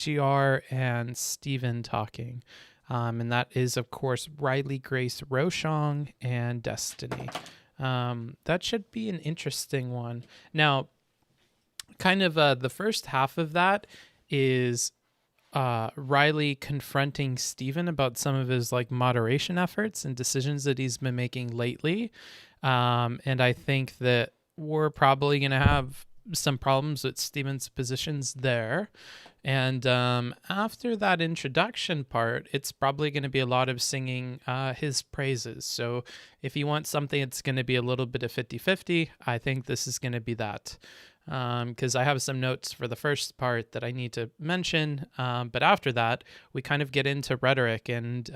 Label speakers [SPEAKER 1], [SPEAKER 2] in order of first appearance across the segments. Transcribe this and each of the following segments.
[SPEAKER 1] RGR and Steven talking. And that is, of course, Riley Grace Rochong and Destiny. That should be an interesting one. Now, kind of the first half of that is Riley confronting Steven about some of his like moderation efforts and decisions that he's been making lately. And I think that we're probably going to have some problems with Steven's positions there. And after that introduction part, it's probably going to be a lot of singing his praises. So if you want something that's going to be a little bit of 50-50, I think this is going to be that. Because I have some notes for the first part that I need to mention. But after that, we kind of get into rhetoric and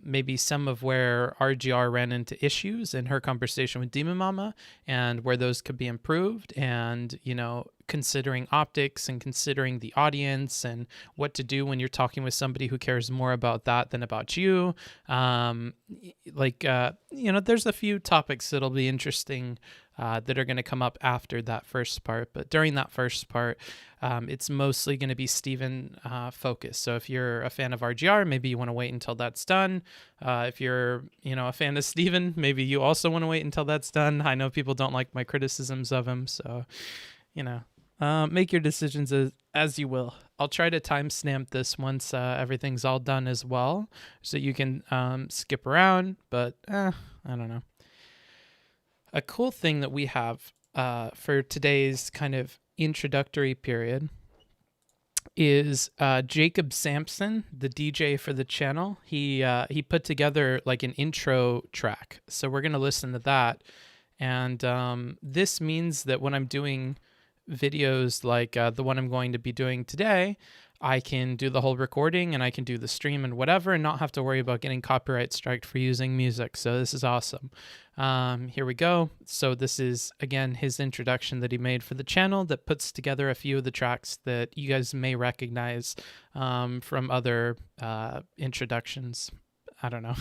[SPEAKER 1] maybe some of where RGR ran into issues in her conversation with Demon Mama and where those could be improved, and, you know, considering optics and considering the audience and what to do when you're talking with somebody who cares more about that than about you. You know, there's a few topics that'll be interesting that are going to come up after that first part. But during that first part, it's mostly going to be Steven focused. So if you're a fan of RGR, maybe you want to wait until that's done. If you're, you know, a fan of Steven, maybe you also want to wait until that's done. I know people don't like my criticisms of him, so, you know, make your decisions as you will. I'll try to timestamp this once everything's all done as well, so you can skip around, but I don't know. A cool thing that we have for today's kind of introductory period is Jacob Sampson, the DJ for the channel. He put together like an intro track. So we're going to listen to that. And this means that when I'm doing videos like the one I'm going to be doing today, I can do the whole recording and I can do the stream and whatever and not have to worry about getting copyright striked for using music. So this is awesome. Here we go. So this is, again, his introduction that he made for the channel that puts together a few of the tracks that you guys may recognize from other introductions. I don't know.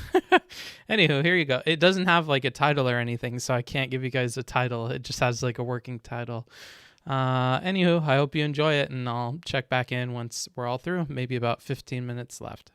[SPEAKER 1] Anywho, here you go. It doesn't have like a title or anything, so I can't give you guys a title. It just has like a working title. Anywho, I hope you enjoy it, and I'll check back in once we're all through. Maybe about 15 minutes left.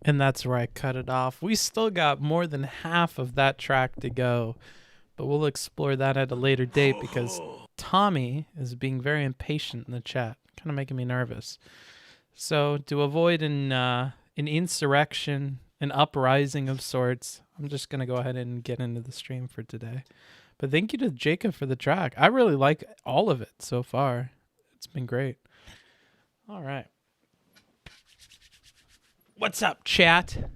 [SPEAKER 1] And that's where I cut it off. We still got more than half of that track to go, but we'll explore that at a later date because Tommy is being very impatient in the chat, kind of making me nervous. So to avoid an insurrection, an uprising of sorts, I'm just going to go ahead and get into the stream for today. But thank you to Jacob for the track. I really like all of it so far. It's been great. All right. What's up, chat?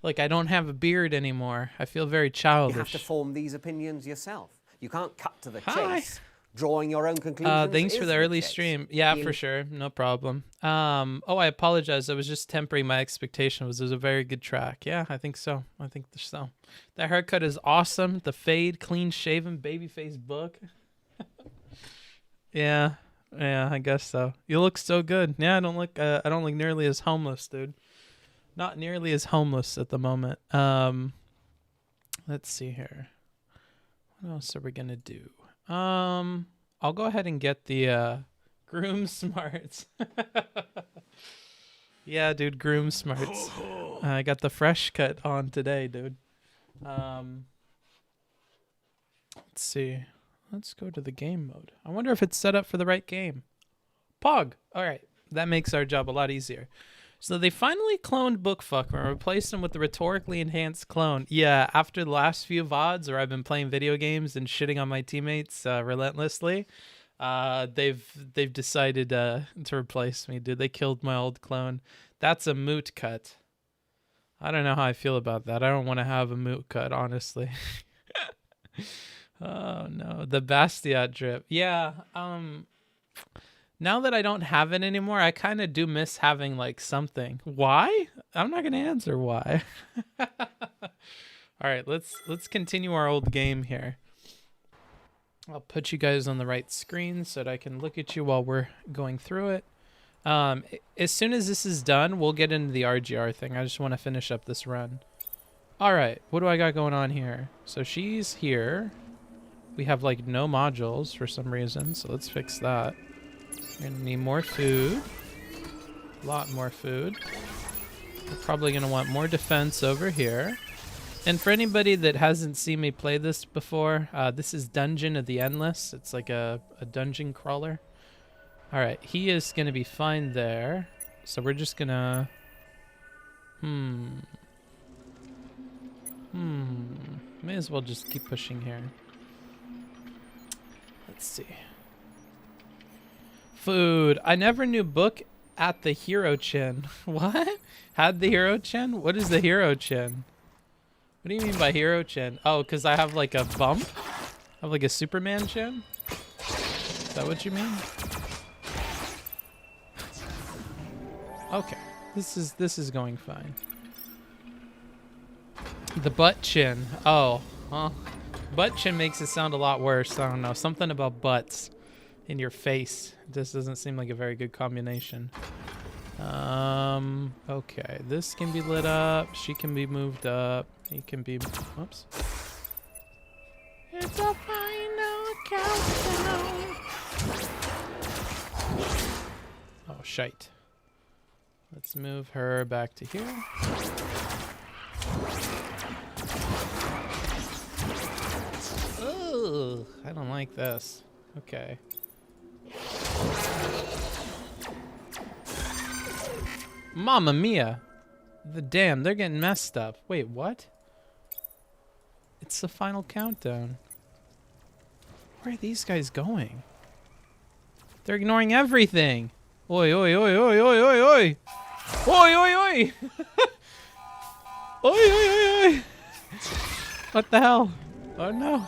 [SPEAKER 1] Like, I don't have a beard anymore. I feel very childish.
[SPEAKER 2] You have to form these opinions yourself. You can't cut to the chase. Drawing your own conclusions.
[SPEAKER 1] Thanks for the early stream. Yeah, for sure. No problem. Oh, I apologize. I was just tempering my expectation. It was a very good track. Yeah, I think so. I think so. That haircut is awesome. The fade, clean shaven, babyface book. Yeah, I guess so. You look so good. Yeah, I don't look nearly as homeless, dude. Not nearly as homeless at the moment. Let's see here. What else are we gonna do? I'll go ahead and get the groom smarts. Yeah, dude, groom smarts. I got the fresh cut on today, dude. Let's see. Let's go to the game mode. I wonder if it's set up for the right game. Pog. All right, that makes our job a lot easier. So they finally cloned Bookfucker and replaced him with the rhetorically enhanced clone. Yeah, after the last few VODs where I've been playing video games and shitting on my teammates relentlessly, they've decided to replace me, dude. They killed my old clone. That's a moot cut. I don't know how I feel about that. I don't want to have a moot cut, honestly. Oh, no. The Bastiat drip. Yeah, now that I don't have it anymore, I kind of do miss having, like, something. Why? I'm not going to answer why. All right, let's continue our old game here. I'll put you guys on the right screen so that I can look at you while we're going through it. As soon as this is done, we'll get into the RGR thing. I just want to finish up this run. All right, what do I got going on here? So she's here. We have, like, no modules for some reason, so let's fix that. We're gonna need more food. A lot more food. We're probably gonna want more defense over here. And for anybody that hasn't seen me play this before, this is Dungeon of the Endless. It's like a dungeon crawler. All right, he is gonna be fine there. So we're just gonna... May as well just keep pushing here. Let's see. Food. I never knew Book at the hero chin. What? Had the hero chin? What is the hero chin? What do you mean by hero chin? Oh, because I have like a bump? I have like a Superman chin? Is that what you mean? Okay. This is going fine. The butt chin. Oh. Huh. Butt chin makes it sound a lot worse. I don't know. Something about butts in your face. This doesn't seem like a very good combination. Okay. This can be lit up. She can be moved up. He can be... Oops. It's a final countdown. Oh, shite. Let's move her back to here. Ugh, I don't like this. Okay. Mamma mia. Damn, they're getting messed up. Wait, what? It's the final countdown. Where are these guys going? They're ignoring everything. Oi, oi, oi, oi, oi, oi, oi. Oi, oi, oi. Oi, oi, oi, oi. What the hell? Oh, no.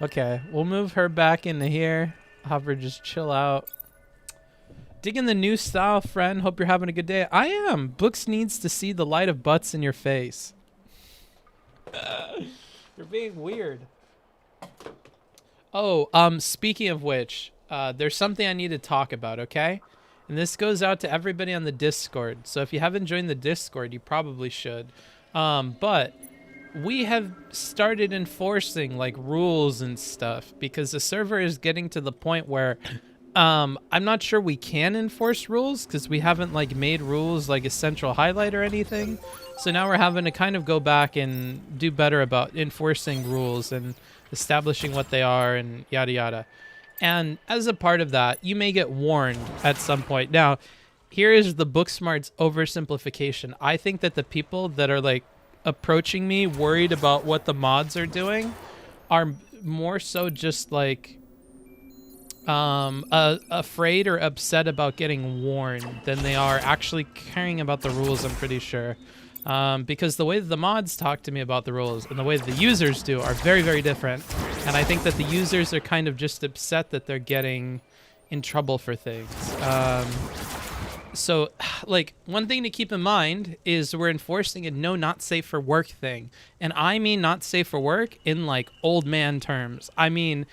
[SPEAKER 1] Okay, we'll move her back into here. Have her just chill out. Digging the new style, friend. Hope you're having a good day. I am. Books needs to see the light of butts in your face. You're being weird. Oh, speaking of which, there's something I need to talk about, okay? And this goes out to everybody on the Discord. So if you haven't joined the Discord, you probably should. But we have started enforcing like rules and stuff because the server is getting to the point where I'm not sure we can enforce rules because we haven't like made rules like a central highlight or anything. So now we're having to kind of go back and do better about enforcing rules and establishing what they are and yada yada. And as a part of that, you may get warned at some point. Now, here is the Booksmarts oversimplification. I think that the people that are like approaching me worried about what the mods are doing are more so just like afraid or upset about getting warned than they are actually caring about the rules, I'm pretty sure. Because the way that the mods talk to me about the rules and the way that the users do are very, very different. And I think that the users are kind of just upset that they're getting in trouble for things. So, like, one thing to keep in mind is we're enforcing a no not safe for work thing. And I mean not safe for work in, like, old man terms. I mean,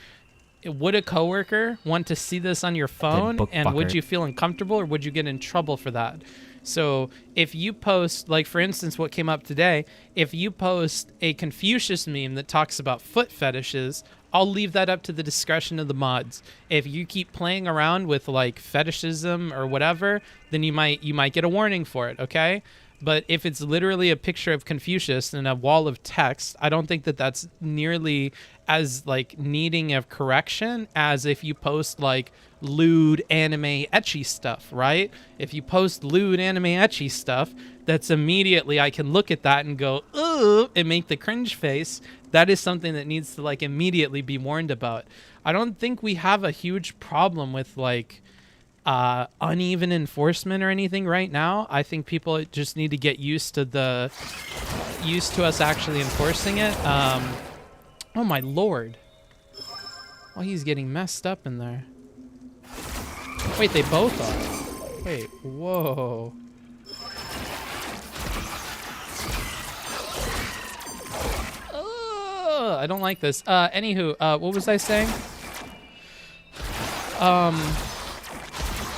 [SPEAKER 1] would a coworker want to see this on your phone? And would you feel uncomfortable or would you get in trouble for that? So if you post, like, for instance, what came up today, if you post a Confucius meme that talks about foot fetishes, I'll leave that up to the discretion of the mods. If you keep playing around with like fetishism or whatever, then you might get a warning for it, okay? But if it's literally a picture of Confucius and a wall of text, I don't think that that's nearly as like needing of correction as if you post like lewd anime ecchi stuff, right? If you post lewd anime ecchi stuff, that's immediately I can look at that and go, ugh, and make the cringe face. That is something that needs to like immediately be warned about. I don't think we have a huge problem with like uneven enforcement or anything right now. I think people just need to get used to us actually enforcing it. Oh my lord. Oh, he's getting messed up in there. Wait, they both are. Wait, whoa. I don't like this. Anywho, what was I saying?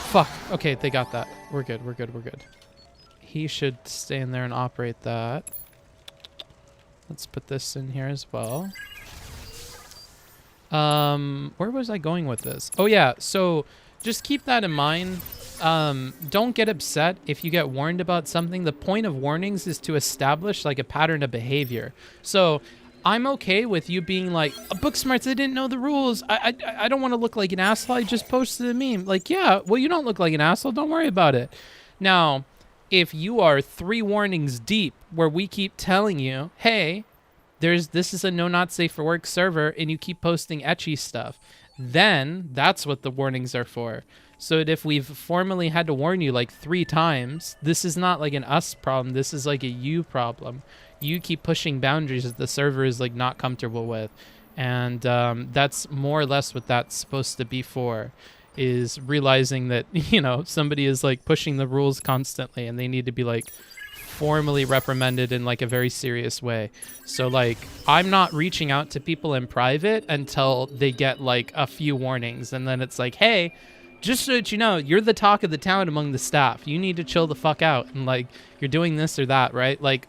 [SPEAKER 1] Fuck. Okay, they got that. We're good. He should stay in there and operate that. Let's put this in here as well. Where was I going with this? Oh yeah, so just keep that in mind. Don't get upset if you get warned about something. The point of warnings is to establish like a pattern of behavior. So I'm okay with you being like, Booksmarts, I didn't know the rules. I don't want to look like an asshole. I just posted a meme. Like, yeah, well, you don't look like an asshole. Don't worry about it. Now, if you are 3 warnings deep where we keep telling you, hey, this is a no not safe for work server and you keep posting ecchi stuff, then that's what the warnings are for. So that if we've formally had to warn you like 3 times, this is not like an us problem. This is like a you problem. You keep pushing boundaries that the server is like not comfortable with. And that's more or less what that's supposed to be for, is realizing that, you know, somebody is like pushing the rules constantly and they need to be like formally reprimanded in like a very serious way. So like I'm not reaching out to people in private until they get like a few warnings, and then it's like, hey, just so that you know, you're the talk of the town among the staff. You need to chill the fuck out, and like you're doing this or that, right? Like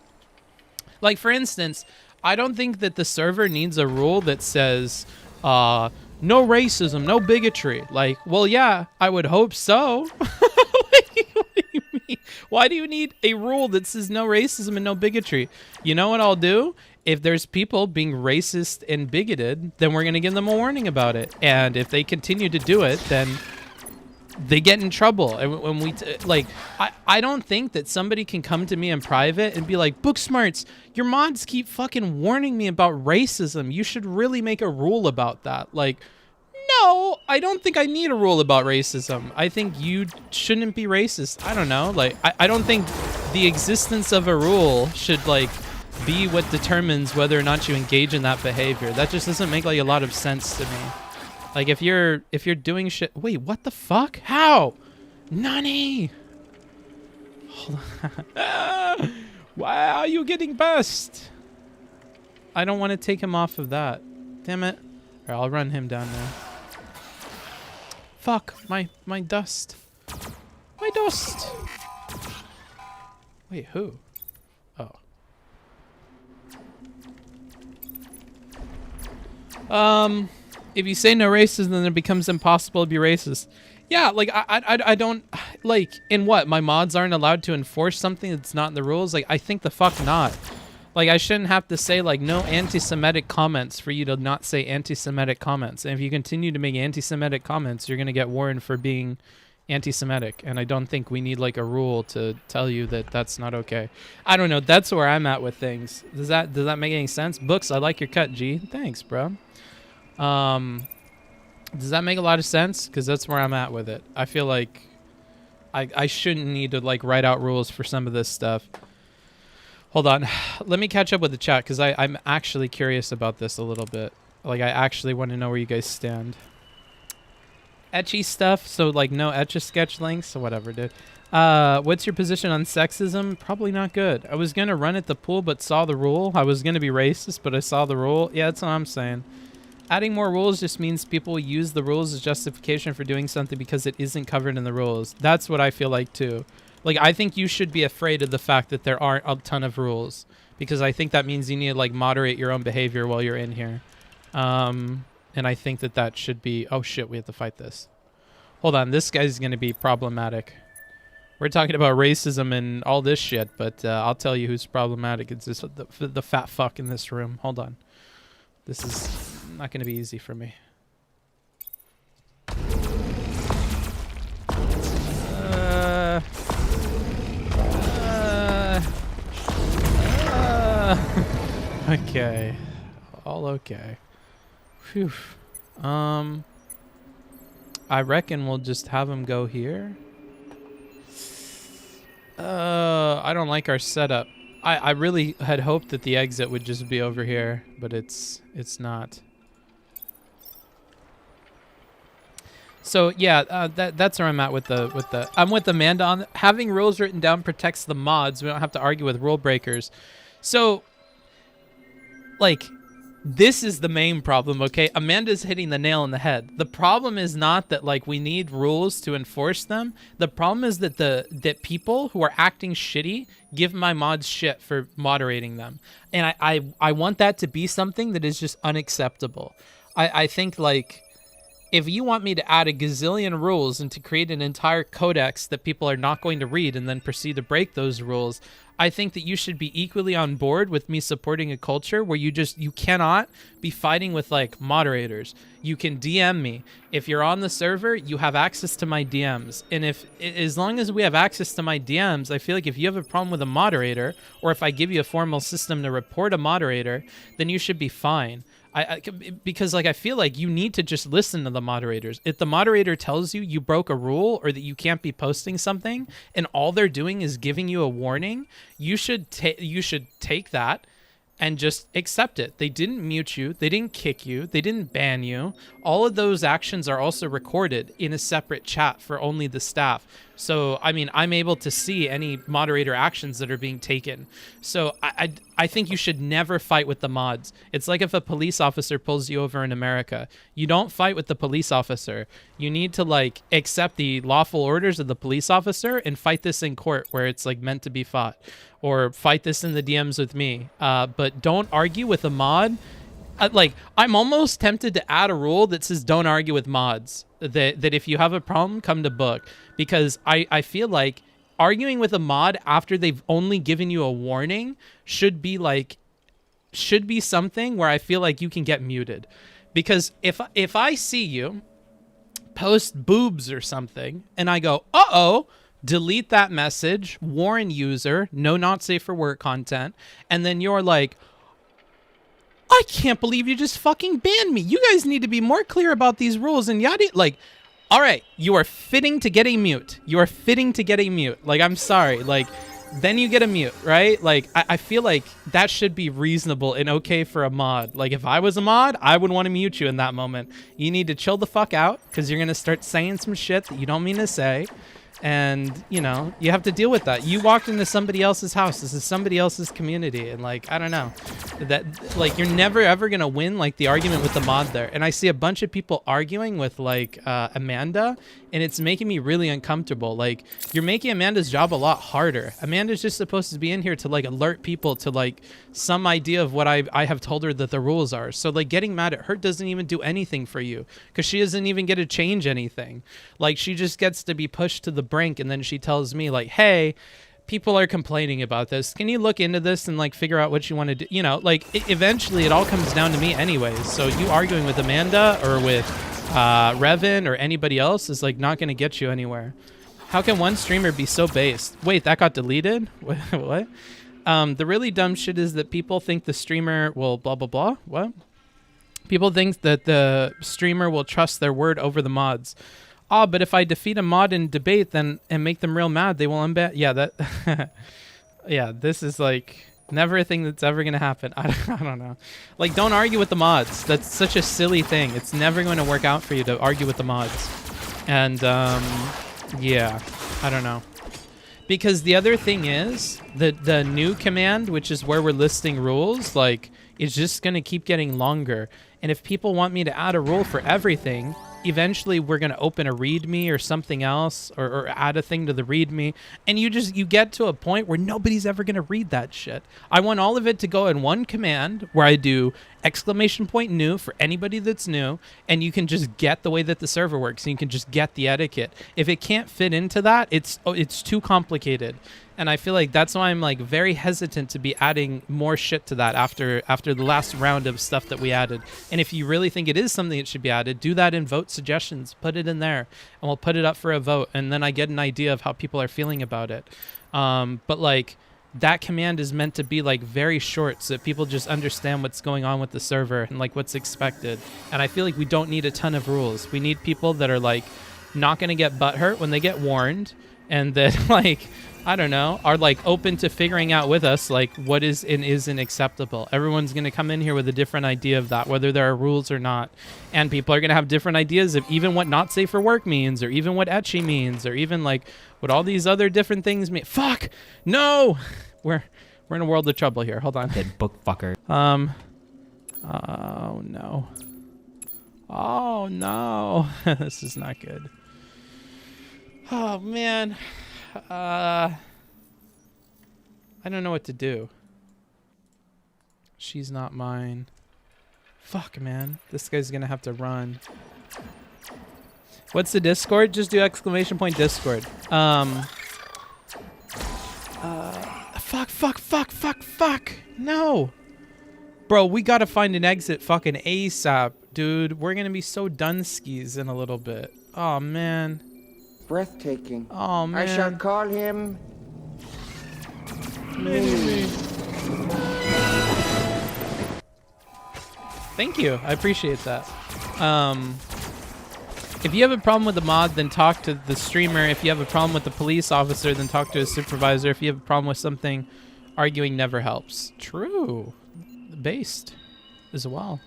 [SPEAKER 1] for instance, I don't think that the server needs a rule that says no racism, no bigotry. Like, well, yeah, I would hope so. What do you mean? Why do you need a rule that says no racism and no bigotry? You know what I'll do? If there's people being racist and bigoted, then we're going to give them a warning about it. And if they continue to do it, then they get in trouble. And when we I don't think that somebody can come to me in private and be like, Booksmarts, your mods keep fucking warning me about racism. You should really make a rule about that. Like, no, I don't think I need a rule about racism. I think you shouldn't be racist. I don't know. Like, I don't think the existence of a rule should like be what determines whether or not you engage in that behavior. That just doesn't make like a lot of sense to me. Like if you're doing shit. Wait, what the fuck? How? Nani? Hold on. Why are you getting bust? I don't want to take him off of that. Damn it. All right, I'll run him down now. Fuck, my dust. My dust. Wait, who? Oh. if you say no racism, then it becomes impossible to be racist. Yeah, like I don't like in what my mods aren't allowed to enforce something that's not in the rules. Like I think the fuck not. Like I shouldn't have to say like no anti-Semitic comments for you to not say anti-Semitic comments. And if you continue to make anti-Semitic comments, you're gonna get warned for being anti-Semitic. And I don't think we need like a rule to tell you that that's not okay. I don't know. That's where I'm at with things. Does that make any sense? Books, I like your cut, G. Thanks, bro. Does that make a lot of sense? Because that's where I'm at with it. I feel like I shouldn't need to like write out rules for some of this stuff. Hold on. Let me catch up with the chat because I'm actually curious about this a little bit. Like I actually want to know where you guys stand. Etchy stuff. So like no Etch-a-Sketch links or whatever, dude. What's your position on sexism? Probably not good. I was going to run at the pool but saw the rule. I was going to be racist but I saw the rule. Yeah, that's what I'm saying. Adding more rules just means people use the rules as justification for doing something because it isn't covered in the rules. That's what I feel like too. Like I think you should be afraid of the fact that there aren't a ton of rules because I think that means you need to like moderate your own behavior while you're in here. And I think that should be... Oh shit, we have to fight this. Hold on, this guy's going to be problematic. We're talking about racism and all this shit, but I'll tell you who's problematic. It's just the fat fuck in this room. Hold on. This is not going to be easy for me. Okay. All okay. Phew. I reckon we'll just have him go here. I don't like our setup. I really had hoped that the exit would just be over here, but it's not. So yeah, that's where I'm at with the. I'm with Amanda on having rules written down protects the mods. We don't have to argue with rule breakers. So, like, this is the main problem. Okay, Amanda's hitting the nail on the head. The problem is not that like we need rules to enforce them. The problem is that that people who are acting shitty give my mods shit for moderating them, and I want that to be something that is just unacceptable. I think like. If you want me to add a gazillion rules and to create an entire codex that people are not going to read and then proceed to break those rules, I think that you should be equally on board with me supporting a culture where you cannot be fighting with like moderators. You can DM me. If you're on the server, you have access to my DMs. And as long as we have access to my DMs, I feel like if you have a problem with a moderator, or if I give you a formal system to report a moderator, then you should be fine. Because like I feel like you need to just listen to the moderators. If the moderator tells you you broke a rule or that you can't be posting something and all they're doing is giving you a warning, you should take that and just accept it. They didn't mute you, they didn't kick you, they didn't ban you. All of those actions are also recorded in a separate chat for only the staff. So, I mean, I'm able to see any moderator actions that are being taken. So I think you should never fight with the mods. It's like if a police officer pulls you over in America. You don't fight with the police officer. You need to, like, accept the lawful orders of the police officer and fight this in court where it's, like, meant to be fought. Or fight this in the DMs with me. But don't argue with a mod. Like, I'm almost tempted to add a rule that says don't argue with mods. That if you have a problem, come to book. Because I feel like arguing with a mod after they've only given you a warning should be something where I feel like you can get muted. Because if I see you post boobs or something and I go, uh-oh, delete that message, warn user, no not safe for work content, and then you're like, I can't believe you just fucking banned me. You guys need to be more clear about these rules and yada. Like, all right, you are fitting to get a mute. You are fitting to get a mute. Like, I'm sorry. Like, then you get a mute, right? Like, I feel like that should be reasonable and okay for a mod. Like, if I was a mod, I would want to mute you in that moment. You need to chill the fuck out because you're going to start saying some shit that you don't mean to say. And, you know, you have to deal with that. You walked into somebody else's house. This is somebody else's community. And, like, I don't know. That, like, you're never, ever going to win, like, the argument with the mod there. And I see a bunch of people arguing with, like, Amanda. And it's making me really uncomfortable. Like, you're making Amanda's job a lot harder. Amanda's just supposed to be in here to, like, alert people to, like, some idea of what I have told her that the rules are. So, like, getting mad at her doesn't even do anything for you. Because she doesn't even get to change anything. Like, she just gets to be pushed to the brink, and then she tells me, like, hey, people are complaining about this. Can you look into this and, like, figure out what you want to do? You know, like, eventually it all comes down to me anyways. So you arguing with Amanda or with Revan or anybody else is, like, not going to get you anywhere. How can one streamer be so based? Wait, that got deleted? What? The really dumb shit is that people think the streamer will blah, blah, blah. What? People think that the streamer will trust their word over the mods. Oh, but if I defeat a mod in debate then and make them real mad, they will unban. Yeah, that. Yeah, this is like never a thing that's ever gonna happen. I don't know. Like, don't argue with the mods. That's such a silly thing. It's never going to work out for you to argue with the mods. And yeah, I don't know. Because the other thing is the new command, which is where we're listing rules, like, is just gonna keep getting longer. And if people want me to add a rule for everything, eventually we're going to open a readme or something else, or add a thing to the readme, and you get to a point where nobody's ever going to read that shit. I want all of it to go in one command where I do !new for anybody that's new, and you can just get the way that the server works, and you can just get the etiquette. If it can't fit into that, it's too complicated. And I feel like that's why I'm, like, very hesitant to be adding more shit to that after the last round of stuff that we added. And if you really think it is something that should be added, do that in vote suggestions. Put it in there, and we'll put it up for a vote. And then I get an idea of how people are feeling about it. But, like, that command is meant to be, like, very short so that people just understand what's going on with the server and, like, what's expected. And I feel like we don't need a ton of rules. We need people that are, like, not going to get butthurt when they get warned, and that, like, I don't know, are, like, open to figuring out with us, like, what is and isn't acceptable. Everyone's going to come in here with a different idea of that, whether there are rules or not. And people are going to have different ideas of even what not safe for work means, or even what ecchi means, or even, like, what all these other different things mean. Fuck! No! We're in a world of trouble here. Hold on.
[SPEAKER 3] Dead book fucker.
[SPEAKER 1] Oh, no. Oh, no. This is not good. Oh, man. I don't know what to do. She's not mine. Fuck, man. This guy's gonna have to run. What's the Discord? Just do ! Discord. Fuck. No. Bro, we gotta find an exit fucking ASAP, dude. We're gonna be so done skis in a little bit. Oh, man.
[SPEAKER 4] Breathtaking.
[SPEAKER 1] Oh, man.
[SPEAKER 4] I shall call him
[SPEAKER 1] Mini-Me. Thank you. I appreciate that. If you have a problem with the mod, then talk to the streamer. If you have a problem with the police officer, then talk to a supervisor. If you have a problem with something, arguing never helps. True. Based as well.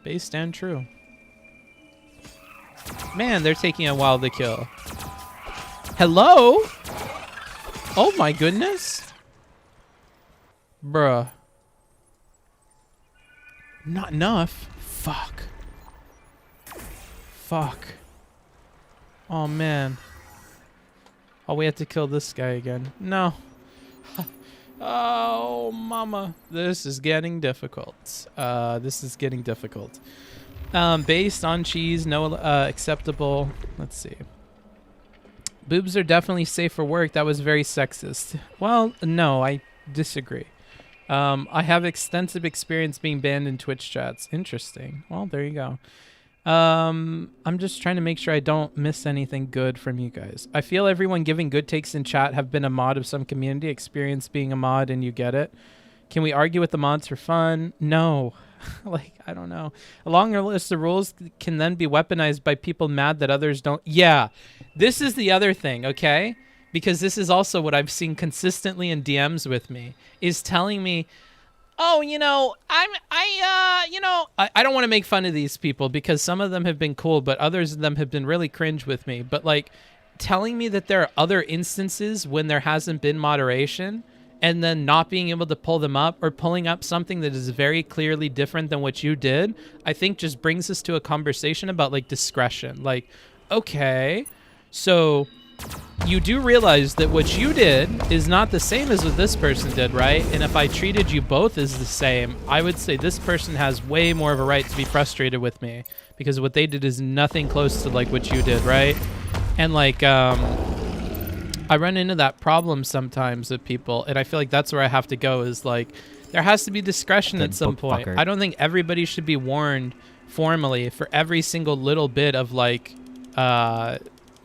[SPEAKER 1] Based and true. Man, they're taking a while to kill. Hello? Oh my goodness. Bruh. Not enough. Fuck. Oh man. Oh, we have to kill this guy again. No. Oh, mama. This is getting difficult. Based on cheese, no acceptable. Let's see. Boobs are definitely safe for work. That was very sexist. Well, no, I disagree. I have extensive experience being banned in Twitch chats. Interesting. Well, there you go. I'm just trying to make sure I don't miss anything good from you guys. I feel everyone giving good takes in chat have been a mod of some community, experience being a mod, and you get it. Can we argue with the mods for fun? No. Like, I don't know. A longer list of rules can then be weaponized by people mad that others don't. Yeah, this is the other thing, okay? Because this is also what I've seen consistently in DMs with me, is telling me, oh, you know, I don't want to make fun of these people because some of them have been cool, but others of them have been really cringe with me. But, like, telling me that there are other instances when there hasn't been moderation and then not being able to pull them up or pulling up something that is very clearly different than what you did, I think just brings us to a conversation about like discretion. Like, okay, so you do realize that what you did is not the same as what this person did, right? And if I treated you both as the same, I would say this person has way more of a right to be frustrated with me because what they did is nothing close to like what you did, right? And like, I run into that problem sometimes with people, and I feel like that's where I have to go is like, there has to be discretion at some point. I don't think everybody should be warned formally for every single little bit of like,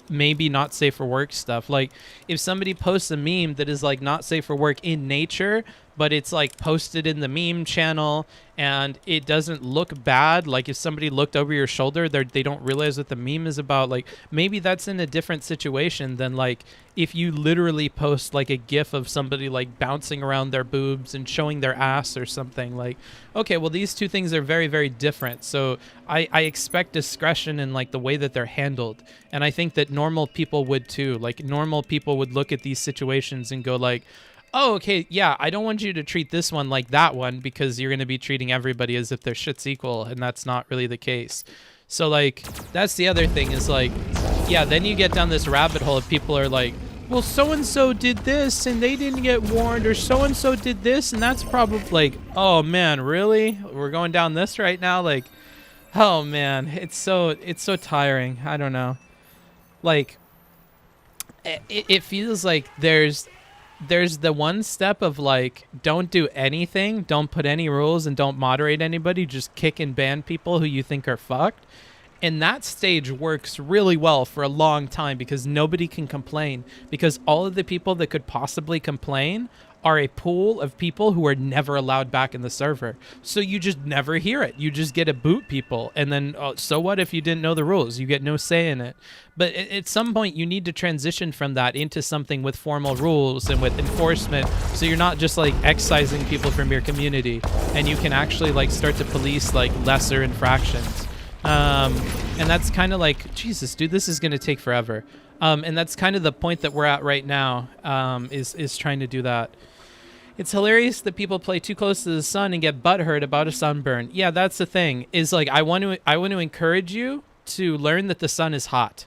[SPEAKER 1] maybe not safe for work stuff. Like if somebody posts a meme that is like not safe for work in nature, but it's like posted in the meme channel and it doesn't look bad, like if somebody looked over your shoulder, they don't realize what the meme is about, like maybe that's in a different situation than like if you literally post like a gif of somebody like bouncing around their boobs and showing their ass or something. Like, okay, well these two things are very, very different. So I expect discretion in like the way that they're handled. And I think that normal people would too. Like normal people would look at these situations and go like, oh, okay, yeah, I don't want you to treat this one like that one because you're going to be treating everybody as if their shit's equal, and that's not really the case. So, like, that's the other thing is, like, yeah, then you get down this rabbit hole of people are like, well, so-and-so did this, and they didn't get warned, or so-and-so did this, and that's probably, like, oh, man, really? We're going down this right now? Like, oh, man, it's so tiring. I don't know. Like, it feels like there's the one step of like, don't do anything, don't put any rules, and don't moderate anybody, just kick and ban people who you think are fucked. And that stage works really well for a long time because nobody can complain, because all of the people that could possibly complain are a pool of people who are never allowed back in the server. So you just never hear it. You just get to boot people. And then, so what if you didn't know the rules? You get no say in it. But at some point, you need to transition from that into something with formal rules and with enforcement. So you're not just like excising people from your community. And you can actually like start to police like lesser infractions. And that's kind of like, Jesus, dude, this is going to take forever. And that's kind of the point that we're at right now, is trying to do that. It's hilarious that people play too close to the sun and get butthurt about a sunburn. Yeah, that's the thing. Is like I want to encourage you to learn that the sun is hot.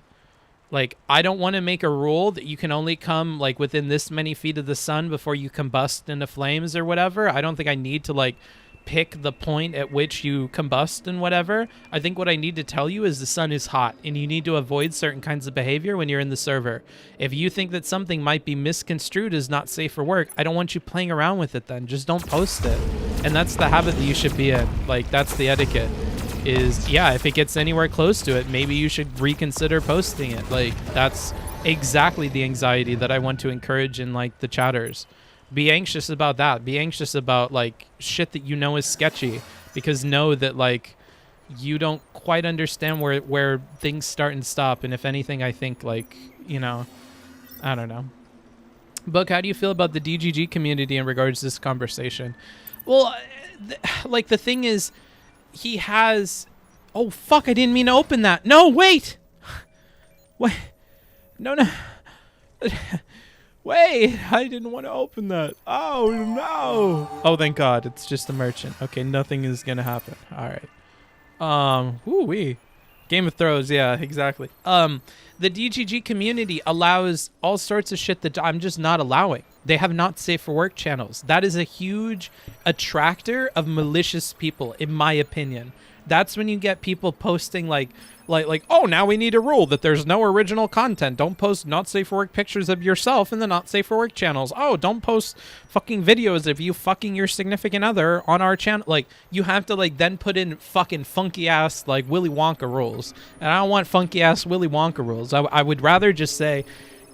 [SPEAKER 1] Like I don't want to make a rule that you can only come like within this many feet of the sun before you combust into flames or whatever. I don't think I need to like pick the point at which you combust and whatever. I think what I need to tell you is the sun is hot and you need to avoid certain kinds of behavior when you're in the server. If you think that something might be misconstrued as not safe for work, I don't want you playing around with it then. Just don't post it. And that's the habit that you should be in. Like that's the etiquette is, yeah, if it gets anywhere close to it, maybe you should reconsider posting it. Like that's exactly the anxiety that I want to encourage in like the chatters. Be anxious about that. Be anxious about like shit that you know is sketchy, because know that like you don't quite understand where things start and stop. And if anything, I think like, you know, I don't know. Book, how do you feel about the DGG community in regards to this conversation? Well, like the thing is, he has, oh fuck, I didn't mean to open that. No, wait. Wait. No. Wait, I didn't want to open that. Oh, no. Oh, thank God. It's just a merchant. Okay, nothing is going to happen. All right. Woo-wee. Game of Thrones. Yeah, exactly. The DGG community allows all sorts of shit that I'm just not allowing. They have not safe for work channels. That is a huge attractor of malicious people, in my opinion. That's when you get people posting like, oh, now we need a rule that there's no original content. Don't post not safe for work pictures of yourself in the not safe for work channels. Oh, don't post fucking videos of you fucking your significant other on our channel. Like, you have to like then put in fucking funky ass like Willy Wonka rules. And I don't want funky ass Willy Wonka rules. I would rather just say,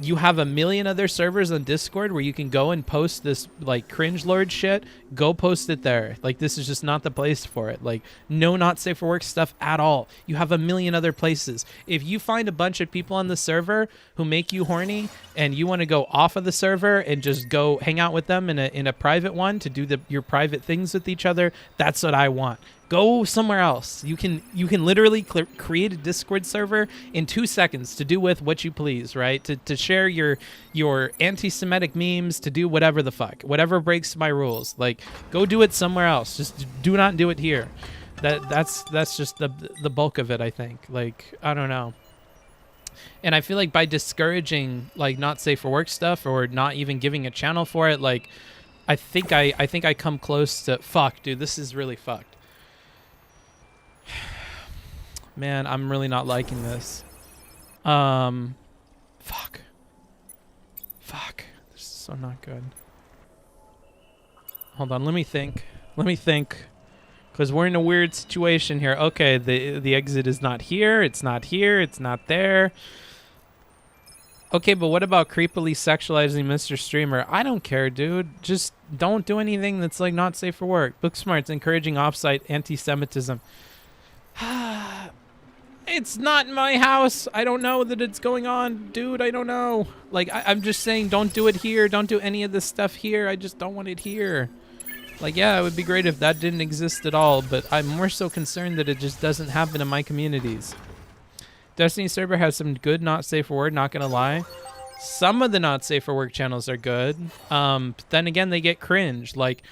[SPEAKER 1] you have a million other servers on Discord where you can go and post this like cringe lord shit. Go post it there. Like this is just not the place for it. Like no not safe for work stuff at all. You have a million other places. If you find a bunch of people on the server who make you horny and you want to go off of the server and just go hang out with them in a private one to do your private things with each other, that's what I want. Go somewhere else. You can literally create a Discord server in 2 seconds to do with what you please, right? To share your anti-Semitic memes, to do whatever the fuck, whatever breaks my rules. Like, go do it somewhere else. Just do not do it here. That's just the bulk of it, I think. Like, I don't know. And I feel like by discouraging like not safe for work stuff or not even giving a channel for it, like I think I come close to fuck, dude. This is really fucked. Man, I'm really not liking this. Fuck. This is so not good. Hold on, let me think. Because we're in a weird situation here. Okay, the exit is not here. It's not here. It's not there. Okay, but what about creepily sexualizing Mr. Streamer? I don't care, dude. Just don't do anything that's like not safe for work. Booksmarts encouraging offsite anti-Semitism. It's not my house. I don't know that it's going on, dude. I don't know. Like, I'm just saying, don't do it here. Don't do any of this stuff here. I just don't want it here. Like, yeah, it would be great if that didn't exist at all, but I'm more so concerned that it just doesn't happen in my communities. Destiny server has some good not safe for work, not gonna lie. Some of the not safe for work channels are good. But then again, they get cringe. Like,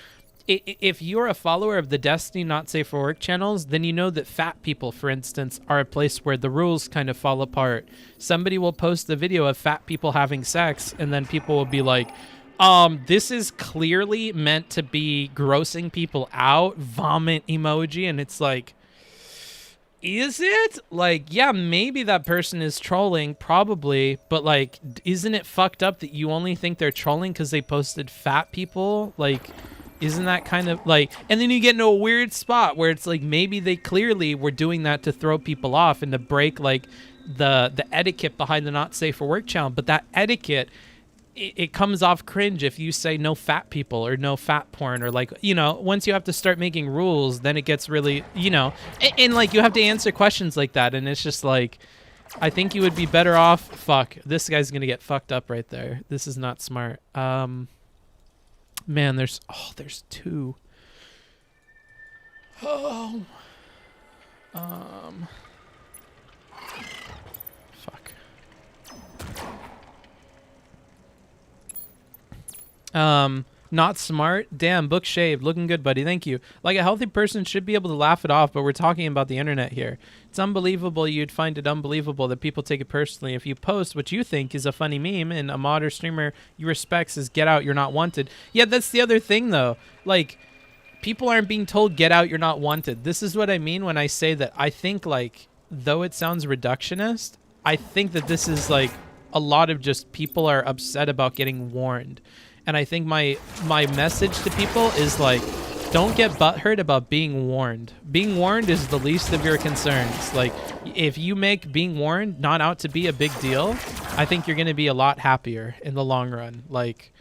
[SPEAKER 1] if you're a follower of the Destiny not safe for work channels, then you know that fat people, for instance, are a place where the rules kind of fall apart. Somebody will post the video of fat people having sex, and then people will be like, this is clearly meant to be grossing people out, vomit emoji, and it's like, is it? Like, yeah, maybe that person is trolling, probably, but like, isn't it fucked up that you only think they're trolling because they posted fat people? Like, isn't that kind of like, and then you get into a weird spot where it's like, maybe they clearly were doing that to throw people off and to break like the etiquette behind the not safe for work channel, but that etiquette, it comes off cringe if you say no fat people or no fat porn, or like, you know, once you have to start making rules, then it gets really, you know, and like you have to answer questions like that, and it's just like, I think you would be better off. Fuck, this guy's gonna get fucked up right there. This is not smart. Man, there's two. Oh. Fuck. Not smart. Damn, book shaved. Looking good, buddy. Thank you. Like, a healthy person should be able to laugh it off, but we're talking about the internet here. It's unbelievable. You'd find it unbelievable that people take it personally. If you post what you think is a funny meme and a mod or streamer you respect says, get out, you're not wanted. Yeah, that's the other thing, though. Like, people aren't being told, get out, you're not wanted. This is what I mean when I say that I think, like, though it sounds reductionist, I think that this is, like, a lot of just people are upset about getting warned. And I think my message to people is like, don't get butthurt about being warned. Being warned is the least of your concerns. Like, if you make being warned not out to be a big deal, I think you're going to be a lot happier in the long run. Like,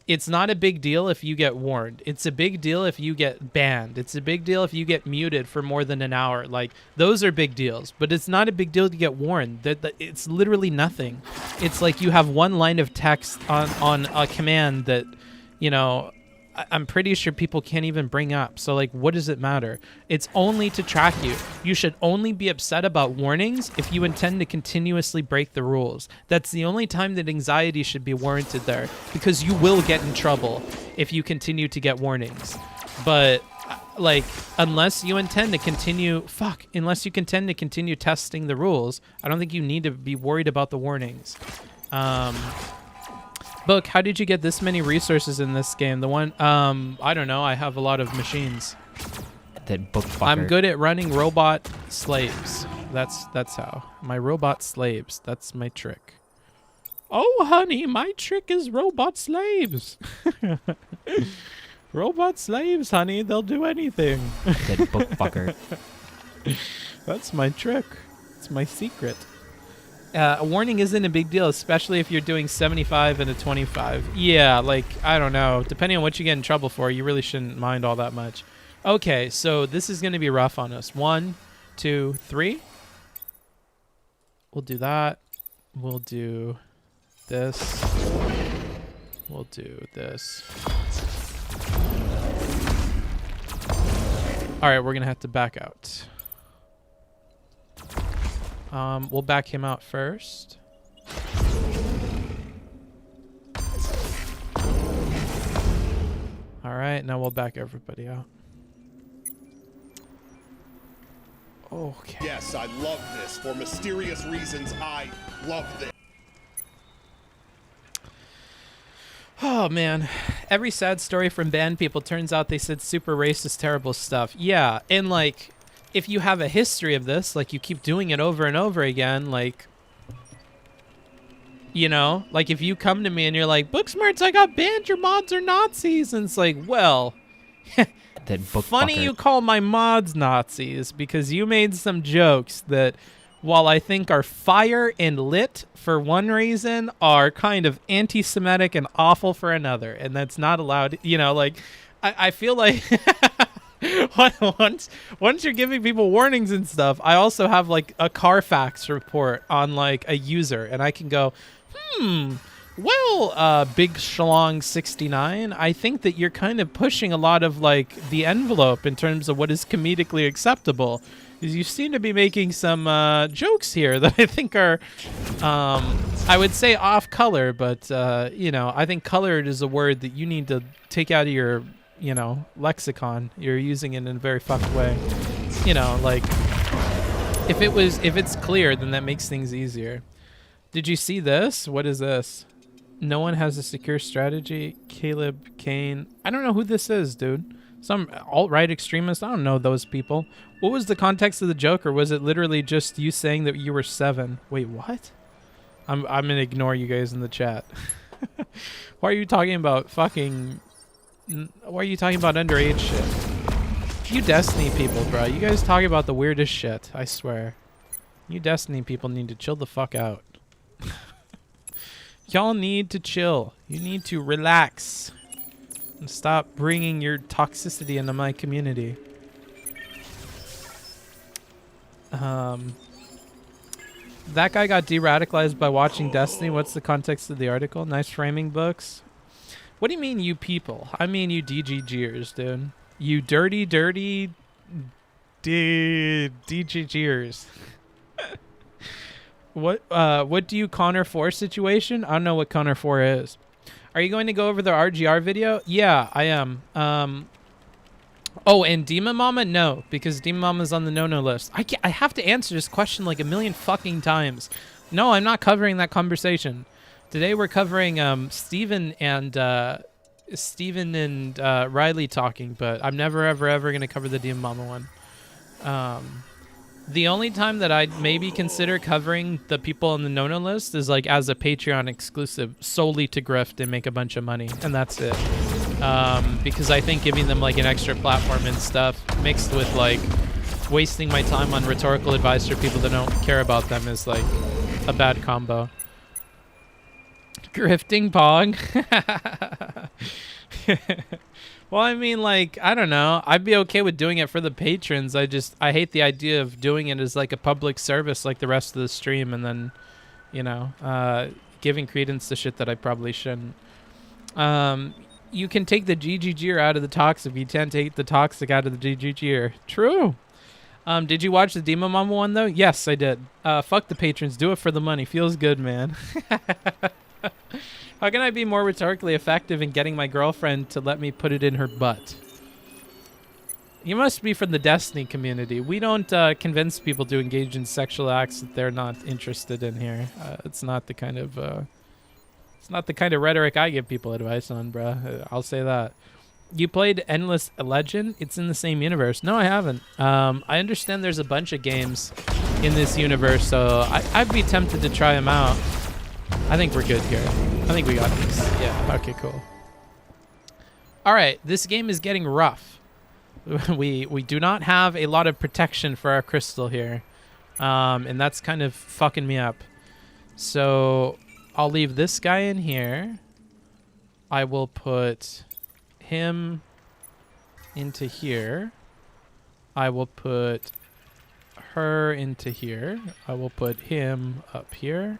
[SPEAKER 1] it's not a big deal if you get warned. It's a big deal if you get banned. It's a big deal if you get muted for more than an hour. Like, those are big deals. But it's not a big deal to get warned. It's literally nothing. It's like you have one line of text on a command that, you know, I'm pretty sure people can't even bring up. So, like, what does it matter? It's only to track you. You should only be upset about warnings if you intend to continuously break the rules. That's the only time that anxiety should be warranted there, because you will get in trouble if you continue to get warnings. But, like, unless you intend to continue testing the rules, I don't think you need to be worried about the warnings. Book, how did you get this many resources in this game? The one, I don't know. I have a lot of machines.
[SPEAKER 3] That book fucker.
[SPEAKER 1] I'm good at running robot slaves. That's how. My robot slaves. That's my trick. Oh, honey, my trick is robot slaves. Robot slaves, honey. They'll do anything.
[SPEAKER 3] That book fucker.
[SPEAKER 1] That's my trick. It's my secret. A warning isn't a big deal, especially if you're doing 75 and a 25. Yeah, like, I don't know. Depending on what you get in trouble for, you really shouldn't mind all that much. Okay, so this is going to be rough on us. 1, 2, 3. We'll do that. We'll do this. We'll do this. All right, we're gonna have to back out. We'll back him out first. All right, now we'll back everybody out. Okay.
[SPEAKER 5] Yes, I love this. For mysterious reasons, I love this.
[SPEAKER 1] Oh man, every sad story from band people turns out they said super racist, terrible stuff. Yeah, and like, if you have a history of this, like you keep doing it over and over again, like, you know, like if you come to me and you're like, Booksmarts, I got banned, your mods are Nazis, and it's like, well,
[SPEAKER 3] That book
[SPEAKER 1] funny
[SPEAKER 3] fucker.
[SPEAKER 1] you call my mods Nazis because you made some jokes that, while I think are fire and lit for one reason, are kind of anti-Semitic and awful for another, and that's not allowed. You know, like I feel like once you're giving people warnings and stuff, I also have like a Carfax report on like a user, and I can go, well, Big Schlong 69, I think that you're kind of pushing a lot of like the envelope in terms of what is comedically acceptable. Because you seem to be making some jokes here that I think are, I would say off color, but you know, I think colored is a word that you need to take out of your, you know, lexicon. You're using it in a very fucked way. You know, like if it's clear, then that makes things easier. Did you see this? What is this? No one has a secure strategy. Caleb Kane. I don't know who this is, dude. Some alt-right extremist. I don't know those people. What was the context of the joke, or was it literally just you saying that you were 7? Wait, what? I'm gonna ignore you guys in the chat. Why are you talking about fucking? Why are you talking about underage shit? You Destiny people, bro. You guys talk about the weirdest shit. I swear. You Destiny people need to chill the fuck out. Y'all need to chill. You need to relax. And stop bringing your toxicity into my community. That guy got de-radicalized by watching Destiny. What's the context of the article? Nice framing books. What do you mean, you people? I mean, you DGGers, dude. You dirty DGGers. What do you Connor 4 situation? I don't know what Connor 4 is. Are you going to go over the RGR video? Yeah, I am. Oh, and Demon Mama? No, because Demon Mama's on the no-no list. I have to answer this question like a million fucking times. No, I'm not covering that conversation. Today we're covering Steven and Riley talking, but I'm never, ever going to cover the Demon Mama one. The only time that I'd maybe consider covering the people on the no-no list is like as a Patreon exclusive, solely to grift and make a bunch of money, and that's it. Because I think giving them like an extra platform and stuff mixed with like wasting my time on rhetorical advice for people that don't care about them is like a bad combo. Grifting Pog. Well, I mean, like, I don't know. I'd be okay with doing it for the patrons. I hate the idea of doing it as like a public service like the rest of the stream, and then, you know, giving credence to shit that I probably shouldn't. You can take the GGGer out of the toxic. You can't take the toxic out of the GGGer. True. Did you watch the Demon Mama one, though? Yes, I did. Fuck the patrons. Do it for the money. Feels good, man. How can I be more rhetorically effective in getting my girlfriend to let me put it in her butt? You must be from the Destiny community. We don't convince people to engage in sexual acts that they're not interested in here. It's not the kind of rhetoric I give people advice on, bruh. I'll say that. You played Endless Legend? It's in the same universe. No, I haven't. I understand there's a bunch of games in this universe, so I'd be tempted to try them out. I think we're good here. I think we got this. Yeah, okay, cool. All right, this game is getting rough. We do not have a lot of protection for our crystal here. And that's kind of fucking me up. So I'll leave this guy in here. I will put him into here. I will put her into here. I will put him up here.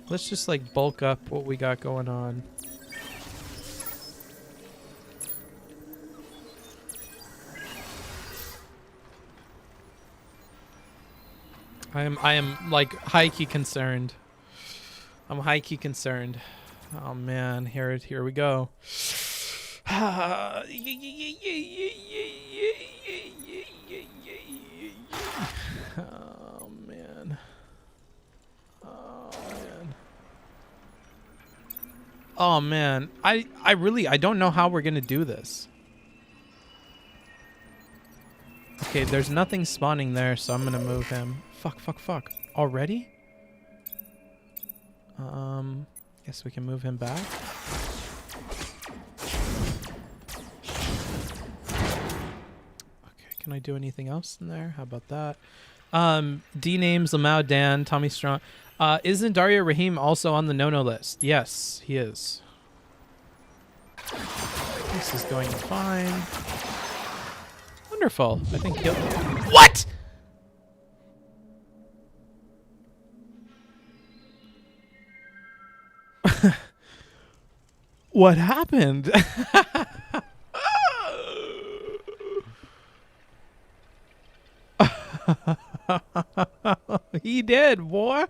[SPEAKER 1] Let's just like bulk up what we got going on. I am like high-key concerned. I'm high-key concerned. Oh man, here we go. Oh man. Oh man. Oh man. I don't know how we're gonna do this. Okay, there's nothing spawning there, so I'm gonna move him. Fuck. Already? Guess we can move him back. Okay, can I do anything else in there? How about that? D names, Lamau Dan, Tommy Strong. Isn't Dario Rahim also on the no-no list? Yes, he is. This is going fine. Wonderful. I think he'll... What?! What happened? He did, boy.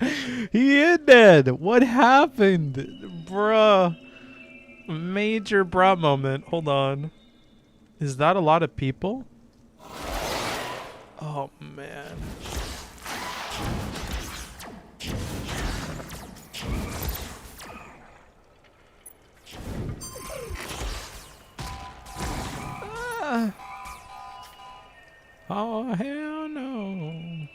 [SPEAKER 1] He is dead. What happened? Bruh. Major bruh moment. Hold on. Is that a lot of people? Oh, man. Oh, hell no.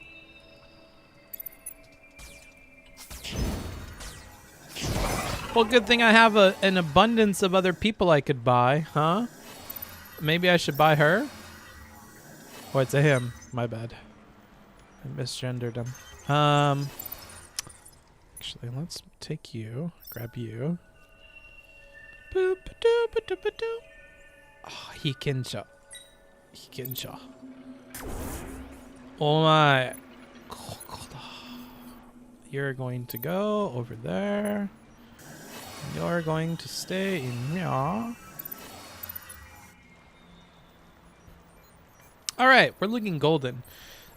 [SPEAKER 1] Well, good thing I have an abundance of other people I could buy, huh? Maybe I should buy her? Oh, it's a him. My bad. I misgendered him. Actually, let's take you. Grab you. Boop, ba-doo, ba-doo, ba-doo. Oh, he can jump. He can jump. Oh my. You're going to go over there. You're going to stay in here. All right, we're looking golden.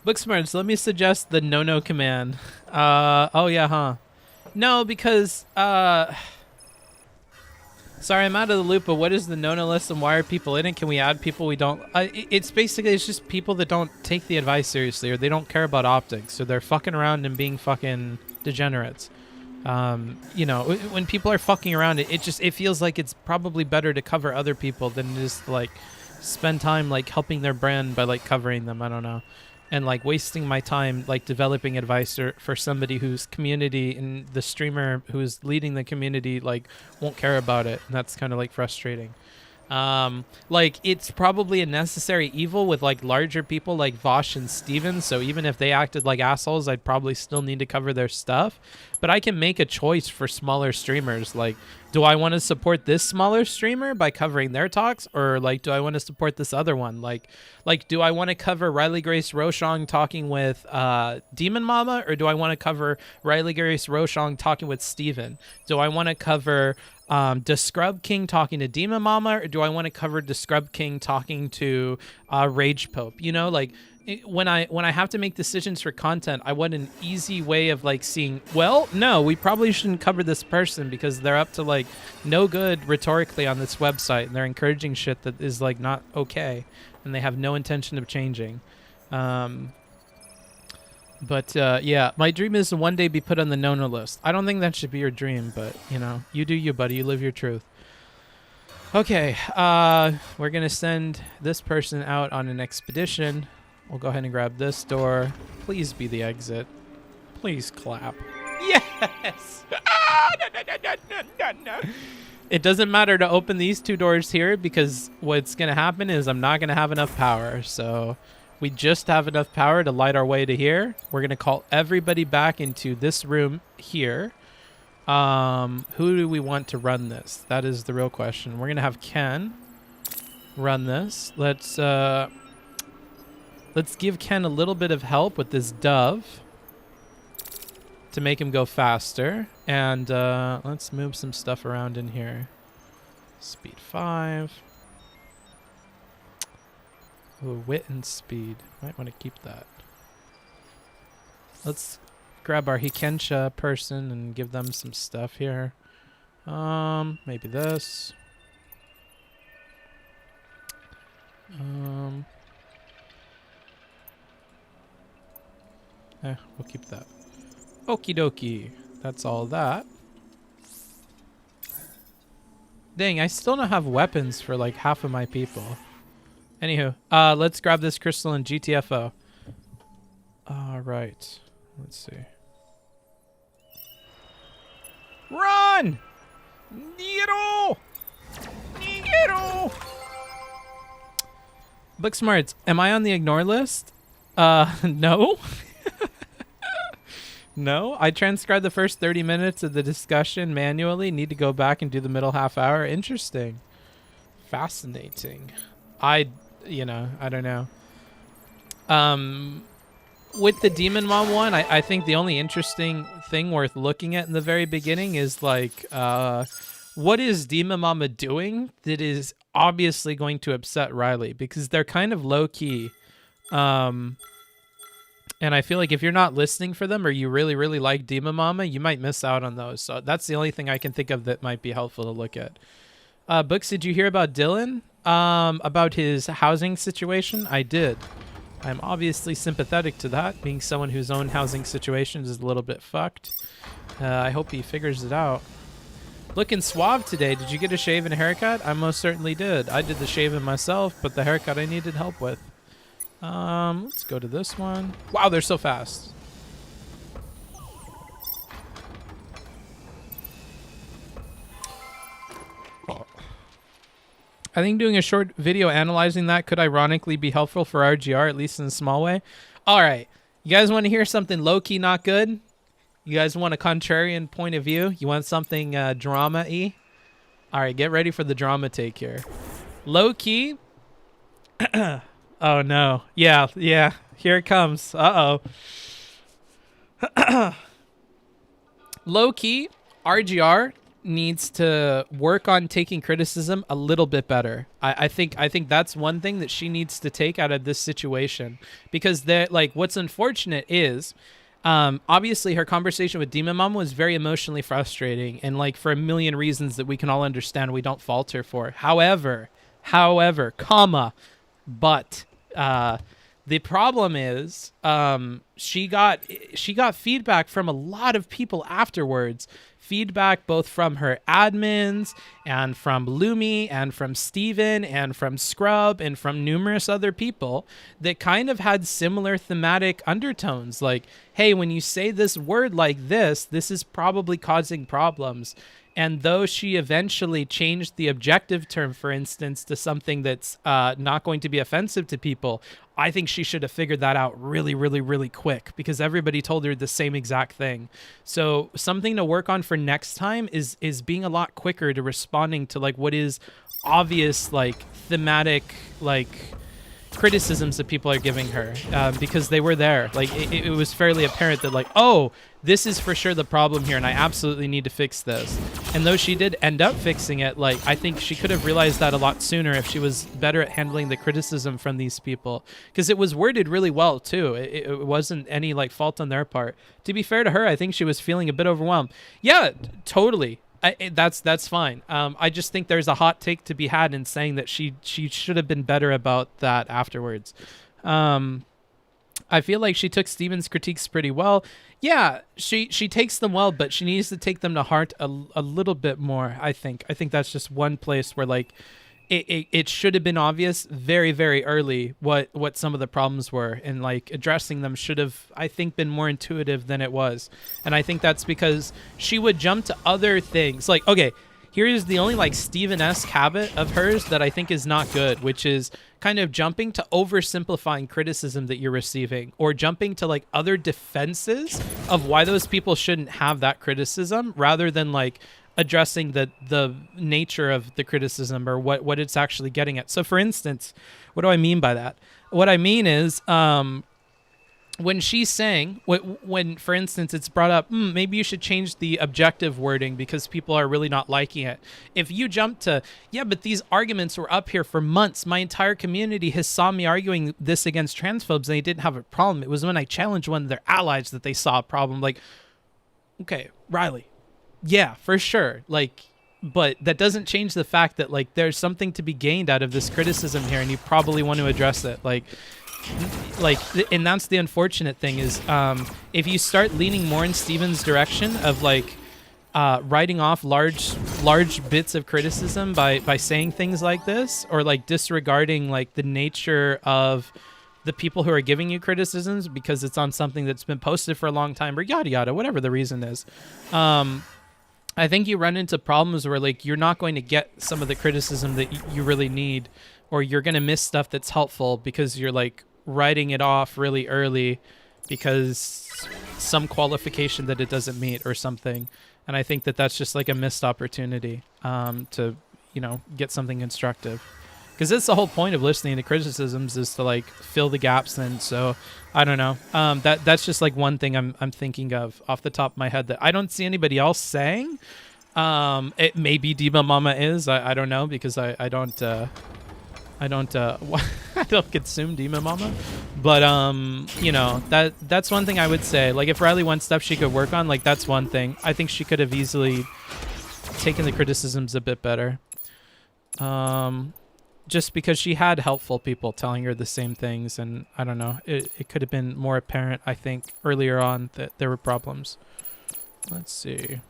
[SPEAKER 1] Booksmarts, let me suggest the no-no command. Oh yeah, huh? No, because sorry, I'm out of the loop, but what is the no-no list and why are people in it? Can we add people we don't... it's basically, it's just people that don't take the advice seriously or they don't care about optics. So they're fucking around and being fucking degenerates. You know, when people are fucking around, it feels like it's probably better to cover other people than just like spend time like helping their brand by like covering them. I don't know. And like wasting my time like developing advice for somebody whose community and the streamer who's leading the community like won't care about it, and that's kind of like frustrating. Like it's probably a necessary evil with like larger people like Vosh and Steven, so even if they acted like assholes, I'd probably still need to cover their stuff. But I can make a choice for smaller streamers. Like, do I want to support this smaller streamer by covering their talks, or like do I want to support this other one? Like do I want to cover Riley Grace Roshong talking with Demon Mama, or do I want to cover Riley Grace Roshong talking with Steven? Do I want to cover the Scrub King talking to Demon Mama, or do I want to cover the Scrub King talking to Rage Pope? You know, like when I have to make decisions for content, I want an easy way of like seeing, well, no, we probably shouldn't cover this person because they're up to like no good rhetorically on this website and they're encouraging shit that is like not okay and they have no intention of changing. But yeah, my dream is to one day be put on the no-no list. I don't think that should be your dream, but you know, you do you, buddy. You live your truth. Okay, we're gonna send this person out on an expedition. We'll go ahead and grab this door. Please be the exit. Please clap. Yes! No. It doesn't matter to open these two doors here because what's gonna happen is I'm not gonna have enough power, so we just have enough power to light our way to here. We're going to call everybody back into this room here. Who do we want to run this? That is the real question. We're going to have Ken run this. Let's give Ken a little bit of help with this dove to make him go faster. And let's move some stuff around in here. Speed 5. Ooh, wit and speed. Might want to keep that. Let's grab our Hikensha person and give them some stuff here. Maybe this. We'll keep that. Okie dokie. That's all that. Dang, I still don't have weapons for like half of my people. Anywho, let's grab this crystal and GTFO. Alright. Let's see. Run! Nigero! Nigero! Booksmarts, am I on the ignore list? No. No, I transcribed the first 30 minutes of the discussion manually. Need to go back and do the middle half hour. Interesting. Fascinating. I don't know. With the Demon Mom one, I think the only interesting thing worth looking at in the very beginning is like, what is Demon Mama doing that is obviously going to upset Riley? Because they're kind of low key. And I feel like if you're not listening for them or you really, really like Demon Mama, you might miss out on those. So that's the only thing I can think of that might be helpful to look at. Books, did you hear about Dylan? About his housing situation? I did. I'm obviously sympathetic to that, being someone whose own housing situation is a little bit fucked. I hope he figures it out. Looking suave today. Did you get a shave and a haircut? I most certainly did. I did the shaving myself, but the haircut I needed help with. Let's go to this one. Wow, they're so fast. I think doing a short video analyzing that could ironically be helpful for RGR, at least in a small way. All right. You guys want to hear something low-key not good? You guys want a contrarian point of view? You want something drama-y? All right, get ready for the drama take here. Low-key... Oh, no. Yeah. Here it comes. Uh-oh. Low-key, RGR needs to work on taking criticism a little bit better. I think that's one thing that she needs to take out of this situation. Because what's unfortunate is... obviously her conversation with Demon Mom was very emotionally frustrating and like for a million reasons that we can all understand we don't fault her for. However, but the problem is she got feedback from a lot of people afterwards. Feedback both from her admins and from Lumi and from Steven and from Scrub and from numerous other people that kind of had similar thematic undertones. Like, hey, when you say this word like this is probably causing problems. And though she eventually changed the objective term, for instance, to something that's not going to be offensive to people, I think she should have figured that out really, really, really quick because everybody told her the same exact thing. So something to work on for next time is being a lot quicker to responding to like what is obvious, like thematic, like criticisms that people are giving her because they were there. Like it was fairly apparent that like, oh, this is for sure the problem here and I absolutely need to fix this. And though she did end up fixing it, like I think she could have realized that a lot sooner if she was better at handling the criticism from these people because it was worded really well too. It wasn't any like fault on their part. To be fair to her, I think she was feeling a bit overwhelmed. Yeah, totally. That's fine. I just think there's a hot take to be had in saying that she should have been better about that afterwards. I feel like she took Steven's critiques pretty well. Yeah, she takes them well, but she needs to take them to heart a little bit more, I think. I think that's just one place where like it should have been obvious very, very early what some of the problems were, and like addressing them should have, I think, been more intuitive than it was. And I think that's because she would jump to other things. Like, okay, here's the only like Steven-esque habit of hers that I think is not good, which is kind of jumping to oversimplifying criticism that you're receiving or jumping to like other defenses of why those people shouldn't have that criticism rather than like addressing the nature of the criticism or what it's actually getting at. So for instance, what do I mean by that? What I mean is when she's saying, when for instance it's brought up, maybe you should change the objective wording because people are really not liking it. If you jump to, yeah, but these arguments were up here for months. My entire community has saw me arguing this against transphobes and they didn't have a problem. It was when I challenged one of their allies that they saw a problem. Like, okay, Riley, yeah, for sure. Like, but that doesn't change the fact that like there's something to be gained out of this criticism here and you probably want to address it. Like, and that's the unfortunate thing is if you start leaning more in Steven's direction of like writing off large bits of criticism by saying things like this, or like disregarding like the nature of the people who are giving you criticisms because it's on something that's been posted for a long time or yada yada, whatever the reason is, I think you run into problems where like you're not going to get some of the criticism that you really need, or you're going to miss stuff that's helpful because you're like writing it off really early because some qualification that it doesn't meet or something. And I think that that's just like a missed opportunity to, you know, get something constructive. Because that's the whole point of listening to criticisms, is to like fill the gaps in. So I don't know. That's just like one thing I'm thinking of off the top of my head that I don't see anybody else saying. It maybe Diva Mama is. I don't know, because I don't I don't consume Diva Mama. But you know, that's one thing I would say. Like if Riley wants stuff she could work on, like that's one thing. I think she could have easily taken the criticisms a bit better. Just because she had helpful people telling her the same things, and I don't know, it could have been more apparent, I think, earlier on that there were problems. Let's see.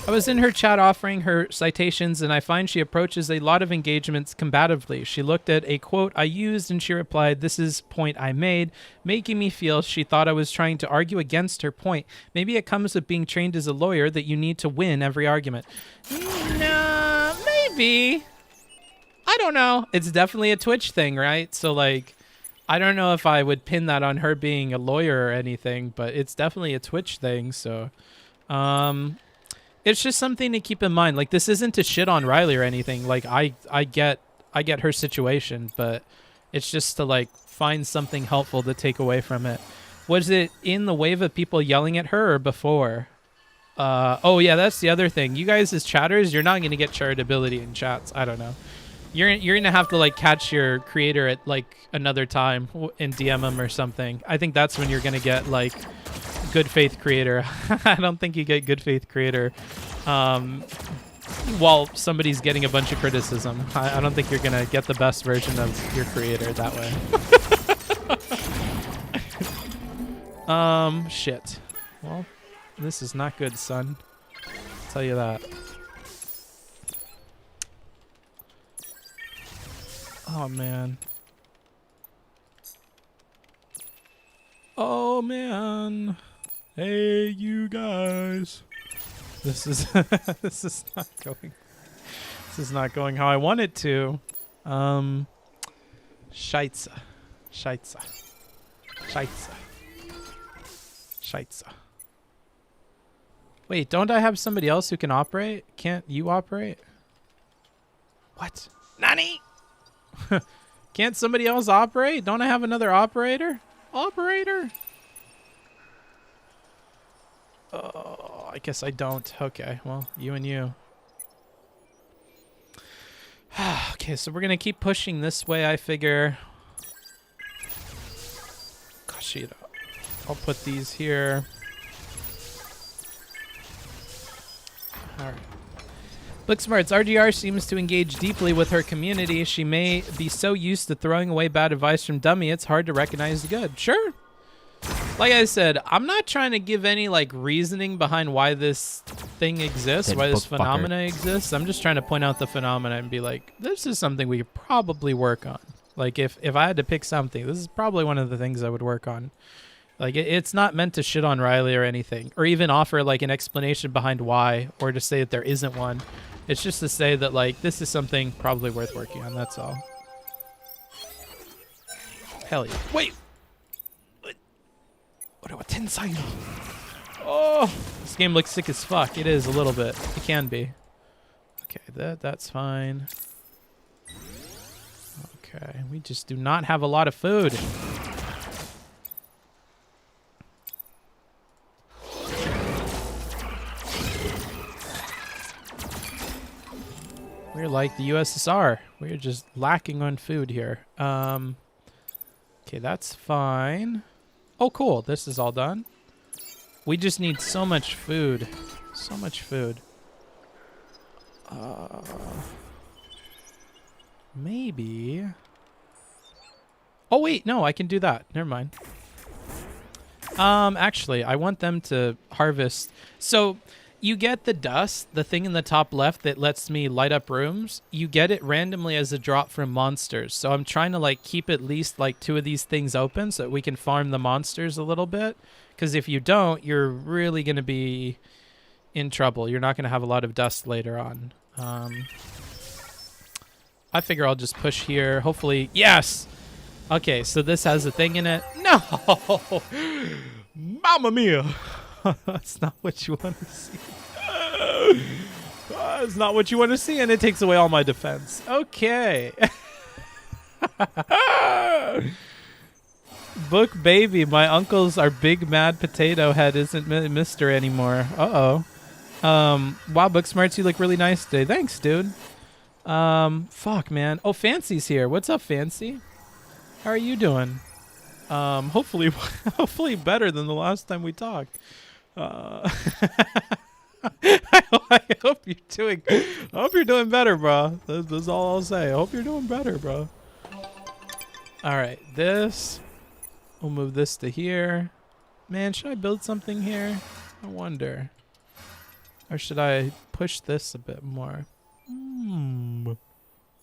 [SPEAKER 1] I was in her chat offering her citations, and I find she approaches a lot of engagements combatively. She looked at a quote I used, and she replied, "This is point I made," making me feel she thought I was trying to argue against her point. Maybe it comes with being trained as a lawyer that you need to win every argument. Nah, maybe. I don't know. It's definitely a Twitch thing, right? So, like, I don't know if I would pin that on her being a lawyer or anything, but it's definitely a Twitch thing, so... It's just something to keep in mind. Like, this isn't to shit on Riley or anything. Like, I get her situation, but it's just to like find something helpful to take away from it. Was it in the wave of people yelling at her or before? Oh yeah, that's the other thing. You guys as chatters, you're not gonna get charitability in chats. I don't know. You're gonna have to like catch your creator at like another time and DM him or something. I think that's when you're gonna get like good faith creator. I don't think you get good faith creator while somebody's getting a bunch of criticism. I don't think you're gonna get the best version of your creator that way. Shit. Well, this is not good, son. I'll tell you that. Oh man. Oh man. Hey, you guys. This is this is not going how I want it to. Scheitze. Wait, don't I have somebody else who can operate? Can't you operate? What? Nani? Can't somebody else operate? Don't I have another operator? Operator? Oh, I guess I don't. Okay, well, you and you. Okay, so we're gonna keep pushing this way, I figure. Gosh, I'll put these here. Alright. Booksmarts, RGR seems to engage deeply with her community. She may be so used to throwing away bad advice from dummy, it's hard to recognize the good. Sure. Like I said, I'm not trying to give any like reasoning behind why this thing exists, why this phenomena exists. I'm just trying to point out the phenomena and be like, this is something we could probably work on. Like if I had to pick something, this is probably one of the things I would work on. Like it's not meant to shit on Riley or anything, or even offer like an explanation behind why, or to say that there isn't one. It's just to say that like this is something probably worth working on. That's all. Hell yeah! Wait. What's inside? Oh, this game looks sick as fuck. It is a little bit. It can be. Okay, that's fine. Okay, we just do not have a lot of food. We're like the USSR. We're just lacking on food here. Okay, that's fine. Oh, cool. This is all done. We just need so much food. So much food. Maybe. Oh, wait. No, I can do that. Never mind. Actually, I want them to harvest. So you get the dust, the thing in the top left that lets me light up rooms. You get it randomly as a drop from monsters. So I'm trying to like keep at least like 2 of these things open so that we can farm the monsters a little bit. Because if you don't, you're really going to be in trouble. You're not going to have a lot of dust later on. I figure I'll just push here. Hopefully, yes! Okay, so this has a thing in it. No! Mamma mia! That's not what you want to see. That's not what you want to see, and it takes away all my defense. Okay. Book baby, my uncle's our big mad potato head isn't Mister anymore. Uh-oh. Wow, Booksmarts, you look really nice today. Thanks, dude. Fuck, man. Oh, Fancy's here. What's up, Fancy? How are you doing? Hopefully better than the last time we talked. I hope you're doing better, bro. That's all I'll say. I hope you're doing better, bro. All right, we'll move this to here. Man, should I build something here? I wonder. Or should I push this a bit more?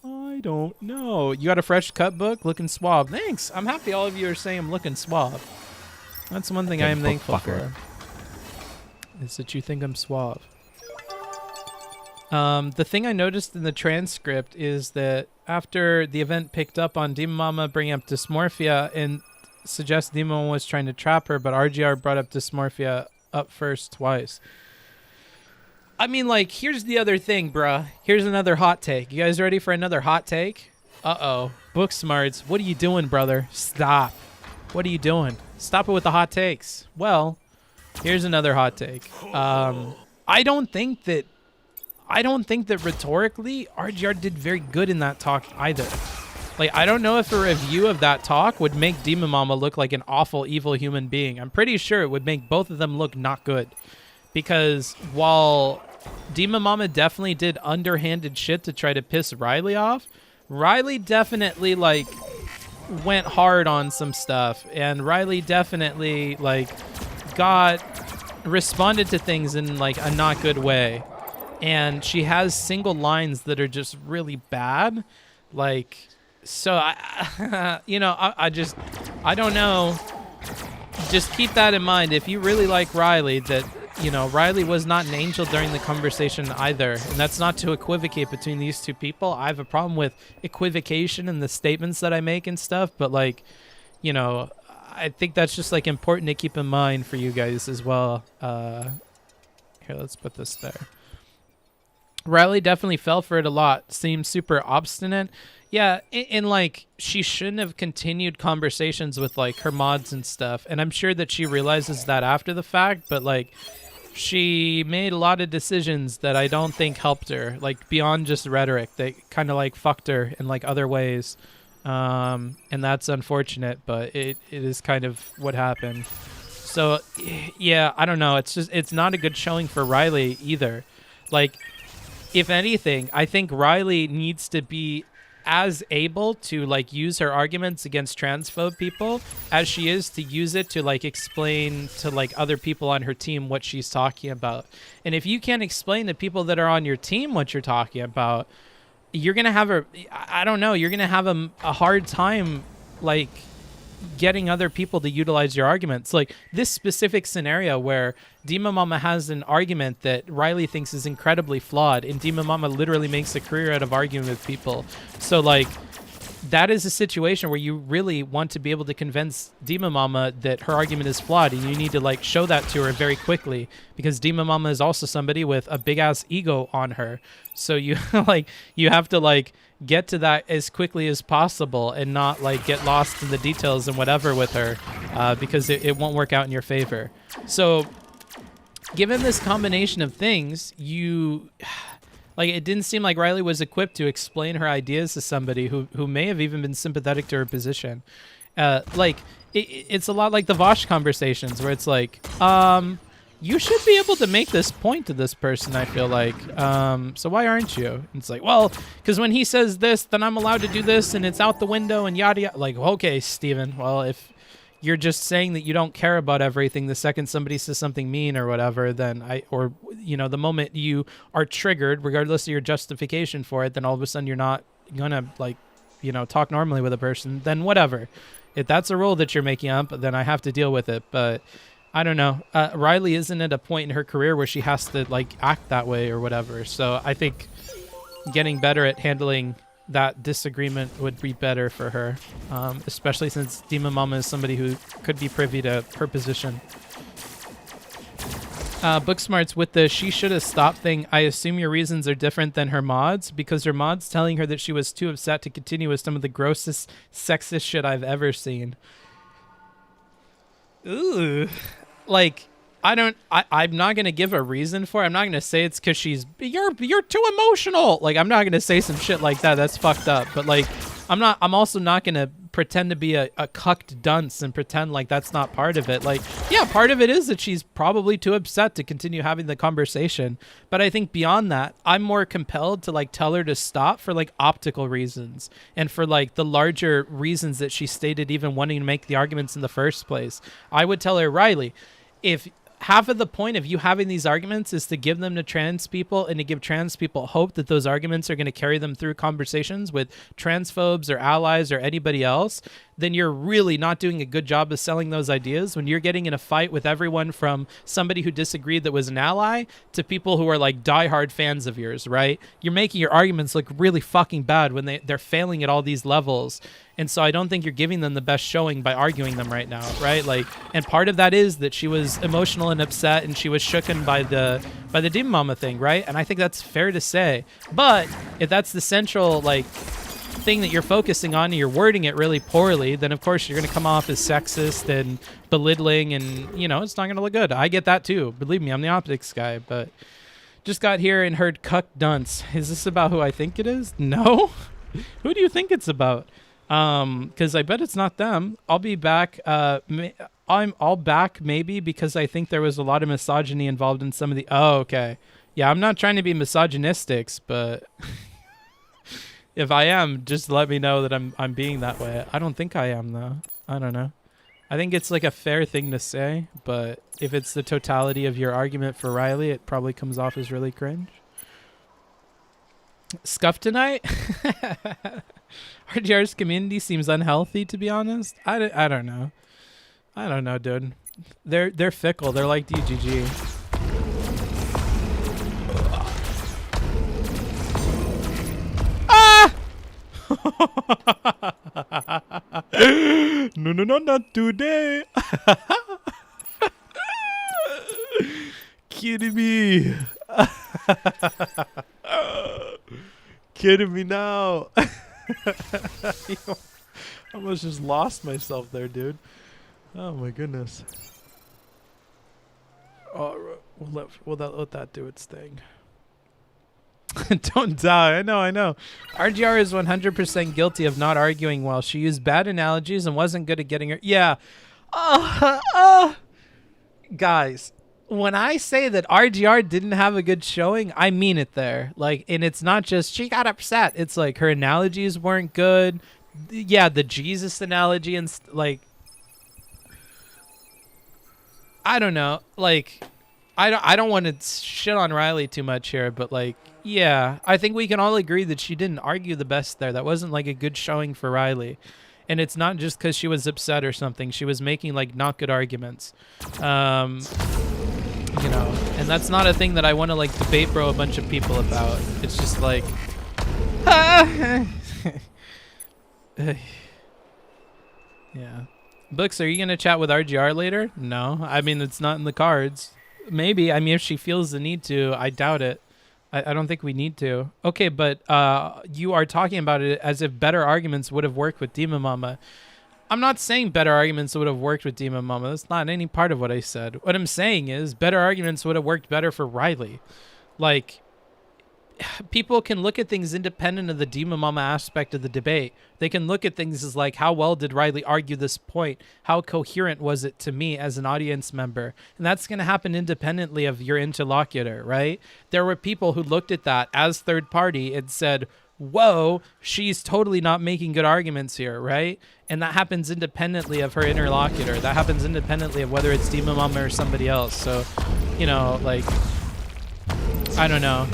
[SPEAKER 1] I don't know. You got a fresh cut book? Looking suave. Thanks. I'm happy all of you are saying I'm looking suave. That's one thing I am thankful for. Is that you think I'm suave. The thing I noticed in the transcript is that after the event picked up on Demon Mama bringing up dysmorphia and suggests Demon Mama was trying to trap her, but RGR brought up dysmorphia up first twice. I mean, like, here's the other thing, bruh. Here's another hot take. You guys ready for another hot take? Uh-oh. Booksmarts, what are you doing, brother? Stop. What are you doing? Stop it with the hot takes. Well, here's another hot take. I don't think that rhetorically RGR did very good in that talk either. Like, I don't know if a review of that talk would make Demon Mama look like an awful, evil human being. I'm pretty sure it would make both of them look not good. Because while Demon Mama definitely did underhanded shit to try to piss Riley off, Riley definitely, like, went hard on some stuff. And Riley definitely, like, responded to things in, like, a not good way. And she has single lines that are just really bad. Like, so, I don't know. Just keep that in mind. If you really like Riley, that, you know, Riley was not an angel during the conversation either. And that's not to equivocate between these two people. I have a problem with equivocation in the statements that I make and stuff. But, like, you know, I think that's just, like, important to keep in mind for you guys as well. Here, let's put this there. Riley definitely fell for it a lot. Seemed super obstinate. Yeah, and like, she shouldn't have continued conversations with, like, her mods and stuff. And I'm sure that she realizes that after the fact, but, like, she made a lot of decisions that I don't think helped her, like, beyond just rhetoric. They kind of, like, fucked her in, like, other ways. And that's unfortunate, but it is kind of what happened. So, yeah, I don't know. It's not a good showing for Riley either. Like, if anything, I think Riley needs to be as able to, like, use her arguments against transphobe people as she is to use it to, like, explain to, like, other people on her team what she's talking about. And if you can't explain to people that are on your team what you're talking about, you're gonna have you're gonna have a hard time, like, getting other people to utilize your arguments. Like this specific scenario where Demon Mama has an argument that Riley thinks is incredibly flawed, and Demon Mama literally makes a career out of arguing with people. So, like, that is a situation where you really want to be able to convince Demon Mama that her argument is flawed, and you need to like show that to her very quickly, because Demon Mama is also somebody with a big ass ego on her. So you like you have to like get to that as quickly as possible and not like get lost in the details and whatever with her, because it won't work out in your favor. So given this combination of things, you like, it didn't seem like Riley was equipped to explain her ideas to somebody who may have even been sympathetic to her position. Like, it's a lot like the Vosh conversations where it's like, you should be able to make this point to this person, I feel like. So why aren't you? And it's like, well, because when he says this, then I'm allowed to do this, and it's out the window, and yada yada. Like, okay, Steven, well, if you're just saying that you don't care about everything the second somebody says something mean or whatever, then the moment you are triggered, regardless of your justification for it, then all of a sudden you're not gonna like, talk normally with a person, then whatever. If that's a rule that you're making up, then I have to deal with it. But I don't know. Riley isn't at a point in her career where she has to like act that way or whatever. So I think getting better at handling that disagreement would be better for her, especially since Demon Mama is somebody who could be privy to her position. Booksmarts, with the she should have stopped thing, I assume your reasons are different than her mods, because her mods telling her that she was too upset to continue with some of the grossest sexist shit I've ever seen. Ooh. Like, I'm not going to give a reason for it. I'm not going to say it's because you're too emotional. Like, I'm not going to say some shit like that. That's fucked up. But like, I'm also not going to pretend to be a cucked dunce and pretend like that's not part of it. Like, yeah, part of it is that she's probably too upset to continue having the conversation. But I think beyond that, I'm more compelled to like tell her to stop for like optical reasons and for like the larger reasons that she stated even wanting to make the arguments in the first place. I would tell her, Riley, if half of the point of you having these arguments is to give them to trans people and to give trans people hope that those arguments are going to carry them through conversations with transphobes or allies or anybody else, then you're really not doing a good job of selling those ideas when you're getting in a fight with everyone from somebody who disagreed that was an ally to people who are like diehard fans of yours, right? You're making your arguments look really fucking bad when they're failing at all these levels. And so I don't think you're giving them the best showing by arguing them right now, right? Like, and part of that is that she was emotional and upset and she was shooken by the Demon Mama thing, right? And I think that's fair to say. But if that's the central like thing that you're focusing on and you're wording it really poorly, then of course you're going to come off as sexist and belittling, and it's not going to look good. I get that too. Believe me, I'm the optics guy, but just got here and heard cuck dunce. Is this about who I think it is? No. Who do you think it's about? Because I bet it's not them. I'll be back. I'll back maybe because I think there was a lot of misogyny involved in some of the. Oh, okay. Yeah, I'm not trying to be misogynistic, but if I am, just let me know that I'm being that way. I don't think I am though. I don't know. I think it's like a fair thing to say, but if it's the totality of your argument for Riley, it probably comes off as really cringe. Scuff tonight? RGR's community seems unhealthy, to be honest. I don't know. I don't know, dude. They're fickle. They're like DGG. Ah! No, not today. Kidding me. Kidding me now. I almost just lost myself there, dude. Oh my goodness. Oh, we'll let that do its thing. Don't die. I know. RGR is 100% guilty of not arguing well. She used bad analogies and wasn't good at getting her. Yeah. Guys, when I say that RGR didn't have a good showing, I mean it there. Like, and it's not just she got upset. It's like her analogies weren't good. Yeah, the Jesus analogy and like, I don't know. Like, I don't want to shit on Riley too much here, but like, yeah, I think we can all agree that she didn't argue the best there. That wasn't like a good showing for Riley. And it's not just because she was upset or something. She was making like not good arguments. And that's not a thing that I want to like debate bro a bunch of people about. It's just like Yeah. Books, are you going to chat with RGR later? No. I mean, it's not in the cards. Maybe. I mean, if she feels the need to, I doubt it. I don't think we need to. Okay, but you are talking about it as if better arguments would have worked with Demon Mama. I'm not saying better arguments would have worked with Demon Mama. That's not any part of what I said. What I'm saying is better arguments would have worked better for Riley. Like, people can look at things independent of the Demon Mama aspect of the debate. They can look at things as like, how well did Riley argue this point? How coherent was it to me as an audience member? And that's going to happen independently of your interlocutor, right? There were people who looked at that as third party and said, whoa, she's totally not making good arguments here, right? And that happens independently of her interlocutor. That happens independently of whether it's Demon Mama or somebody else. So, you know, like, I don't know.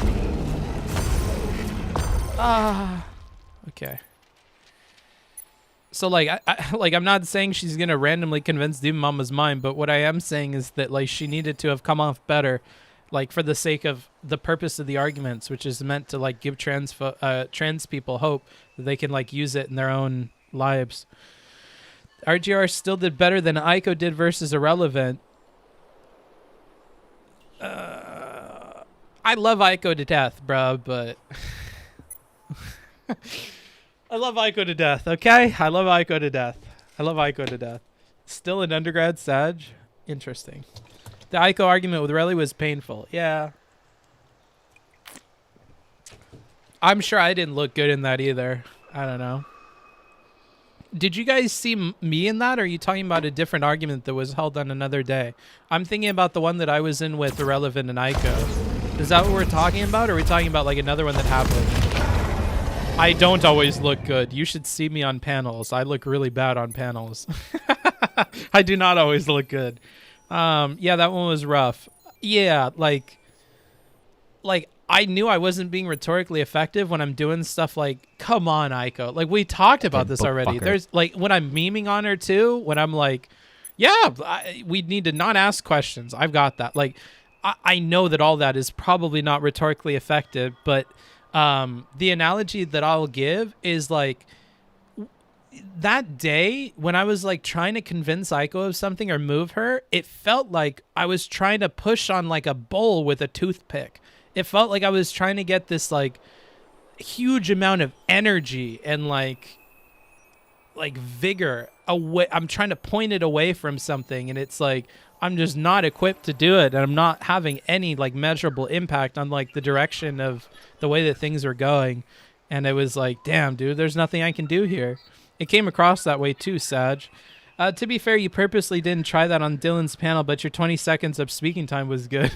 [SPEAKER 1] Okay. So like, I'm not saying she's gonna randomly convince Demon Mama's mind, but what I am saying is that like she needed to have come off better, like for the sake of the purpose of the arguments, which is meant to like give trans people hope that they can like use it in their own lives. RGR still did better than Aiko did versus Irrelevant. I love Aiko to death, bro, but. I love Aiko to death, okay? I love Aiko to death. I love Aiko to death. Still an undergrad Sag? Interesting. The Aiko argument with Relly was painful. Yeah. I'm sure I didn't look good in that either. I don't know. Did you guys see me in that, or are you talking about a different argument that was held on another day? I'm thinking about the one that I was in with Irrelevant and Aiko. Is that what we're talking about, or are we talking about like another one that happened? I don't always look good. You should see me on panels. I look really bad on panels. I do not always look good. Yeah, that one was rough. Yeah, like I knew I wasn't being rhetorically effective when I'm doing stuff like, come on, Aiko. Like, we talked about this already. There's like when I'm memeing on her too, when I'm like, yeah, we need to not ask questions. I've got that. Like, I know that all that is probably not rhetorically effective, but the analogy that I'll give is like that day when I was like trying to convince Aiko of something or move her, it felt like I was trying to push on like a bowl with a toothpick. It felt like I was trying to get this like huge amount of energy and like vigor away. I'm trying to point it away from something, and it's like I'm just not equipped to do it, and I'm not having any like measurable impact on like the direction of the way that things are going. And it was like, damn, dude, there's nothing I can do here. It came across that way too, Sag. To be fair, you purposely didn't try that on Dylan's panel, but your 20 seconds of speaking time was good.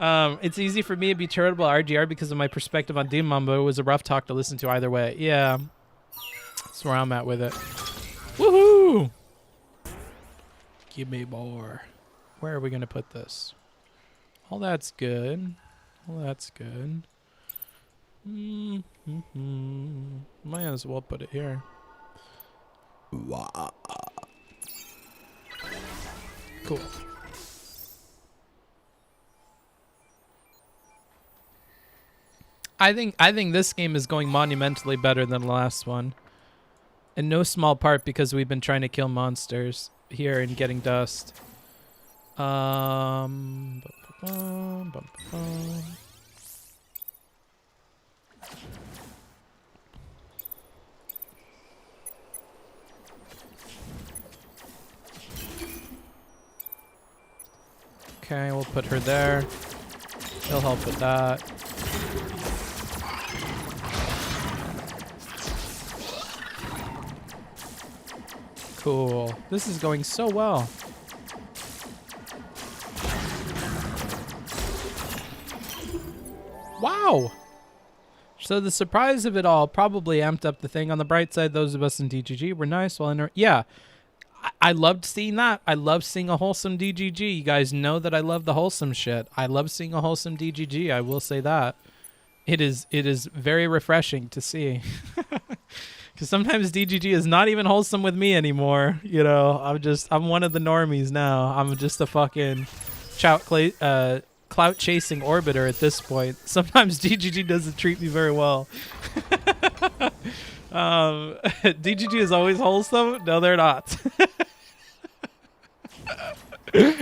[SPEAKER 1] It's easy for me to be charitable at RGR because of my perspective on Demon Mama, but it was a rough talk to listen to either way. Yeah, that's where I'm at with it. Woohoo! Give me more. Where are we going to put this? All that's good. All that's good. Might as well put it here. Cool. I think this game is going monumentally better than the last one. In no small part because we've been trying to kill monsters here and getting dust. Okay, we'll put her there. He'll help with that. Cool. This is going so well. Wow. So the surprise of it all probably amped up the thing. On the bright side, those of us in DGG were nice. Well, yeah, I loved seeing that. I love seeing a wholesome DGG. You guys know that I love the wholesome shit. I love seeing a wholesome DGG. I will say that. It is very refreshing to see. Because sometimes DGG is not even wholesome with me anymore. You know, I'm one of the normies now. I'm just a fucking clout chasing orbiter at this point. Sometimes DGG doesn't treat me very well. DGG is always wholesome? No, they're not.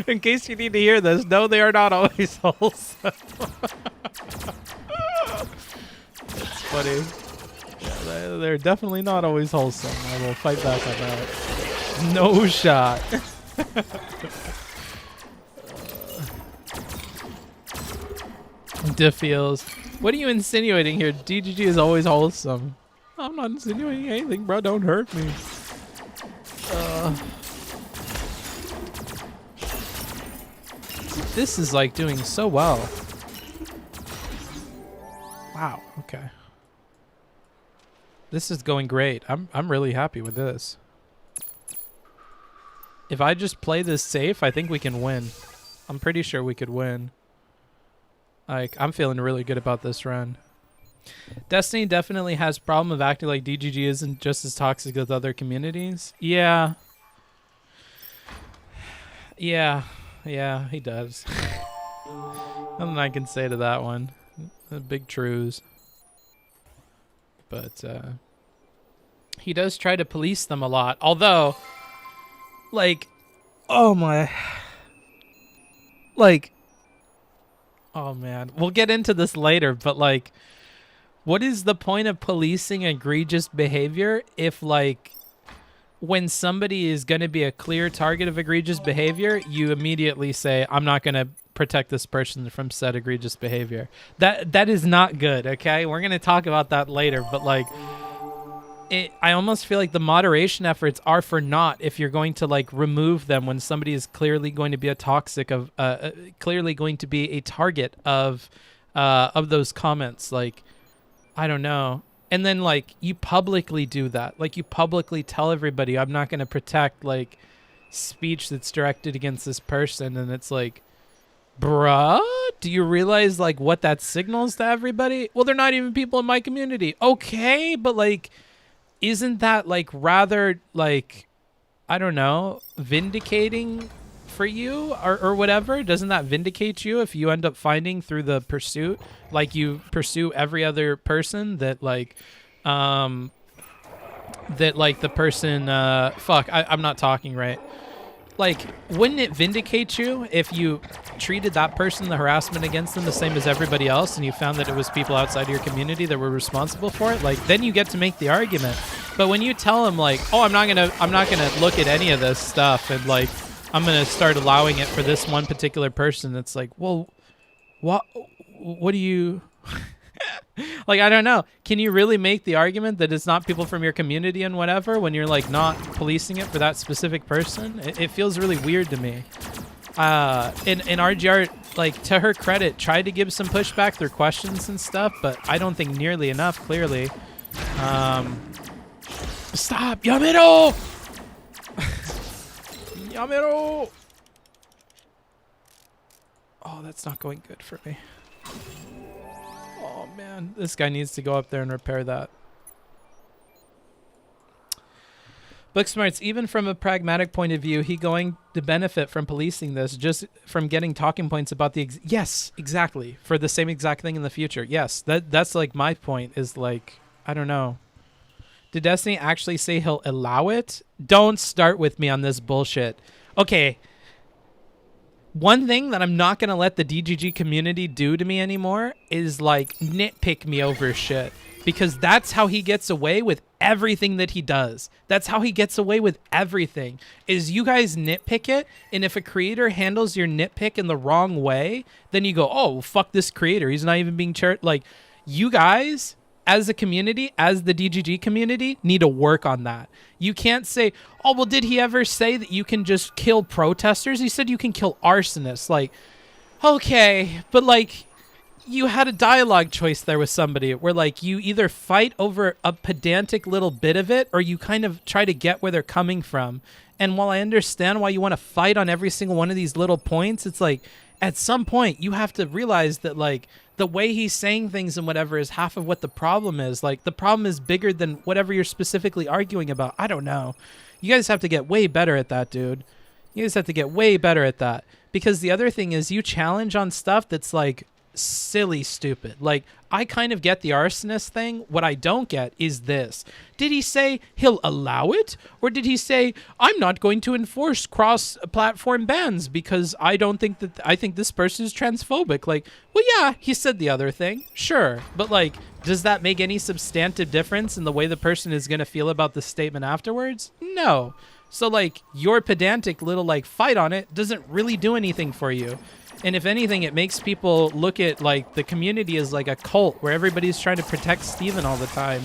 [SPEAKER 1] In case you need to hear this, no, they are not always wholesome. That's funny. Yeah, they're definitely not always wholesome. I will fight back on that. No shot. Diffeels. What are you insinuating here? DGG is always wholesome. I'm not insinuating anything, bro. Don't hurt me. This is like doing so well. Wow. Okay. This is going great. I'm really happy with this. If I just play this safe, I think we can win. I'm pretty sure we could win. Like, I'm feeling really good about this run. Destiny definitely has problem of acting like DGG isn't just as toxic as other communities. Yeah. Yeah, he does. Nothing I can say to that one. Big trues. But he does try to police them a lot. Although, like, oh my, like, oh man, we'll get into this later. But like, what is the point of policing egregious behavior if, like, when somebody is going to be a clear target of egregious behavior, you immediately say, I'm not going to protect this person from said egregious behavior? That is not good, okay? We're going to talk about that later, but like, I almost feel like the moderation efforts are for naught if you're going to like remove them when somebody is clearly going to be a toxic of, clearly going to be a target of those comments. Like, I don't know. And then, like, you publicly do that. Like, you publicly tell everybody, I'm not going to protect, like, speech that's directed against this person. And it's like, bruh, do you realize, like, what that signals to everybody? Well, they're not even people in my community. Okay, but, like, isn't that, like, rather, like, I don't know, vindicating for you or whatever? Doesn't that vindicate you if you end up finding through the pursuit, like you pursue every other person that like the person fuck, I'm not talking right. Like, wouldn't it vindicate you if you treated that person, the harassment against them, the same as everybody else, and you found that it was people outside of your community that were responsible for it? Like, then you get to make the argument. But when you tell them like, oh, I'm not gonna look at any of this stuff, and like, I'm going to start allowing it for this one particular person. It's like, well, what do you... like, I don't know. Can you really make the argument that it's not people from your community and whatever when you're, like, not policing it for that specific person? It feels really weird to me. In RGR, like, to her credit, tried to give some pushback through questions and stuff, but I don't think nearly enough, clearly. Stop! Yamero! Yamero! Oh, that's not going good for me. Oh man, this guy needs to go up there and repair that. Booksmarts, even from a pragmatic point of view, he going to benefit from policing this, just from getting talking points about the... yes, exactly. For the same exact thing in the future. Yes, that's like my point is like, I don't know. Did Destiny actually say he'll allow it? Don't start with me on this bullshit. Okay. One thing that I'm not going to let the DGG community do to me anymore is like nitpick me over shit. Because that's how he gets away with everything that he does. That's how he gets away with everything. Is you guys nitpick it, and if a creator handles your nitpick in the wrong way, then you go, oh, well, fuck this creator. He's not even being like, you guys... as a community, as the DGG community, need to work on that. You can't say, oh, well, did he ever say that you can just kill protesters? He said you can kill arsonists. Like, okay, but like, you had a dialogue choice there with somebody where like you either fight over a pedantic little bit of it or you kind of try to get where they're coming from. And while I understand why you want to fight on every single one of these little points, it's like, at some point you have to realize that like the way he's saying things and whatever is half of what the problem is. Like, the problem is bigger than whatever you're specifically arguing about. I don't know. You guys have to get way better at that, dude. You guys have to get way better at that. Because the other thing is you challenge on stuff that's like silly stupid. Like, I kind of get the arsonist thing. What I don't get is this. Did he say he'll allow it? Or did he say, I'm not going to enforce cross-platform bans because I think this person is transphobic? Like, well, yeah, he said the other thing. Sure. But, like, does that make any substantive difference in the way the person is going to feel about the statement afterwards? No. So, like, your pedantic little, like, fight on it doesn't really do anything for you. And if anything, it makes people look at, like, the community as, like, a cult where everybody's trying to protect Steven all the time.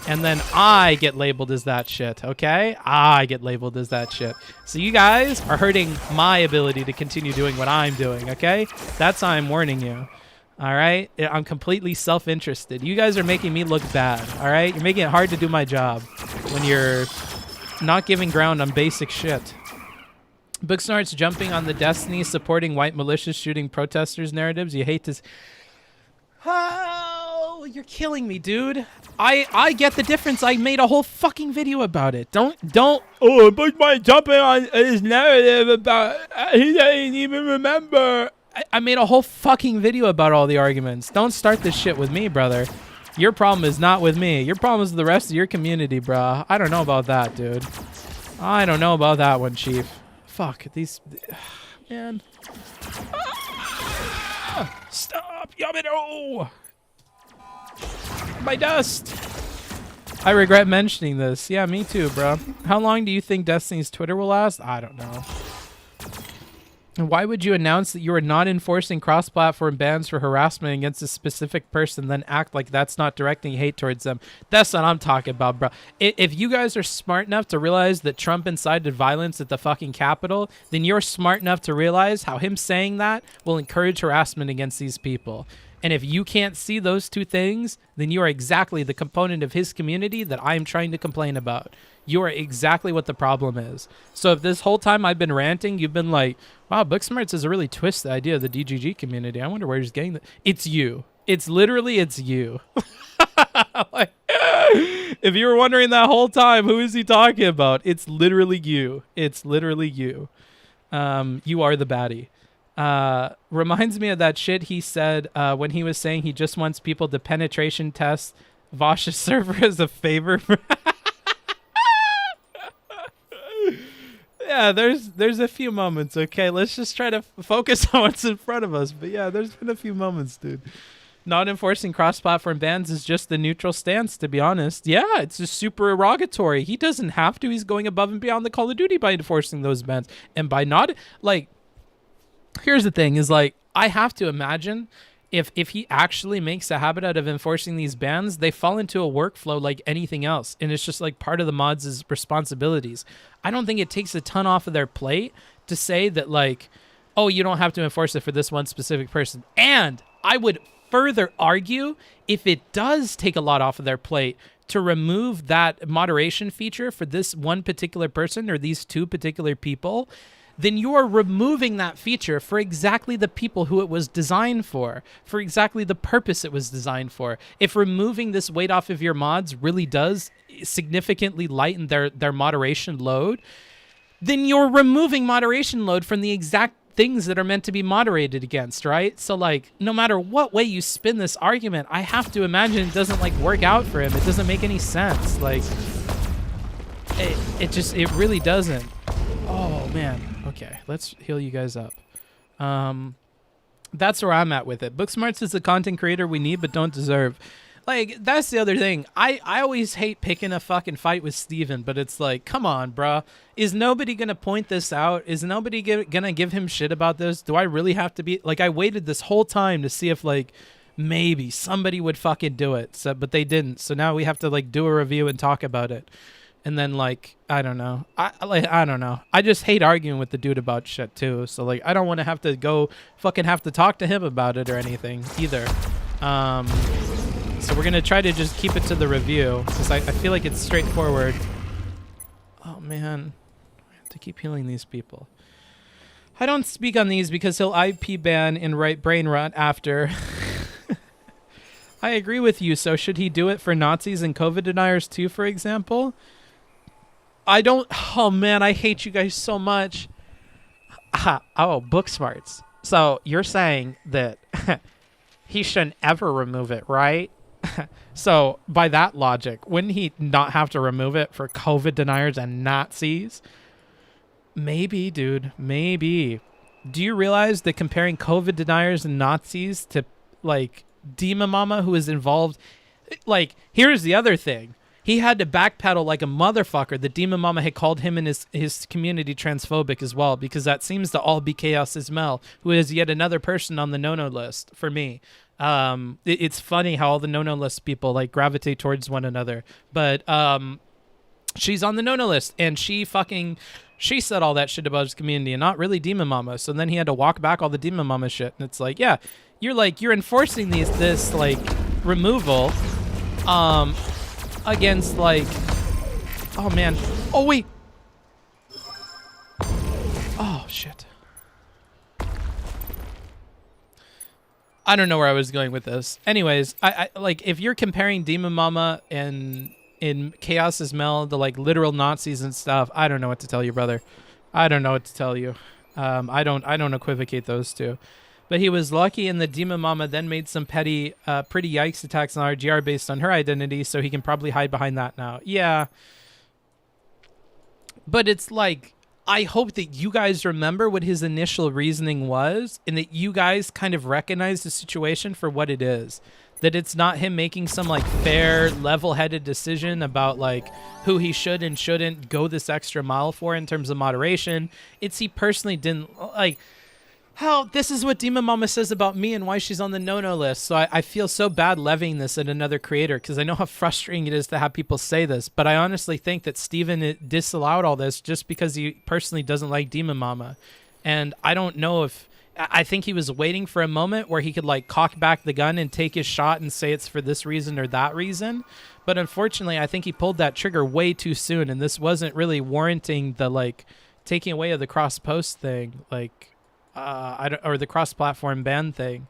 [SPEAKER 1] And then I get labeled as that shit, okay? I get labeled as that shit. So you guys are hurting my ability to continue doing what I'm doing, okay? That's how I'm warning you, all right? I'm completely self-interested. You guys are making me look bad, all right? You're making it hard to do my job when you're not giving ground on basic shit. Booksmarts jumping on the Destiny supporting white militias shooting protesters narratives. You hate this. Oh, you're killing me, dude. I get the difference. I made a whole fucking video about it. Don't. Oh, Booksmarts jumping on his narrative about he doesn't even remember. I made a whole fucking video about all the arguments. Don't start this shit with me, brother. Your problem is not with me. Your problem is the rest of your community, bruh. I don't know about that, dude. I don't know about that one, Chief. Fuck, these... Man. Stop, Yamino! My dust! I regret mentioning this. Yeah, me too, bro. How long do you think Destiny's Twitter will last? I don't know. And why would you announce that you are not enforcing cross-platform bans for harassment against a specific person, then act like that's not directing hate towards them? That's what I'm talking about, bro. If you guys are smart enough to realize that Trump incited violence at the fucking Capitol, then you're smart enough to realize how him saying that will encourage harassment against these people. And if you can't see those two things, then you are exactly the component of his community that I'm trying to complain about. You are exactly what the problem is. So if this whole time I've been ranting, you've been like, wow, Booksmarts is a really twisted idea of the DGG community. I wonder where he's getting that. It's you. It's literally, it's you. Like, if you were wondering that whole time, who is he talking about? It's literally you. It's literally you. You are the baddie. Reminds me of that shit he said when he was saying he just wants people to penetration test Vosh's server as a favor. Yeah, there's a few moments, okay? Let's just try to focus on what's in front of us. But yeah, there's been a few moments, dude. Not enforcing cross-platform bans is just the neutral stance, to be honest. Yeah, it's just super erogatory. He doesn't have to. He's going above and beyond the Call of Duty by enforcing those bans. And by not, like, here's the thing, is like, I have to imagine if he actually makes a habit out of enforcing these bans, they fall into a workflow like anything else. And it's just like part of the mods' responsibilities. I don't think it takes a ton off of their plate to say that, like, oh, you don't have to enforce it for this one specific person. And I would further argue, if it does take a lot off of their plate to remove that moderation feature for this one particular person or these two particular people, then you are removing that feature for exactly the people who it was designed for exactly the purpose it was designed for. If removing this weight off of your mods really does significantly lighten their moderation load, then you're removing moderation load from the exact things that are meant to be moderated against, right? So, like, no matter what way you spin this argument, I have to imagine it doesn't, like, work out for him. It doesn't make any sense. Like, it really doesn't. Oh, man. Okay, let's heal you guys up. That's where I'm at with it. Booksmarts is the content creator we need but don't deserve. Like, that's the other thing. I always hate picking a fucking fight with Steven, but it's like, come on, bruh. Is nobody going to point this out? Is nobody going to give him shit about this? Do I really have to be... Like, I waited this whole time to see if, like, maybe somebody would fucking do it, so, but they didn't. So now we have to, like, do a review and talk about it. And then, like, I don't know. I don't know. I just hate arguing with the dude about shit, too. So, like, I don't want to have to go fucking have to talk to him about it or anything either. So we're going to try to just keep it to the review because I feel like it's straightforward. Oh, man. I have to keep healing these people. I don't speak on these because he'll IP ban and write brain rot after. I agree with you. So should he do it for Nazis and COVID deniers, too, for example? I don't... Oh, man, I hate you guys so much. Oh, Booksmarts. So you're saying that he shouldn't ever remove it, right? So by that logic, wouldn't he not have to remove it for COVID deniers and Nazis? Maybe, dude. Maybe. Do you realize that comparing COVID deniers and Nazis to, like, Dima Mama, who is involved... Like, here's the other thing. He had to backpedal like a motherfucker that Dima Mama had called him and his community transphobic as well, because that seems to all be Chaos Ismail, who is yet another person on the no-no list for me. It's funny how all the no-no list people, like, gravitate towards one another. But she's on the no-no list, and she said all that shit about his community and not really Dima Mama. So then he had to walk back all the Dima Mama shit. And it's like, yeah, you're enforcing this like removal against, like, oh man. Oh wait. Oh shit. I don't know where I was going with this. Anyways, I like, if you're comparing Dima Mama and in Chaos Ismail, the, like, literal Nazis and stuff, I don't know what to tell you, brother. I don't know what to tell you. I don't equivocate those two. But he was lucky, and the Dima Mama then made some petty, pretty yikes attacks on RGR based on her identity, so he can probably hide behind that now. Yeah. But it's like, I hope that you guys remember what his initial reasoning was, and that you guys kind of recognize the situation for what it is. That it's not him making some, like, fair, level-headed decision about, like, who he should and shouldn't go this extra mile for in terms of moderation. It's he personally didn't, like... Hell, this is what Dima Mama says about me and why she's on the no-no list. So I feel so bad levying this at another creator, because I know how frustrating it is to have people say this. But I honestly think that Steven disallowed all this just because he personally doesn't like Dima Mama. And I don't know if... I think he was waiting for a moment where he could, like, cock back the gun and take his shot and say it's for this reason or that reason. But unfortunately, I think he pulled that trigger way too soon. And this wasn't really warranting the, like, taking away of the cross-post thing. Like... or the cross-platform ban thing.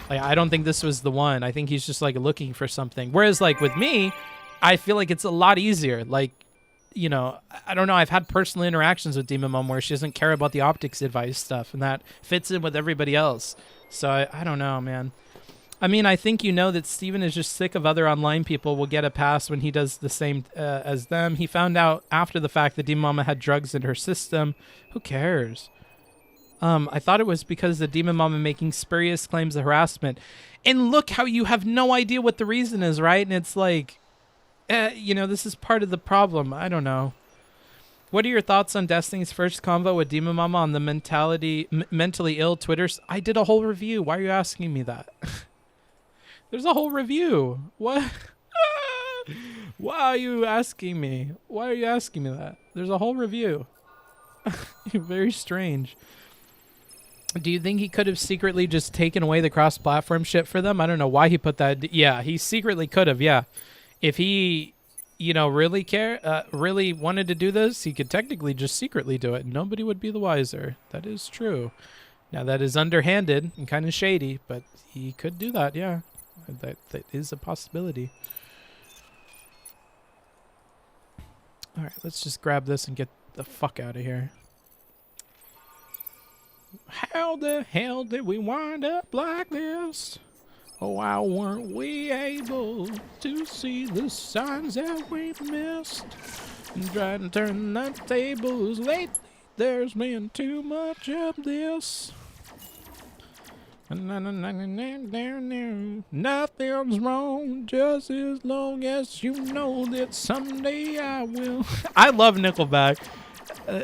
[SPEAKER 1] Like, I don't think this was the one. I think he's just, like, looking for something. Whereas, like, with me, I feel like it's a lot easier. Like, you know, I don't know. I've had personal interactions with Dima Mom where she doesn't care about the optics advice stuff, and that fits in with everybody else. So I don't know, man. I mean, I think you know that Steven is just sick of other online people will get a pass when he does the same as them. He found out after the fact that Dima Mama had drugs in her system. Who cares? I thought it was because the Demon Mama making spurious claims of harassment. And look how you have no idea what the reason is, right? And it's like, you know, this is part of the problem. I don't know. What are your thoughts on Destiny's first convo with Demon Mama on the mentally ill Twitters? I did a whole review. Why are you asking me that? There's a whole review. What? Why are you asking me? Why are you asking me that? There's a whole review. Very strange. Do you think he could have secretly just taken away the cross-platform shit for them? I don't know why he put that. Yeah, he secretly could have, yeah. If he, you know, really really wanted to do this, he could technically just secretly do it. Nobody would be the wiser. That is true. Now, that is underhanded and kind of shady, but he could do that, yeah. That is a possibility. All right, let's just grab this and get the fuck out of here. How the hell did we wind up like this? Oh, why weren't we able to see the signs that we missed? And trying to turn the tables lately, there's been too much of this. Nothing's wrong, just as long as you know that someday I will. I love Nickelback.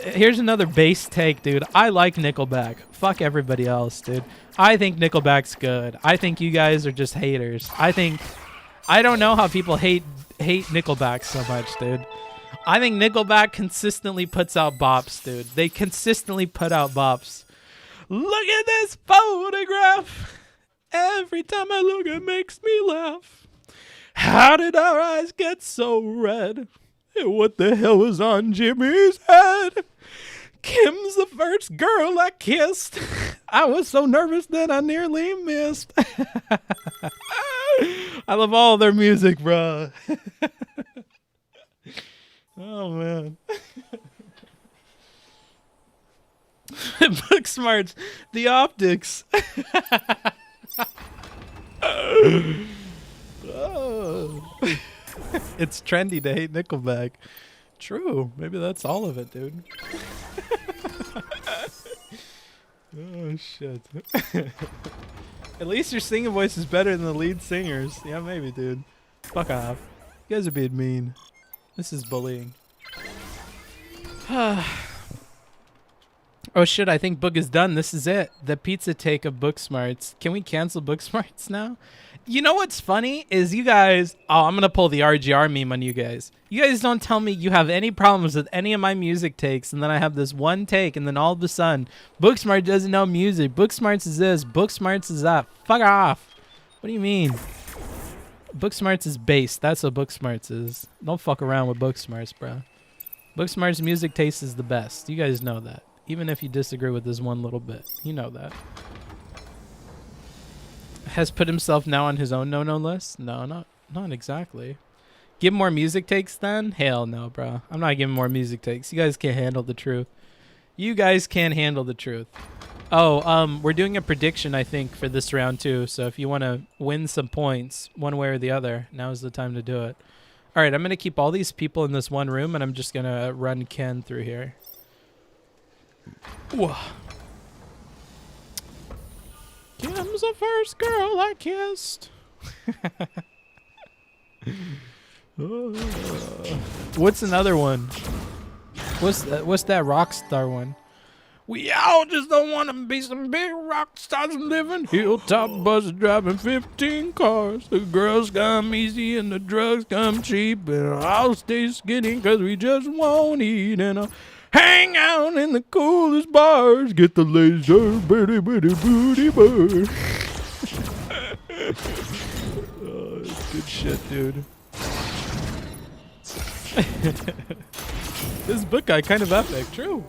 [SPEAKER 1] Here's another bass take, dude. I like Nickelback. Fuck everybody else, dude. I think Nickelback's good. I think you guys are just haters. I don't know how people hate Nickelback so much, dude. I think Nickelback consistently puts out bops, dude. They consistently put out bops. Look at this photograph. Every time I look, it makes me laugh. How did our eyes get so red? What the hell was on Jimmy's head? Kim's the first girl I kissed. I was so nervous that I nearly missed. I love all their music, bro. Oh, man. Booksmarts, the optics. Oh. It's trendy to hate Nickelback. True. Maybe that's all of it, dude. Oh, shit. At least your singing voice is better than the lead singers. Yeah, maybe, dude. Fuck off. You guys are being mean. This is bullying. Oh, shit. I think Book is done. This is it. The pizza take of Booksmarts. Can we cancel Booksmarts now? You know what's funny is you guys... Oh, I'm going to pull the RGR meme on you guys. You guys don't tell me you have any problems with any of my music takes, and then I have this one take, and then all of a sudden, Booksmart doesn't know music. Booksmarts is this. Booksmarts is that. Fuck off. What do you mean? Booksmarts is based. That's what Booksmarts is. Don't fuck around with Booksmarts, bro. Booksmarts' music taste is the best. You guys know that. Even if you disagree with this one little bit. You know that. Has put himself now on his own no-no list? No, not exactly. Give more music takes then? Hell no, bro. I'm not giving more music takes. You guys can't handle the truth. You guys can't handle the truth. Oh, we're doing a prediction, I think, for this round too. So if you want to win some points one way or the other, now's the time to do it. All right, I'm going to keep all these people in this one room, and I'm just going to run Ken through here. Whoa. Kim's the first girl I kissed. What's another one? What's that rock star one? We all just don't want to be some big rock stars living hilltop buses driving 15 cars. The girls come easy and the drugs come cheap, and I'll stay skinny because we just won't eat, and I'll hang out in the coolest bars, get the laser bitty bitty booty bird. Oh, it's good shit, dude. This book guy kind of epic. True.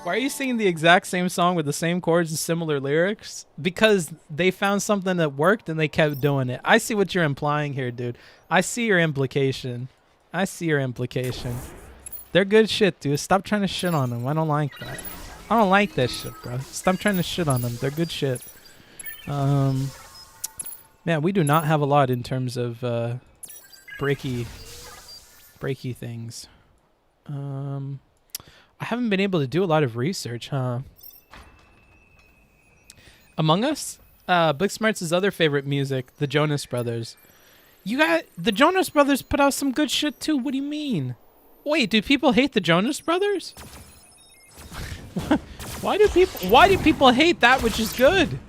[SPEAKER 1] Why are you singing the exact same song with the same chords and similar lyrics? Because they found something that worked and they kept doing it. I see what you're implying here, dude. I see your implication. I see your implication. They're good shit, dude. Stop trying to shit on them. I don't like that. I don't like that shit, bro. Stop trying to shit on them. They're good shit. Man, we do not have a lot in terms of breaky things. I haven't been able to do a lot of research, huh? Among Us? Booksmarts' other favorite music, the Jonas Brothers. The Jonas Brothers put out some good shit too. What do you mean? Wait, do people hate the Jonas Brothers? Why do people hate that which is good?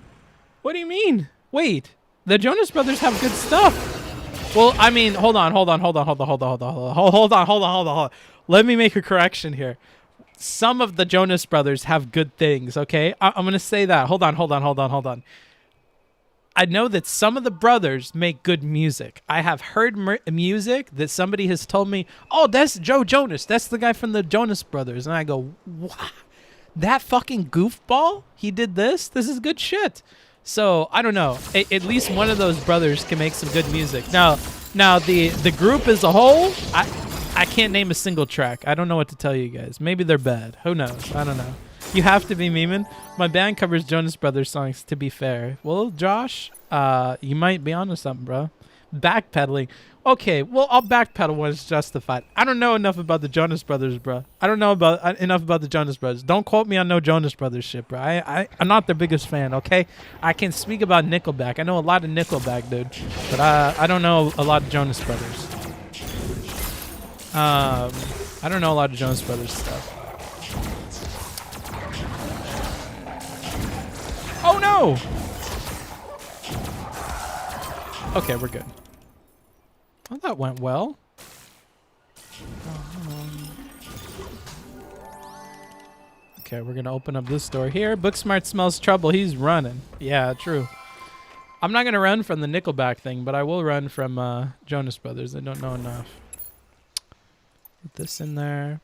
[SPEAKER 1] What do you mean? Wait, the Jonas Brothers have good stuff. Well, I mean, hold on. Let me make a correction here. Some of the Jonas Brothers have good things, okay? I'm going to say that. Hold on. I know that some of the brothers make good music. I have heard music that somebody has told me, oh, that's Joe Jonas. That's the guy from the Jonas Brothers. And I go, what? That fucking goofball? He did this? This is good shit. So, I don't know. At least one of those brothers can make some good music. Now the group as a whole, I can't name a single track. I don't know what to tell you guys. Maybe they're bad. Who knows? I don't know. You have to be memeing. My band covers Jonas Brothers songs, to be fair. Well, Josh, you might be onto something, bro. Backpedaling. Okay, well, I'll backpedal when it's justified. I don't know enough about the Jonas Brothers, bro. I don't know enough about the Jonas Brothers. Don't quote me on no Jonas Brothers shit, bro. I'm not their biggest fan, okay? I can speak about Nickelback. I know a lot of Nickelback, dude. But I don't know a lot of Jonas Brothers. I don't know a lot of Jonas Brothers stuff. Oh, no! Okay, we're good. Oh, that went well. Okay, we're going to open up this door here. Booksmart smells trouble. He's running. Yeah, true. I'm not going to run from the Nickelback thing, but I will run from Jonas Brothers. I don't know enough. Put this in there.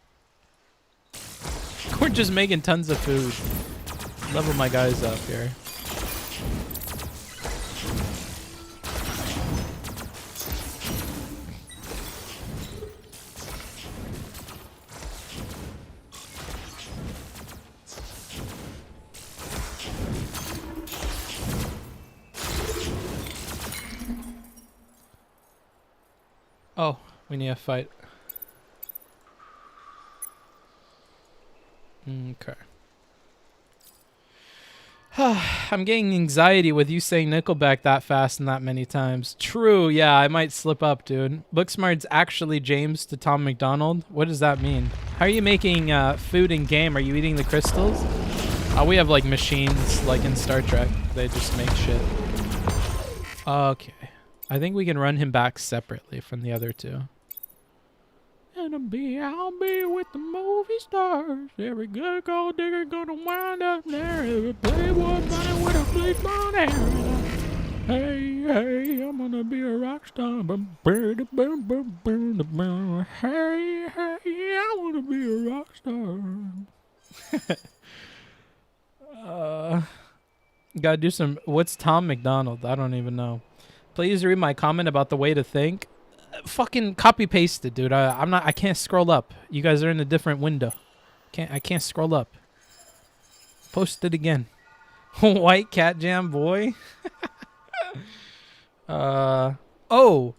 [SPEAKER 1] We're just making tons of food. Level my guys up here. Oh, we need a fight. Okay. I'm getting anxiety with you saying Nickelback that fast and that many times. True, yeah, I might slip up, dude. Booksmart's actually James to Tom McDonald. What does that mean? How are you making food in game? Are you eating the crystals? We have like machines like in Star Trek. They just make shit. Okay. I think we can run him back separately from the other two. And I'll be with the movie stars. Every good gold digger gonna wind up there. Every playboy bunny with a bleach blonde hair. Hey, hey, I'm gonna be a rock star. Hey, hey, I wanna be a rock star. Gotta do some. What's Tom McDonald? I don't even know. Please read my comment about the way to think. Fucking copy pasted, dude. I can't scroll up. You guys are in a different window. I can't scroll up. Post it again. White cat jam boy. Oh,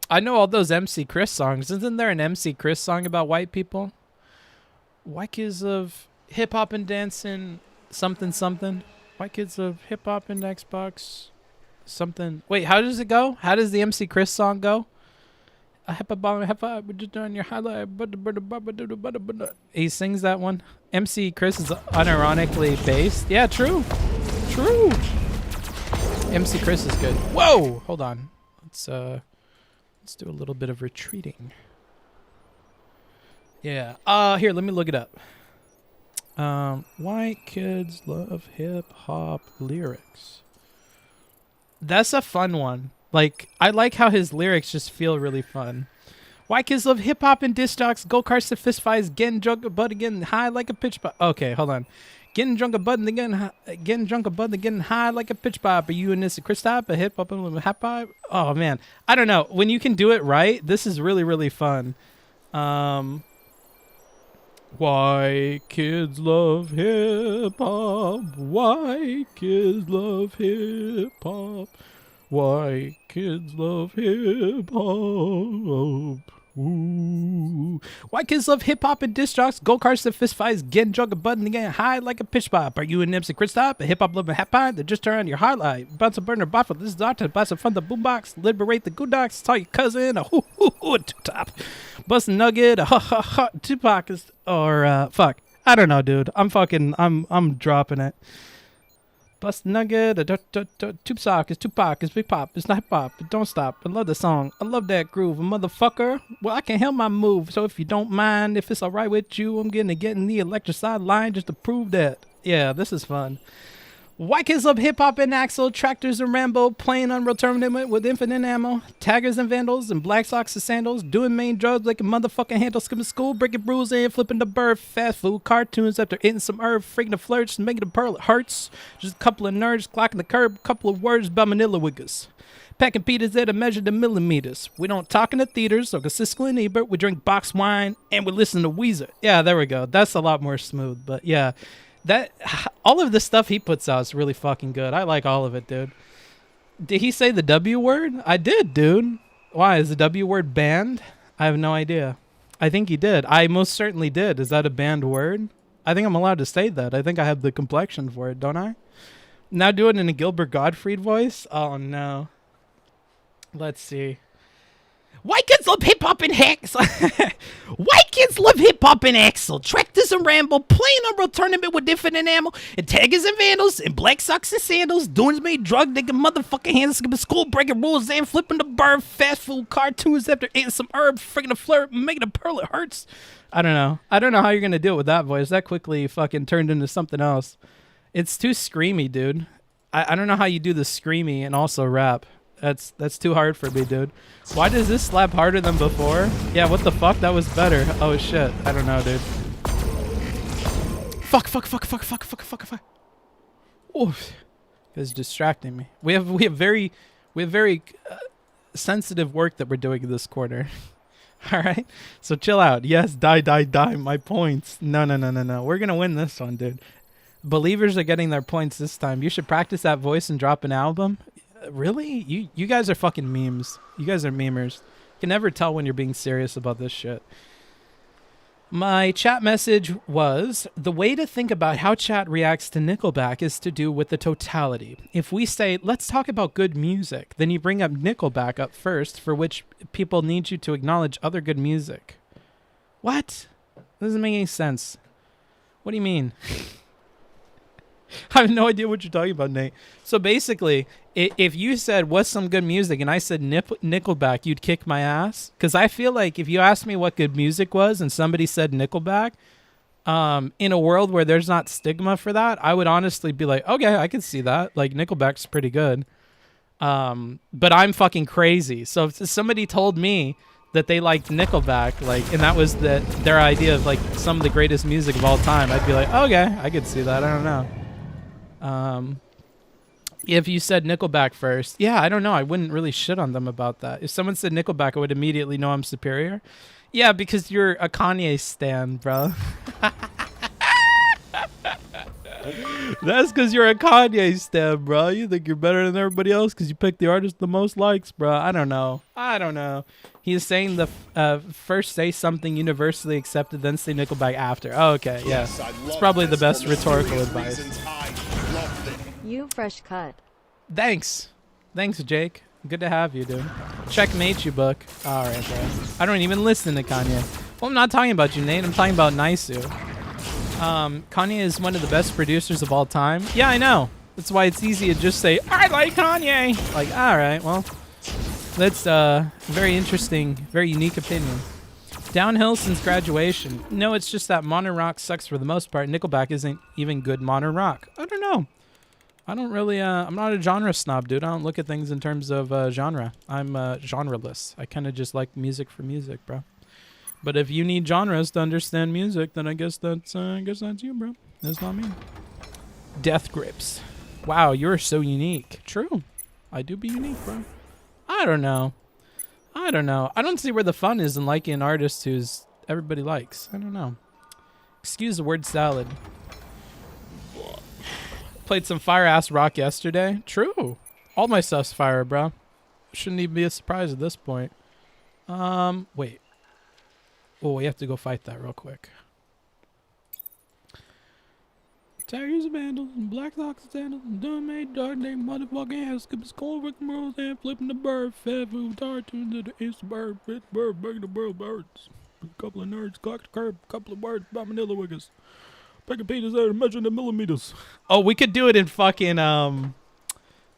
[SPEAKER 1] I know all those MC Chris songs. Isn't there an MC Chris song about white people? White kids of hip hop and dancing, something something. White kids of hip hop and Xbox, something. Wait, how does it go? How does the MC Chris song go? Just on your highlight. He sings that one. MC Chris is unironically based. Yeah, true. True. MC Chris is good. Whoa! Hold on. Let's do a little bit of retreating. Yeah. Here, let me look it up. White kids love hip hop lyrics. That's a fun one. Like, I like how his lyrics just feel really fun. White kids love hip hop and diss jocks, go karts to fist fights, getting drunk but again high like a pitch pop. Okay, hold on. Getting drunk a button again, getting drunk a button again high like a pitch pop. Are you in this a Chris type, a hip hop and a hip hop? Oh man, I don't know. When you can do it right, this is really really fun. White kids love hip hop. White kids love hip hop. White kids love hip hop. Ooh. White kids love hip hop and diss jocks, go karts to fist fights, getting drunk a button and getting high like a pitch pop. Are you an MC Chris Top, a hip hop loving hat pie that just turn on your highlight? Bounce a burner bottle, this is Doctor, bounce a fun the boombox, liberate the goodocks, tell your cousin a hoo hoo hoo two top. Bust a nugget, a ha ha ha Tupac is or fuck. I don't know, dude. I'm dropping it. Bust nugget, a tube sock is Tupac, is big pop, it's not hip hop, but don't stop. I love the song, I love that groove, a motherfucker. Well, I can't help my move, so if you don't mind, if it's alright with you, I'm getting the electrified line just to prove that. Yeah, this is fun. White kids love hip hop and Axel, tractors and Rambo, playing Unreal Tournament with infinite ammo, taggers and vandals, and black socks and sandals, doing main drugs like a motherfucking handle, skipping school, breaking rules and flipping the bird, fast food, cartoons after eating some herb, freaking the flirts, making the pearl, it hurts. Just a couple of nerds clocking the curb, couple of words about Manila Wiggers. Packing Peters there to measure the millimeters. We don't talk in the theaters, so Siskel and Ebert, we drink box wine, and we listen to Weezer. Yeah, there we go. That's a lot more smooth, but yeah. That all of the stuff he puts out is really fucking good. I like all of it, dude. Did he say the W word? I did, dude. Why is the W word banned? I have no idea. I think he did. I most certainly did. Is that a banned word? I think I'm allowed to say that. I think I have the complexion for it, don't I? Now do it in a Gilbert Gottfried voice? Oh no. Let's see. White kids love hip hop and Hex. White kids love hip hop and Axel. Tractors and Rambo, playing Unreal Tournament with infinite ammo, and taggers and vandals, and black socks and sandals, doing made drug nigga motherfucking hands, skipping school, breaking rules, and flipping the bird, fast food, cartoons after eating some herb, freaking a flirt, making a pearl, it hurts. I don't know. I don't know how you're gonna do it with that voice. That quickly fucking turned into something else. It's too screamy, dude. I don't know how you do the screamy and also rap. That's too hard for me, dude. Why does this slap harder than before? Yeah, what the fuck? That was better. Oh shit. I don't know, dude. Fuck. Oof. It's distracting me. We have very sensitive work that we're doing in this corner. All right? So chill out. Yes, die. My points. No. We're going to win this one, dude. Believers are getting their points this time. You should practice that voice and drop an album. Really? You guys are fucking memes. You guys are memers. can never tell when you're being serious about this shit. My chat message was, the way to think about how chat reacts to Nickelback is to do with the totality. If we say, let's talk about good music, then you bring up Nickelback up first, for which people need you to acknowledge other good music. What? That doesn't make any sense. What do you mean? I have no idea what you're talking about, Nate. So basically, if you said, what's some good music, and I said Nickelback, you'd kick my ass? Because I feel like if you asked me what good music was and somebody said Nickelback, in a world where there's not stigma for that, I would honestly be like, okay, I can see that. Like, Nickelback's pretty good. But I'm fucking crazy. So if somebody told me that they liked Nickelback, like, and that was their idea of, like, some of the greatest music of all time, I'd be like, okay, I could see that. I don't know. If you said Nickelback first, yeah, I don't know. I wouldn't really shit on them about that. If someone said Nickelback, I would immediately know I'm superior. Yeah, because you're a Kanye stan, bro. That's because you're a Kanye stan, bro. You think you're better than everybody else because you picked the artist with the most likes, bro. I don't know. He's saying the first say something universally accepted, then say Nickelback after. Oh, okay, yeah. It's probably the best rhetorical advice.
[SPEAKER 6] You fresh cut.
[SPEAKER 1] Thanks, Jake. Good to have you, dude. Checkmate you, book. All right, bro. I don't even listen to Kanye. Well, I'm not talking about you, Nate. I'm talking about Naisu. Kanye is one of the best producers of all time. Yeah, I know. That's why it's easy to just say, I like Kanye. Like, all right, well, that's very interesting, very unique opinion. Downhill since graduation. No, it's just that modern rock sucks for the most part. Nickelback isn't even good modern rock. I don't know. I don't really, I'm not a genre snob, dude. I don't look at things in terms of genre. I'm genreless. I kind of just like music for music, bro. But if you need genres to understand music, then I guess that's you, bro. That's not me. Death Grips. Wow, you're so unique. True. I do be unique, bro. I don't know. I don't see where the fun is in liking an artist who's everybody likes. I don't know. Excuse the word salad. Played some fire-ass rock yesterday. True. All my stuff's fire, bro. Shouldn't even be a surprise at this point. Wait. Oh, we have to go fight that real quick. Tigers and vandals and black socks and sandals and dumb made dark name motherfucking ass skipping skull Rick and rolls and flipping the bird fat food cartoons at the East bird fit bird begging the bird birds. A couple of nerds clocked the curb, a couple of birds by Manila wiggers. Pecking Peters there measuring the millimeters. Oh, we could do it in fucking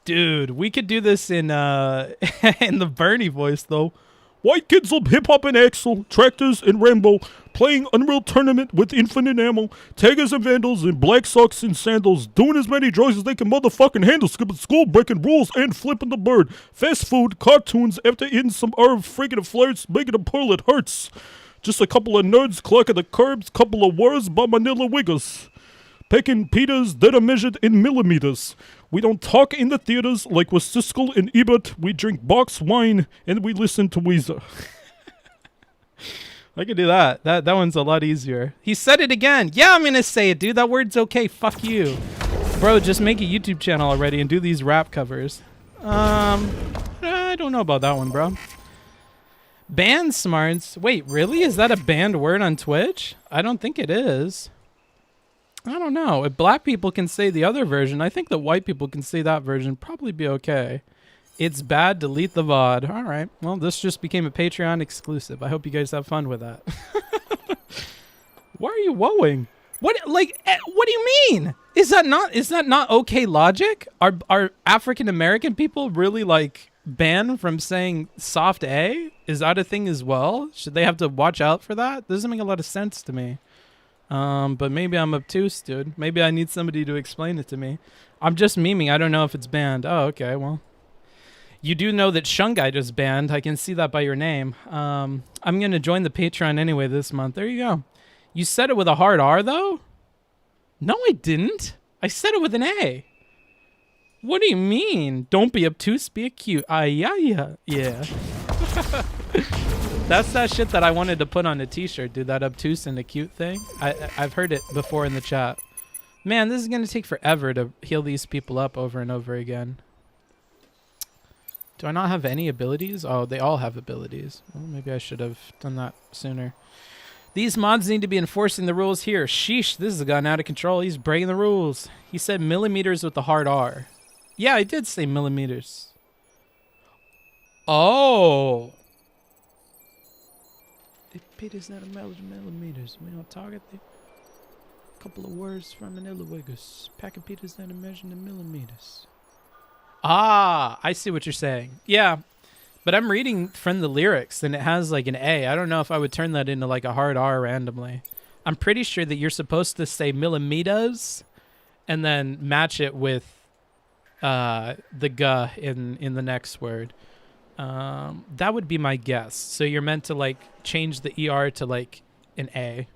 [SPEAKER 1] dude, we could do this in in the Bernie voice though. White kids love hip-hop and Axel, tractors and Rambo, playing Unreal Tournament with infinite ammo, tigers and vandals in black socks and sandals, doing as many drugs as they can motherfucking handle, skipping school, breaking rules, and flipping the bird. Fast food, cartoons, after eating some herb, freaking the flirts, making a pearl it hurts. Just a couple of nerds clocking the curbs, couple of words by Manila wiggers. Pecking Peters that are measured in millimeters. We don't talk in the theaters like with Siskel and Ebert. We drink box wine and we listen to Weezer. I could do that. That one's a lot easier. He said it again. Yeah, I'm gonna say it, dude. That word's okay. Fuck you. Bro, just make a YouTube channel already and do these rap covers. I don't know about that one, bro. Band smarts. Wait, really? Is that a banned word on Twitch? I don't think it is. I don't know. If black people can say the other version, I think that white people can say that version. Probably be okay. It's bad. Delete the VOD. All right. Well, this just became a Patreon exclusive. I hope you guys have fun with that. Why are you woeing? What? Like? What do you mean? Is that not okay logic? Are African American people really like banned from saying soft A? Is that a thing as well? Should they have to watch out for that? Doesn't make a lot of sense to me. But maybe I'm obtuse, dude. Maybe I need somebody to explain it to me. I'm just memeing. I don't know if it's banned. Oh, okay. Well, you do know that Shungite is banned. I can see that by your name. I'm going to join the Patreon anyway this month. There you go. You said it with a hard R, though? No, I didn't. I said it with an A. What do you mean? Don't be obtuse, be acute. Yeah. That's that shit that I wanted to put on a t-shirt, dude. That obtuse and acute thing. I've heard it before in the chat. Man, this is going to take forever to heal these people up over and over again. Do I not have any abilities? Oh, they all have abilities. Well, maybe I should have done that sooner. These mods need to be enforcing the rules here. Sheesh, this has gotten out of control. He's breaking the rules. He said millimeters with the hard R. Yeah, I did say millimeters. Oh. It is not a millimeters. We don't target the couple of words from an Illiwigus. Packet Peter's not a measure in millimeters. Ah, I see what you're saying. Yeah, but I'm reading from the lyrics, and it has like an A. I don't know if I would turn that into like a hard R randomly. I'm pretty sure that you're supposed to say millimeters and then match it with the G in the next word. That would be my guess. So you're meant to like change the ER to like an A.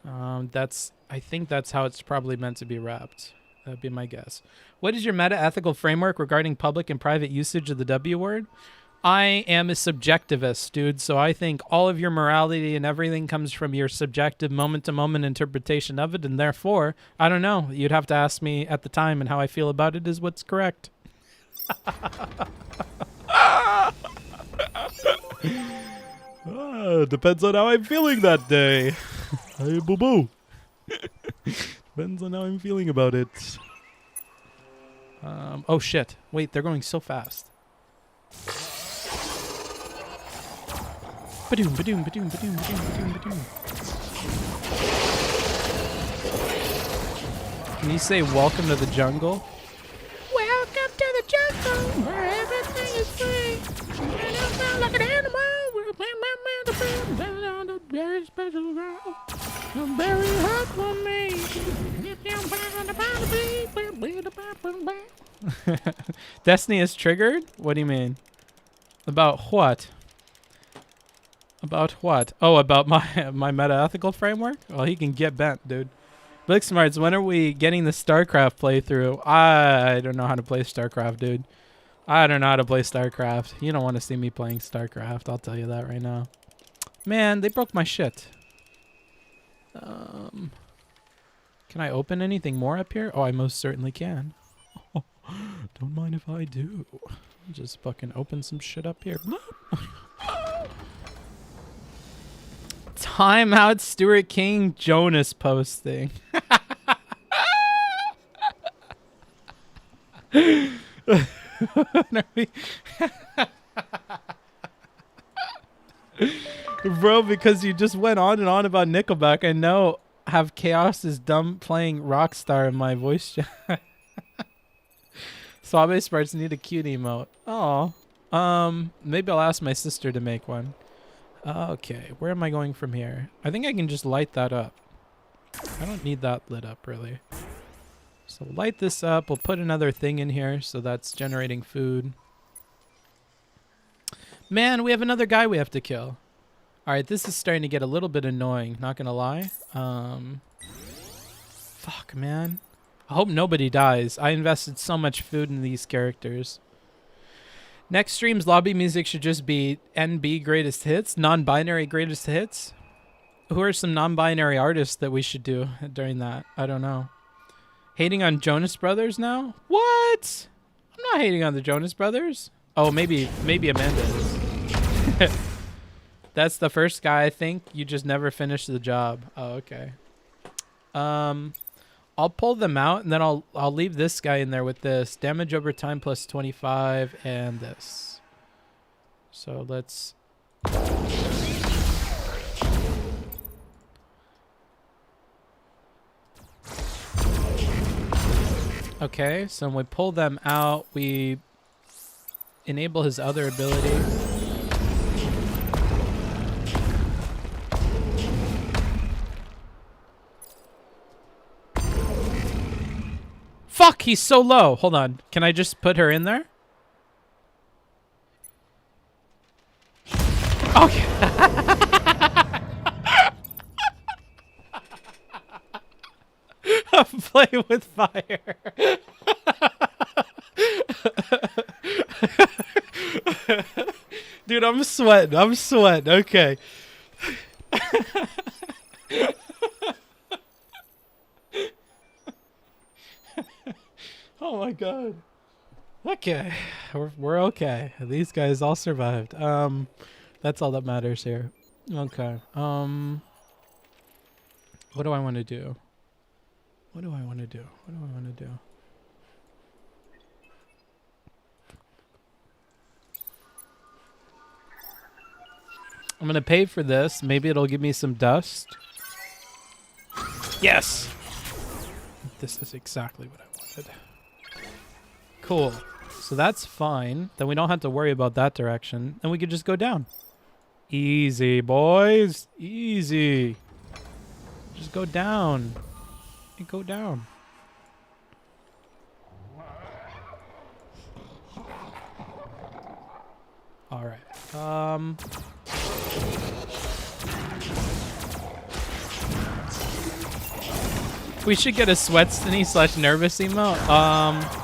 [SPEAKER 1] I think that's how it's probably meant to be wrapped. That'd be my guess. What is your meta-ethical framework regarding public and private usage of the W word? I am a subjectivist, dude, so I think all of your morality and everything comes from your subjective moment-to-moment interpretation of it, and therefore, I don't know. You'd have to ask me at the time, and how I feel about it is what's correct. Depends on how I'm feeling that day. Hey, boo-boo. Depends on how I'm feeling about it. Oh shit. Wait, they're going so fast. Badoom, badoom, badoom, badoom, badoom, badoom, badoom. Can you say welcome to the jungle? Welcome to the jungle, where everything is free. And I feel like an animal. Very special girl. You're very hot for me. Destiny is triggered? What do you mean? About what? About what? Oh, about my meta-ethical framework? Well, he can get bent, dude. Booksmarts, when are we getting the StarCraft playthrough? I don't know how to play StarCraft, dude. I don't know how to play StarCraft. You don't want to see me playing StarCraft. I'll tell you that right now. Man, they broke my shit. Can I open anything more up here? Oh, I most certainly can. Oh, don't mind if I do. Just fucking open some shit up here. Time out, Stuart King Jonas posting. Bro, because you just went on and on about Nickelback, I know have Chaos is dumb playing Rockstar in my voice chat. Swabe Sparks need a cute emote. Oh, maybe I'll ask my sister to make one. Okay, where am I going from here? I think I can just light that up. I don't need that lit up, really. So light this up. We'll put another thing in here, so that's generating food. Man, we have another guy we have to kill. Alright, this is starting to get a little bit annoying, not gonna lie. Fuck, man. I hope nobody dies. I invested so much food in these characters. Next stream's lobby music should just be NB greatest hits, non-binary greatest hits. Who are some non-binary artists that we should do during that? I don't know. Hating on Jonas Brothers now? What? I'm not hating on the Jonas Brothers. Oh, maybe Amanda is. That's the first guy, I think. You just never finished the job. Oh, okay. I'll pull them out, and then I'll leave this guy in there with this. Damage over time plus 25 and this. So let's... Okay, so when we pull them out, we enable his other ability. Fuck, he's so low. Hold on. Can I just put her in there? Okay. I'm playing with fire. Dude, I'm sweating. I'm sweating. Okay. Oh my god. Okay, we're okay. These guys all survived. That's all that matters here. Okay. What do I want to do? What do I want to do? What do I want to do? I'm gonna pay for this. Maybe it'll give me some dust. Yes! This is exactly what I wanted. Cool. So that's fine. Then we don't have to worry about that direction. And we could just go down. Easy, boys. Easy. Just go down. And go down. All right. We should get a Sweatstiny / nervous emote.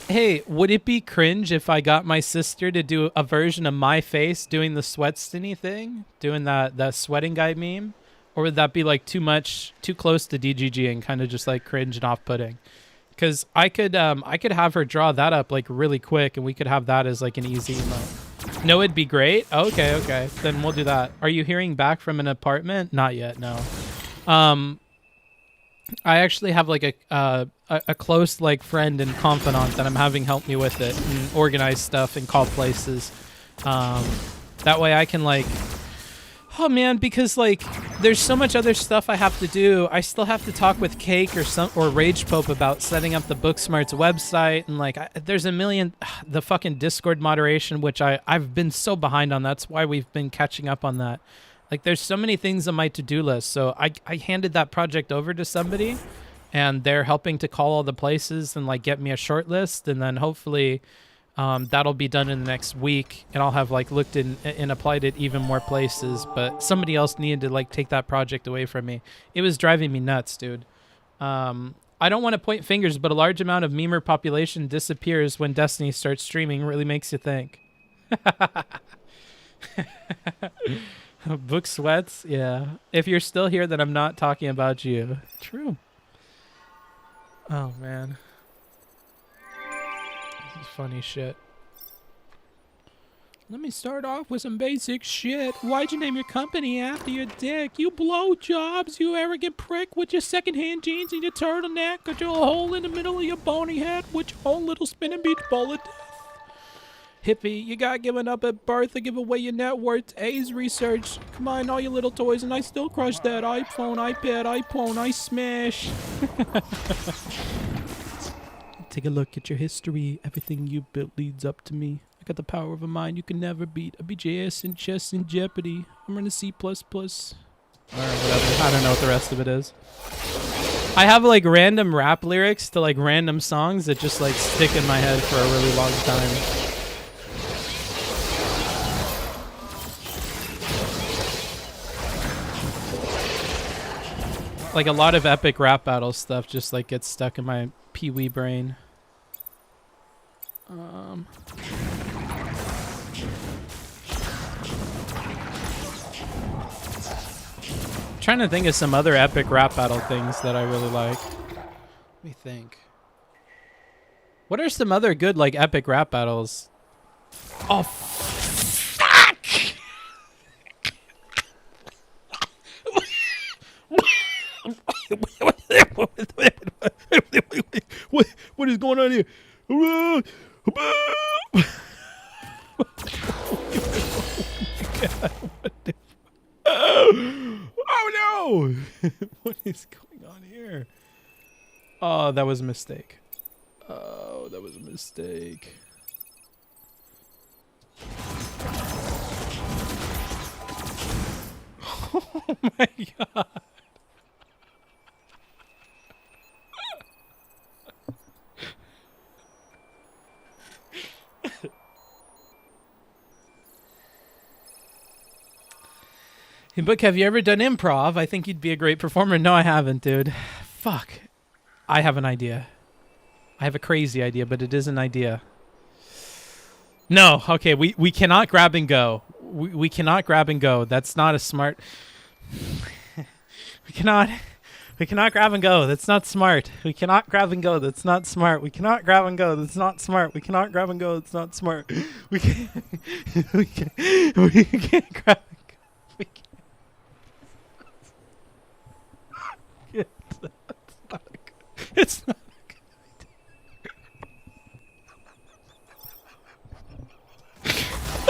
[SPEAKER 1] Hey, would it be cringe if I got my sister to do a version of my face doing the Sweatstiny thing? Doing that sweating guy meme? Or would that be like too close to DGG and kind of just like cringe and off-putting? Because I could have her draw that up like really quick and we could have that as like an easy emote. No, it'd be great? Okay. Then we'll do that. Are you hearing back from an apartment? Not yet, no. I actually have like a close like friend and confidant that I'm having help me with it and organize stuff and call places. That way I can like, oh man, because like there's so much other stuff I have to do. I still have to talk with Cake or Rage Pope about setting up the Booksmarts website and like there's a million, the fucking Discord moderation, which I've been so behind on. That's why we've been catching up on that. Like, there's so many things on my to-do list. So I handed that project over to somebody, and they're helping to call all the places and, like, get me a short list. And then hopefully that'll be done in the next week, and I'll have, like, looked in and applied it even more places. But somebody else needed to, like, take that project away from me. It was driving me nuts, dude. I don't want to point fingers, but a large amount of memer population disappears when Destiny starts streaming. Really makes you think. Book sweats, yeah. If you're still here, then I'm not talking about you. True. Oh, man. This is funny shit. Let me start off with some basic shit. Why'd you name your company after your dick? You blow jobs, you arrogant prick with your secondhand jeans and your turtleneck. Got your hole in the middle of your bony head with your own little spinning beach ball of death. Hippie, you got given up at birth to give away your net worth. A's research. Combine all your little toys and I still crush that. iPhone, iPad, iPhone, I smash. Take a look at your history. Everything you built leads up to me. I got the power of a mind you can never beat. I beat your ass in chess in Jeopardy. I'm running C++. Or whatever. I don't know what the rest of it is. I have like random rap lyrics to like random songs that just like stick in my head for a really long time. Like a lot of epic rap battle stuff just like gets stuck in my pee-wee brain. Trying to think of some other epic rap battle things that I really like. Let me think. What are some other good like epic rap battles? Oh, fuck! What is going on here? Oh no! What is going on here? Oh, that was a mistake. Oh, that was a mistake. Oh my god. Hey, Book, have you ever done improv? I think you'd be a great performer. No, I haven't, dude. Fuck. I have an idea. I have a crazy idea, but it is an idea. No, okay, we cannot grab and go. We cannot grab and go. That's not a smart... We cannot... We cannot grab and go. That's not smart. We cannot grab and go. That's not smart. We cannot grab and go. That's not smart. We cannot grab and go. That's not smart. We can't. We can't grab and go. We can't. It's not a good idea.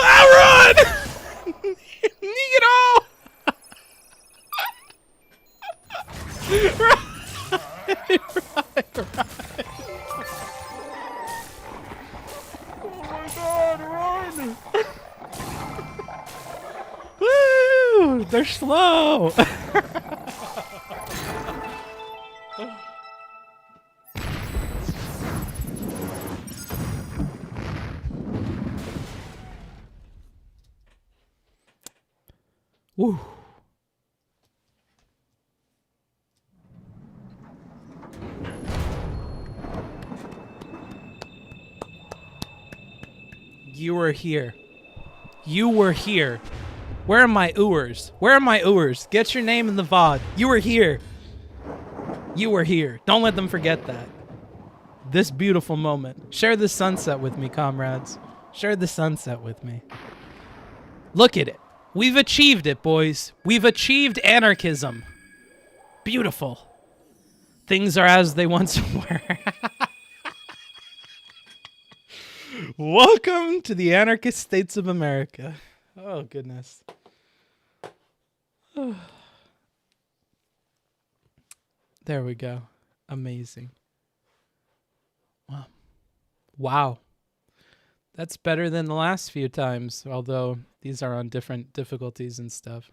[SPEAKER 1] Ah, run! Neato! Right. Oh my God, run! Woo! They're slow. Woo. You were here. You were here. Where are my ooers? Where are my ooers? Get your name in the VOD. You were here. You were here. Don't let them forget that. This beautiful moment. Share the sunset with me, comrades. Share the sunset with me. Look at it. We've achieved it, boys. We've achieved anarchism. Beautiful. Things are as they once were. Welcome to the anarchist states of America. Oh, goodness. There we go. Amazing. Wow. Wow. That's better than the last few times, although these are on different difficulties and stuff.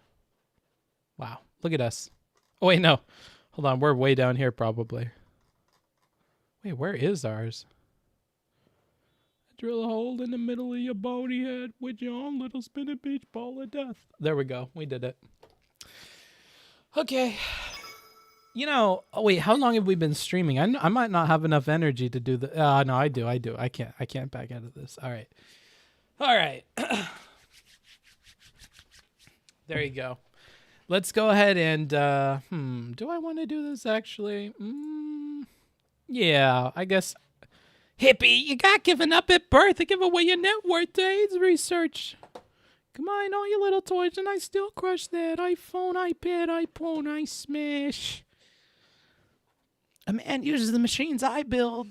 [SPEAKER 1] Wow. Look at us. Oh, wait, no. Hold on. We're way down here, probably. Wait, where is ours? Drill a hole in the middle of your bony head with your own little spinning beach ball of death. There we go. We did it. Okay. You know, oh wait, how long have we been streaming? I might not have enough energy to do the. No, I do. I can't back out of this. All right. All right. There you go. Let's go ahead and. Do I want to do this actually? Yeah, I guess. Hippie, you got given up at birth to give away your net worth to AIDS research. Come on, all you little toys, and I still crush that. iPhone, iPad, iPhone, I smash. A man uses the machines I build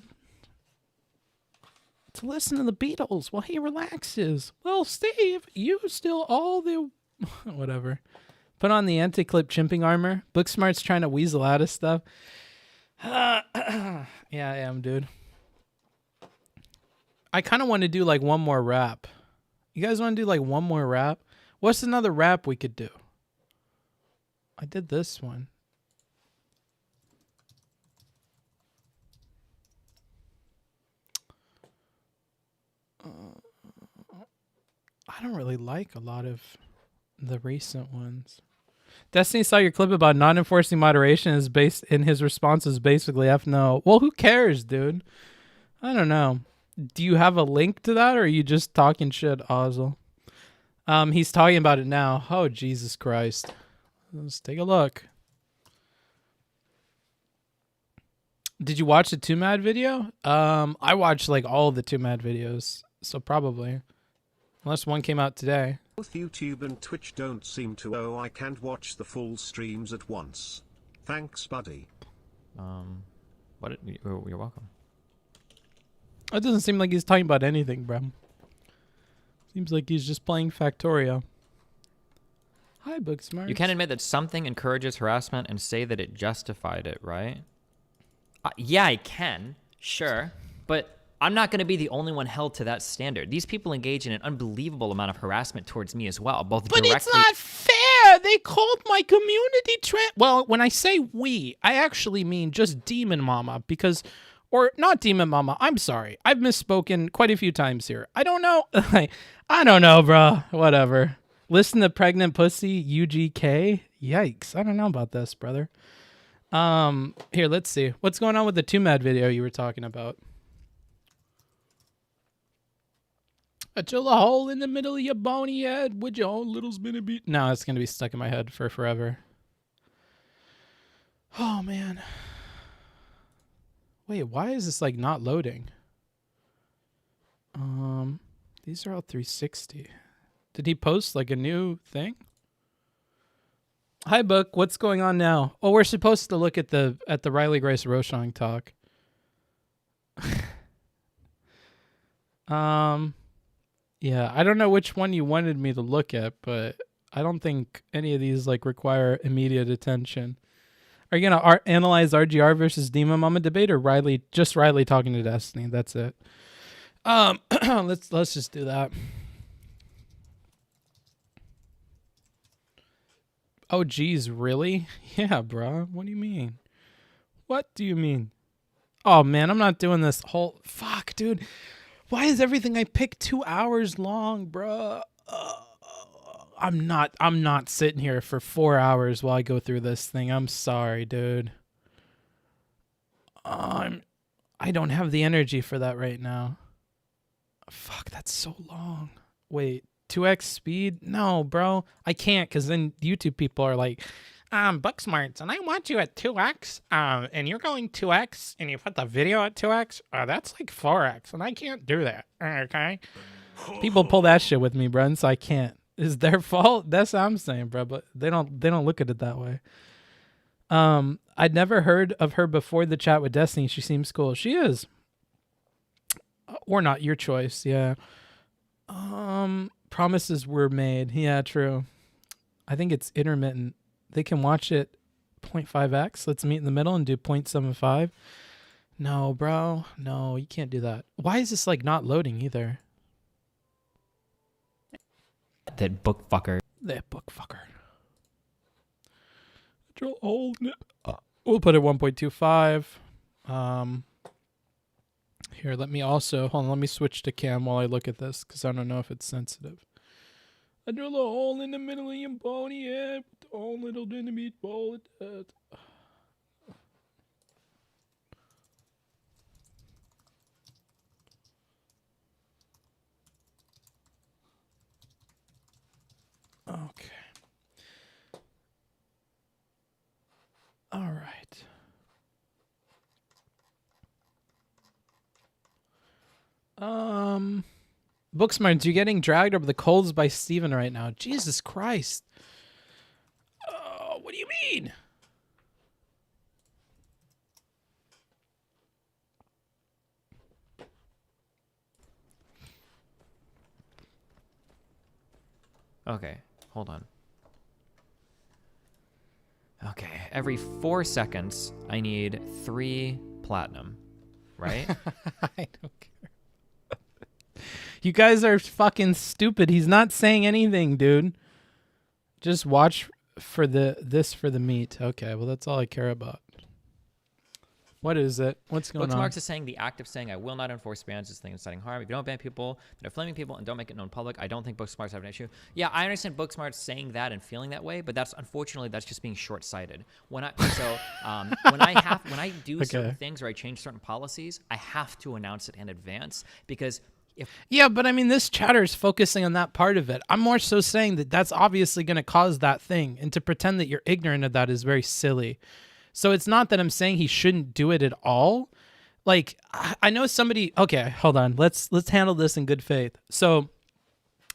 [SPEAKER 1] to listen to the Beatles while he relaxes. Well, Steve, you still all the... Whatever. Put on the anti-clip chimping armor. Booksmart's trying to weasel out of stuff. Yeah, I am, dude. I kind of want to do like one more rap. You guys want to do like one more rap? What's another rap we could do? I did this one. I don't really like a lot of the recent ones. Destiny saw your clip about not enforcing moderation is based in his response is basically F no. Well, who cares, dude? I don't know. Do you have a link to that, or are you just talking shit, Ozzel? He's talking about it now. Oh, Jesus Christ. Let's take a look. Did you watch the 2Mad video? I watched like all of the 2Mad videos, so probably. Unless one came out today.
[SPEAKER 7] Both YouTube and Twitch don't seem to. Oh, I can't watch the full streams at once. Thanks, buddy.
[SPEAKER 3] What? You're welcome.
[SPEAKER 1] It doesn't seem like he's talking about anything, bro. Seems like he's just playing Factorio. Hi, Booksmart.
[SPEAKER 3] You can admit that something encourages harassment and say that it justified it, right? Yeah, I can. Sure. But I'm not going to be the only one held to that standard. These people engage in an unbelievable amount of harassment towards me as well, both directly...
[SPEAKER 1] But it's not fair! They called my community Well, when I say we, I actually mean just Demon Mama, because... Or not Demon Mama. I'm sorry. I've misspoken quite a few times here. I don't know. I don't know, bro. Whatever. Listen to Pregnant Pussy UGK. Yikes. I don't know about this, brother. Here, let's see. What's going on with the 2Mad video you were talking about? I drill a hole in the middle of your bony head with your own little spinny beat. No, it's going to be stuck in my head for forever. Oh man. Wait, why is this like not loading? These are all 360. Did he post like a new thing? Hi Book, what's going on now? Oh, we're supposed to look at the Riley Grace Roshong talk. Yeah, I don't know which one you wanted me to look at, but I don't think any of these like require immediate attention. Are you gonna analyze RGR versus Demon Mama debate, or Riley talking to Destiny? That's it. Let's just do that. Oh geez, really? Yeah, bro. What do you mean? What do you mean? Oh man, I'm not doing this whole fuck, dude. Why is everything I pick 2 hours long, bro? I'm not sitting here for 4 hours while I go through this thing. I'm sorry, dude. I don't have the energy for that right now. Fuck, that's so long. Wait, 2x speed? No, bro. I can't, because then YouTube people are like, Booksmarts, and I want you at 2x, and you're going 2x, and you put the video at 2x, that's like 4x, and I can't do that, okay? People pull that shit with me, bro, and so I can't. It's their fault? That's what I'm saying, bro, but they don't look at it that way. I'd never heard of her before the chat with Destiny. She seems cool. She is. Or not, your choice, yeah. Promises were made. Yeah, true. I think it's intermittent. They can watch it 0.5x. Let's meet in the middle and do 0.75. No, bro. No, you can't do that. Why is this like not loading either?
[SPEAKER 3] That book fucker.
[SPEAKER 1] That book fucker. We'll put it 1.25. Here, let me also, hold on, let me switch to cam while I look at this, because I don't know if it's sensitive. I drill a hole in the middle of your bony head, put the hole little in the meatball. Okay. All right. Booksmarts, you're getting dragged over the coals by Steven right now. Jesus Christ. What do you mean?
[SPEAKER 3] Okay, hold on. Okay, every 4 seconds, I need 3 platinum, right?
[SPEAKER 1] I don't care. You guys are fucking stupid. He's not saying anything, dude. Just watch for this for the meat. Okay, well, that's all I care about. What is it? What's going on?
[SPEAKER 3] Booksmarts is saying the act of saying I will not enforce bans is inciting harm. If you don't ban people that are flaming people and don't make it known public, I don't think Booksmarts have an issue. Yeah, I understand Booksmarts saying that and feeling that way, but that's unfortunately that's just being short-sighted. When I do certain things or I change certain policies, I have to announce it in advance because
[SPEAKER 1] yeah, but I mean, this chatter is focusing on that part of it. I'm more so saying that that's obviously going to cause that thing, and to pretend that you're ignorant of that is very silly. So it's not that I'm saying he shouldn't do it at all. Like, I know somebody. Okay, hold on. Let's handle this in good faith. So,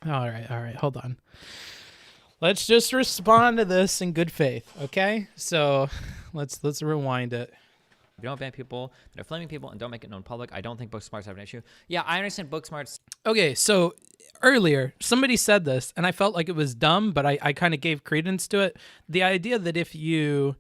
[SPEAKER 1] all right, hold on. Let's just respond to this in good faith. Okay, so let's rewind it.
[SPEAKER 3] If you don't ban people that are flaming people and don't make it known public, I don't think Booksmarts have an issue. Yeah, I understand Booksmarts.
[SPEAKER 1] Okay, so earlier, somebody said this, and I felt like it was dumb, but I kind of gave credence to it. The idea that if you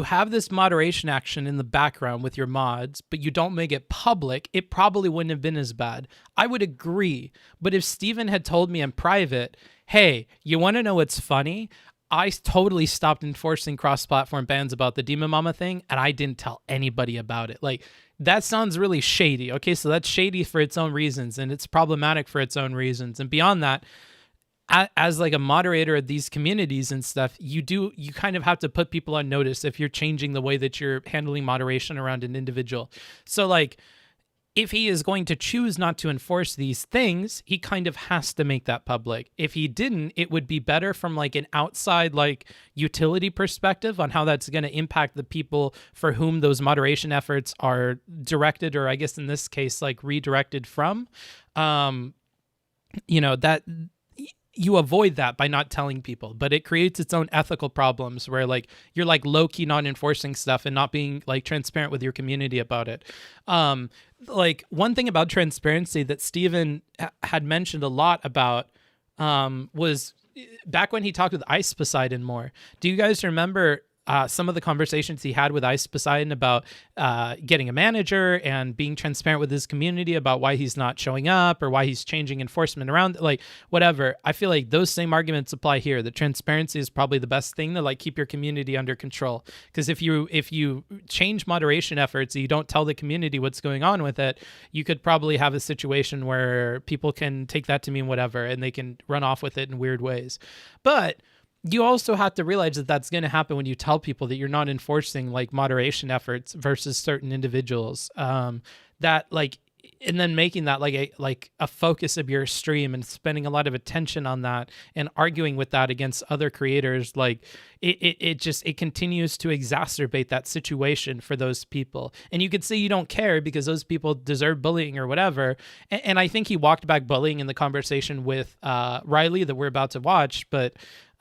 [SPEAKER 1] have this moderation action in the background with your mods, but you don't make it public, it probably wouldn't have been as bad. I would agree. But if Steven had told me in private, hey, you want to know what's funny? I totally stopped enforcing cross-platform bans about the Demon Mama thing, and I didn't tell anybody about it. Like, that sounds really shady. Okay, so that's shady for its own reasons, and it's problematic for its own reasons. And beyond that, as like a moderator of these communities and stuff, you kind of have to put people on notice if you're changing the way that you're handling moderation around an individual. So like, if he is going to choose not to enforce these things, he kind of has to make that public. If he didn't, it would be better from like an outside like utility perspective on how that's going to impact the people for whom those moderation efforts are directed, or I guess in this case, like redirected from. That you avoid that by not telling people, but it creates its own ethical problems where like you're like low-key not enforcing stuff and not being like transparent with your community about it. Like one thing about transparency that Steven had mentioned a lot about was back when he talked with Ice Poseidon more. Do you guys remember some of the conversations he had with Ice Poseidon about getting a manager and being transparent with his community about why he's not showing up or why he's changing enforcement around, like whatever? I feel like those same arguments apply here. The transparency is probably the best thing to like keep your community under control. Because if you change moderation efforts and you don't tell the community what's going on with it, you could probably have a situation where people can take that to mean whatever and they can run off with it in weird ways. But you also have to realize that that's going to happen when you tell people that you're not enforcing like moderation efforts versus certain individuals. That like, and then making that like a focus of your stream and spending a lot of attention on that and arguing with that against other creators, like it continues to exacerbate that situation for those people. And you could say you don't care because those people deserve bullying or whatever. And I think he walked back bullying in the conversation with Riley that we're about to watch, but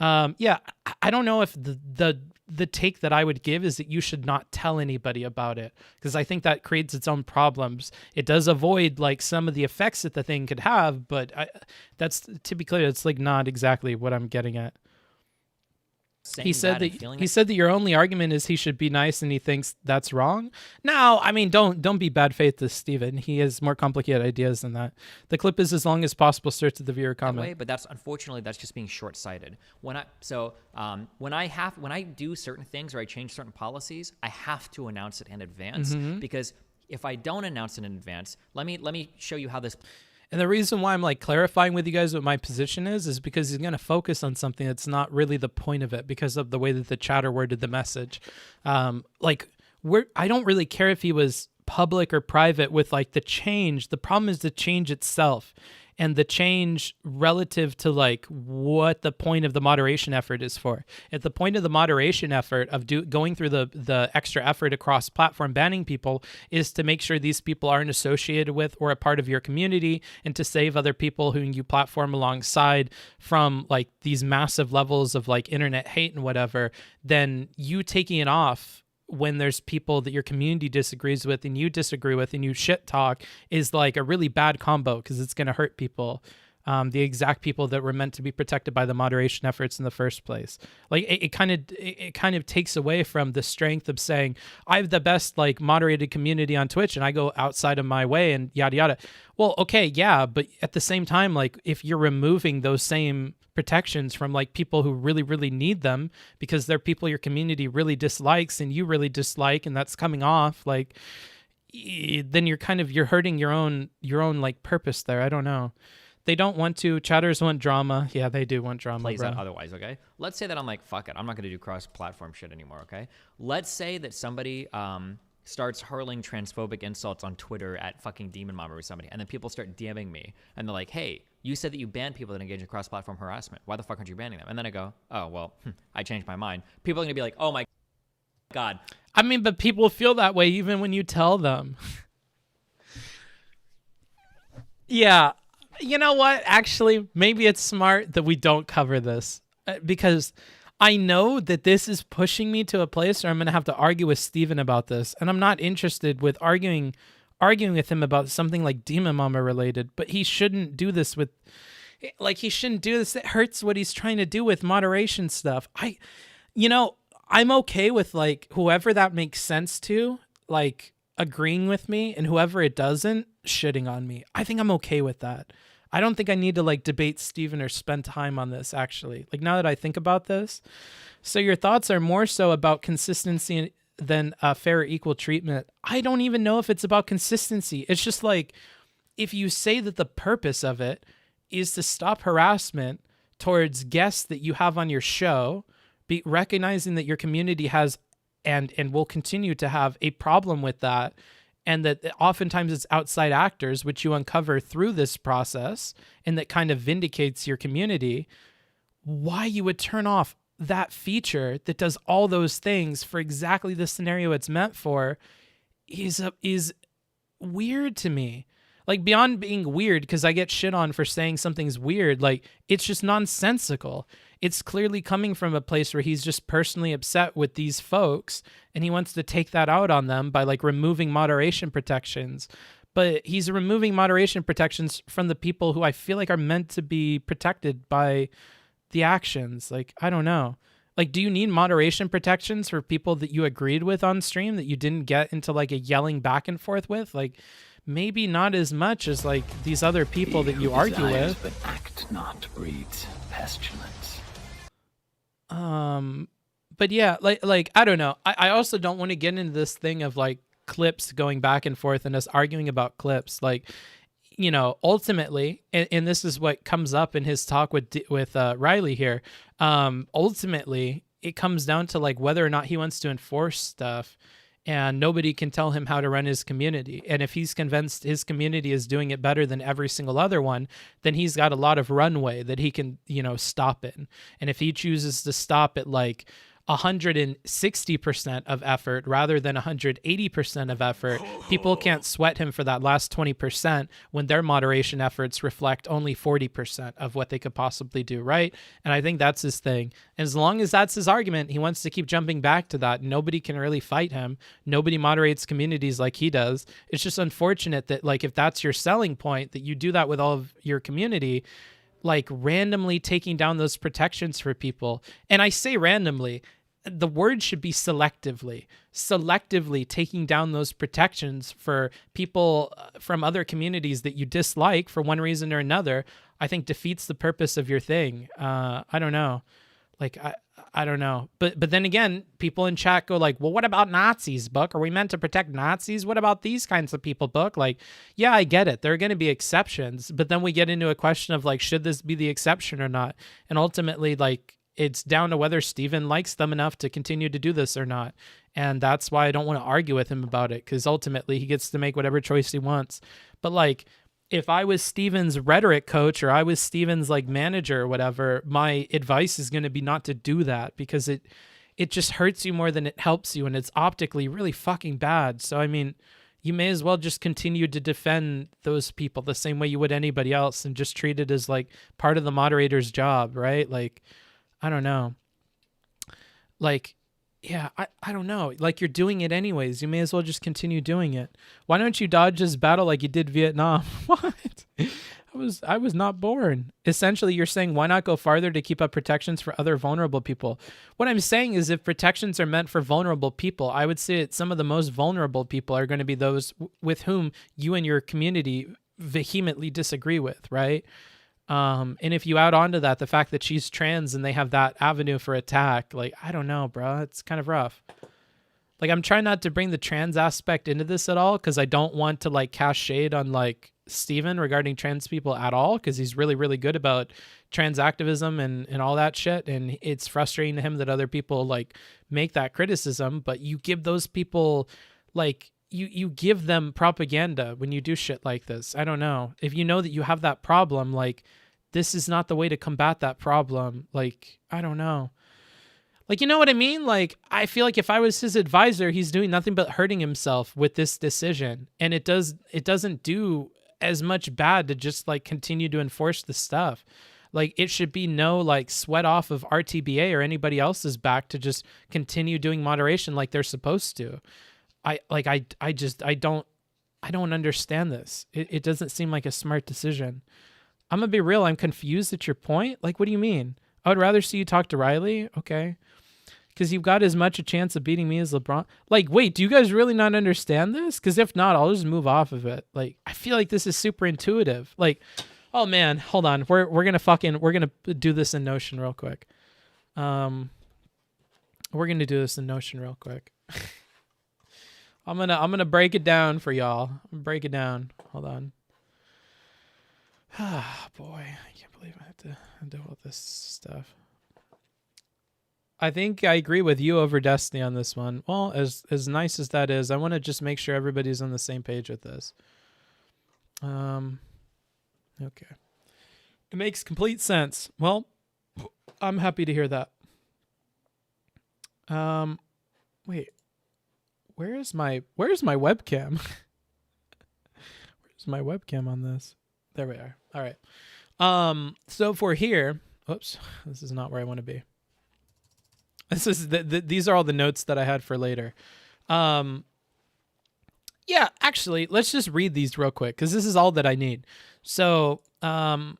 [SPEAKER 1] yeah, I don't know if the take that I would give is that you should not tell anybody about it, because I think that creates its own problems. It does avoid like some of the effects that the thing could have, but that's, to be clear, it's like not exactly what I'm getting at. He said that your only argument is he should be nice and he thinks that's wrong. No, I mean, don't be bad faith to Steven. He has more complicated ideas than that. The clip is as long as possible starts with the viewer comment.
[SPEAKER 3] Way, but that's unfortunately that's just being short-sighted. When I do certain things or I change certain policies, I have to announce it in advance, because if I don't announce it in advance, let me show you how this.
[SPEAKER 1] And the reason why I'm like clarifying with you guys what my position is because he's going to focus on something that's not really the point of it because of the way that the chatter worded the message. I don't really care if he was public or private with like the change. The problem is the change itself and the change relative to like what the point of the moderation effort is for. If the point of the moderation effort of going through the extra effort across platform banning people is to make sure these people aren't associated with or a part of your community and to save other people who you platform alongside from like these massive levels of like internet hate and whatever, then you taking it off when there's people that your community disagrees with and you disagree with and you shit talk is like a really bad combo, because it's going to hurt people, the exact people that were meant to be protected by the moderation efforts in the first place. Like it kind of takes away from the strength of saying I have the best like moderated community on Twitch and I go outside of my way and yada yada. Well, okay, yeah, but at the same time, like if you're removing those same protections from like people who really, really need them because they're people your community really dislikes and you really dislike, and that's coming off, like then you're hurting your own like purpose there. I don't know. They don't want to. Chatters want drama. Yeah, they do want drama.
[SPEAKER 3] Plays out otherwise, okay? Let's say that I'm like, fuck it, I'm not going to do cross-platform shit anymore, okay? Let's say that somebody starts hurling transphobic insults on Twitter at fucking Demon Mama or somebody, and then people start DMing me, and they're like, hey, you said that you banned people that engage in cross-platform harassment. Why the fuck aren't you banning them? And then I go, oh, well, I changed my mind. People are going to be like, oh my God.
[SPEAKER 1] I mean, but people feel that way even when you tell them. Yeah. You know what? Actually, maybe it's smart that we don't cover this, because I know that this is pushing me to a place where I'm going to have to argue with Steven about this, and I'm not interested with arguing with him about something like Demon Mama related, but he shouldn't do this with, like, he shouldn't do this. It hurts what he's trying to do with moderation stuff. I'm okay with, like, whoever that makes sense to, like, agreeing with me, and whoever it doesn't, shitting on me. I think I'm okay with that. I don't think I need to, like, debate Steven or spend time on this, actually. Like, now that I think about this. So your thoughts are more so about consistency than fair or equal treatment. I don't even know if it's about consistency. It's just like, if you say that the purpose of it is to stop harassment towards guests that you have on your show, recognizing that your community has and will continue to have a problem with that, and that oftentimes it's outside actors, which you uncover through this process, and that kind of vindicates your community, why you would turn off that feature that does all those things for exactly the scenario it's meant for is weird to me. Like, beyond being weird, because I get shit on for saying something's weird, like, it's just nonsensical. It's clearly coming from a place where he's just personally upset with these folks, and he wants to take that out on them by, like, removing moderation protections. But he's removing moderation protections from the people who I feel like are meant to be protected by the actions. Like, I don't know. Like, do you need moderation protections for people that you agreed with on stream that you didn't get into, like, a yelling back and forth with? Like, maybe not as much as, like, these other people that you argue with.
[SPEAKER 8] But act not breeds pestilence.
[SPEAKER 1] But yeah, like I don't know. I also don't want to get into this thing of, like, clips going back and forth and us arguing about clips. Like, you know, ultimately, and this is what comes up in his talk with Riley here. Ultimately, it comes down to, like, whether or not he wants to enforce stuff, and nobody can tell him how to run his community. And if he's convinced his community is doing it better than every single other one, then he's got a lot of runway that he can, you know, stop in. And if he chooses to stop at, like, 160% of effort rather than 180% of effort, people can't sweat him for that last 20% when their moderation efforts reflect only 40% of what they could possibly do, right? And I think that's his thing. And as long as that's his argument, he wants to keep jumping back to that. Nobody can really fight him. Nobody moderates communities like he does. It's just unfortunate that, like, if that's your selling point, that you do that with all of your community, like, randomly taking down those protections for people. And I say randomly, the word should be selectively taking down those protections for people from other communities that you dislike for one reason or another, I think defeats the purpose of your thing. I don't know. Like, I don't know. But then again, people in chat go like, well, what about Nazis, Book? Are we meant to protect Nazis? What about these kinds of people, Book? Like, yeah, I get it. There are going to be exceptions. But then we get into a question of, like, should this be the exception or not? And ultimately, like, it's down to whether Steven likes them enough to continue to do this or not. And that's why I don't want to argue with him about it, because ultimately he gets to make whatever choice he wants. But, like, if I was Steven's rhetoric coach or I was Steven's, like, manager or whatever, my advice is going to be not to do that, because it just hurts you more than it helps you, and it's optically really fucking bad. So, I mean, you may as well just continue to defend those people the same way you would anybody else and just treat it as, like, part of the moderator's job, right? Like, I don't know. Like, yeah, I don't know. Like, you're doing it anyways. You may as well just continue doing it. Why don't you dodge this battle like you did Vietnam? What? I was not born. Essentially, you're saying, why not go farther to keep up protections for other vulnerable people? What I'm saying is, if protections are meant for vulnerable people, I would say that some of the most vulnerable people are going to be those with whom you and your community vehemently disagree with, right? And if you add on to that the fact that she's trans and they have that avenue for attack, like, I don't know, bro. It's kind of rough. Like, I'm trying not to bring the trans aspect into this at all, because I don't want to, like, cast shade on, like, Steven regarding trans people at all, because he's really, really good about trans activism and all that shit. And it's frustrating to him that other people, like, make that criticism, but you give those people, like, you give them propaganda when you do shit like this. I don't know. If you know that you have that problem, like, this is not the way to combat that problem. Like, I don't know. Like, you know what I mean? Like, I feel like if I was his advisor, he's doing nothing but hurting himself with this decision. And it doesn't do as much bad to just, like, continue to enforce the stuff. Like, it should be no, like, sweat off of RTBA or anybody else's back to just continue doing moderation like they're supposed to. I don't understand this. It doesn't seem like a smart decision. I'm gonna be real. I'm confused at your point. Like, what do you mean? I would rather see you talk to Riley. Okay. Because you've got as much a chance of beating me as LeBron. Like, wait, do you guys really not understand this? Because if not, I'll just move off of it. Like, I feel like this is super intuitive. Like, oh man, hold on. We're gonna do this in Notion real quick. We're gonna do this in Notion real quick. I'm gonna break it down for y'all. Break it down. Hold on. Ah, boy, I can't believe I have to deal with this stuff. I think I agree with you over Destiny on this one. Well, as nice as that is, I want to just make sure everybody's on the same page with this. Okay. It makes complete sense. Well, I'm happy to hear that. Wait. Where's my webcam? Where's my webcam on this? There we are. All right. So for here, oops, this is not where I want to be. This is these are all the notes that I had for later. Yeah, actually, let's just read these real quick because this is all that I need. So, when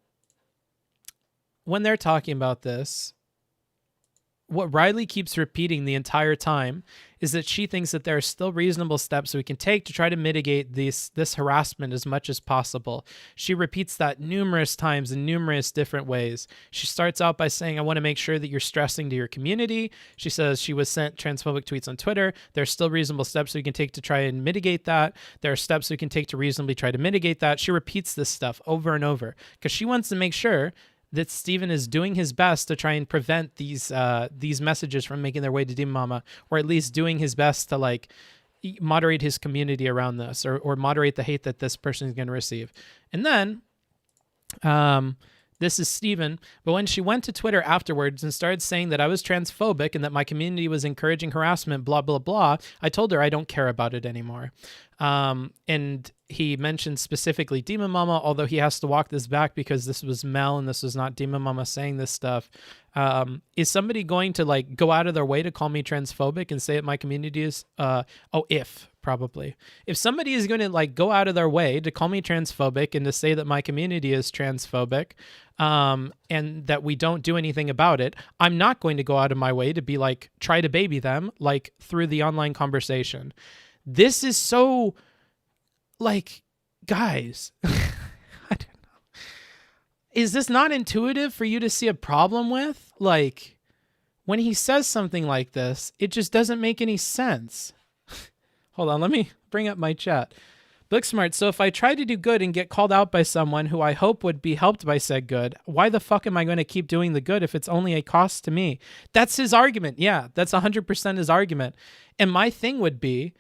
[SPEAKER 1] they're talking about this, what Riley keeps repeating the entire time is that she thinks that there are still reasonable steps we can take to try to mitigate this harassment as much as possible. She repeats that numerous times in numerous different ways. She starts out by saying, I want to make sure that you're stressing to your community. She says she was sent transphobic tweets on Twitter. There are still reasonable steps we can take to try and mitigate that. There are steps we can take to reasonably try to mitigate that. She repeats this stuff over and over because she wants to make sure that Steven is doing his best to try and prevent these messages from making their way to Demon Mama, or at least doing his best to like moderate his community around this, or moderate the hate that this person is going to receive. And then, this is Steven, but when she went to Twitter afterwards and started saying that I was transphobic and that my community was encouraging harassment, blah, blah, blah, I told her I don't care about it anymore. And he mentioned specifically Demon Mama, although he has to walk this back because this was Mel and this was not Demon Mama saying this stuff. Is somebody going to like go out of their way to call me transphobic and say that my community is, probably. If somebody is going to like go out of their way to call me transphobic and to say that my community is transphobic, and that we don't do anything about it, I'm not going to go out of my way to be like, try to baby them like through the online conversation. This is so like, guys, I don't know. Is this not intuitive for you to see a problem with? Like, when he says something like this, it just doesn't make any sense. Hold on, let me bring up my chat. Booksmart, so if I try to do good and get called out by someone who I hope would be helped by said good, why the fuck am I going to keep doing the good if it's only a cost to me? That's his argument. Yeah, that's 100% his argument. And my thing would be,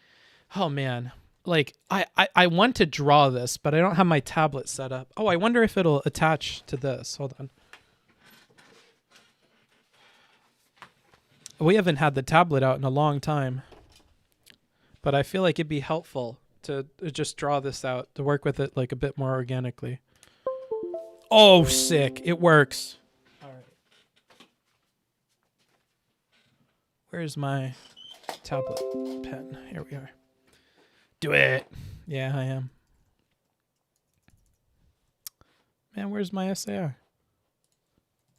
[SPEAKER 1] oh man, like I want to draw this, but I don't have my tablet set up. Oh, I wonder if it'll attach to this. Hold on. We haven't had the tablet out in a long time, but I feel like it'd be helpful to just draw this out, to work with it like a bit more organically. Oh, sick. It works. All right. Where's my tablet pen? Here we are. Do it. Yeah, I am. Man, where's my SAR?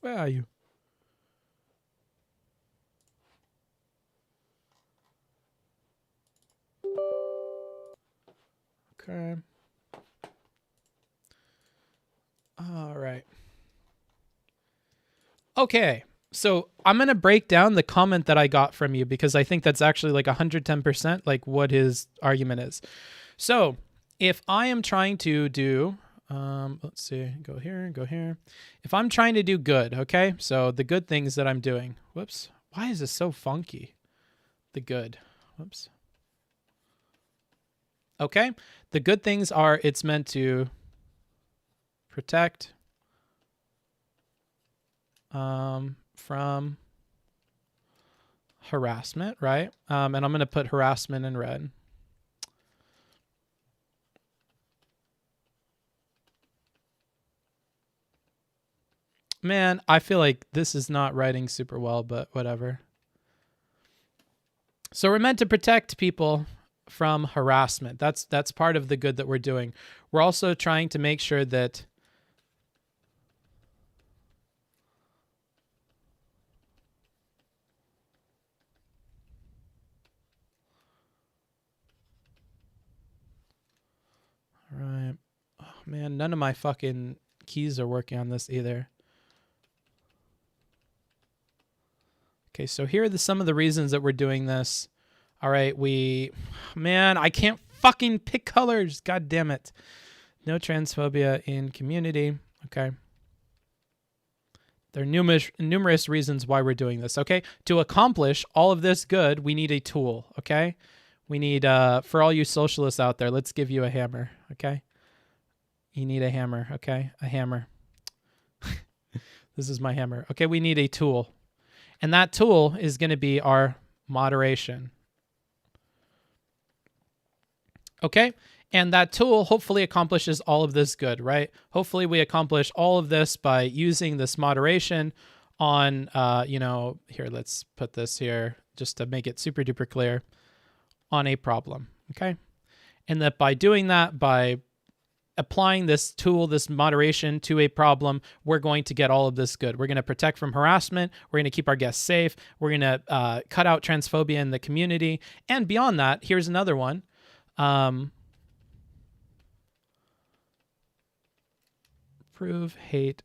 [SPEAKER 1] Where are you? Okay. All right. Okay. So I'm going to break down the comment that I got from you because I think that's actually like 110% like what his argument is. So if I am trying to do, let's see, go here, go here. If I'm trying to do good, okay? So the good things that I'm doing. Whoops. Why is this so funky? The good. Whoops. Okay. The good things are it's meant to protect from harassment, right? And I'm going to put harassment in red. Man, I feel like this is not writing super well, but whatever. So we're meant to protect people from harassment. That's part of the good that we're doing. We're also trying to make sure that all right. Oh man, none of my fucking keys are working on this either. Okay, so here are some of the reasons that we're doing this. All right, man, I can't fucking pick colors. God damn it. No transphobia in community. Okay. There are numerous reasons why we're doing this, okay? To accomplish all of this good, we need a tool, okay? We need, for all you socialists out there, let's give you a hammer, okay? You need a hammer, okay? A hammer. This is my hammer. Okay, we need a tool. And that tool is going to be our moderation. Okay? And that tool hopefully accomplishes all of this good, right? Hopefully we accomplish all of this by using this moderation on, here, let's put this here just to make it super duper clear, on a problem, okay? And that by doing that, by applying this tool, this moderation to a problem, we're going to get all of this good. We're going to protect from harassment. We're going to keep our guests safe. We're going to cut out transphobia in the community. And beyond that, here's another one. Prove hate.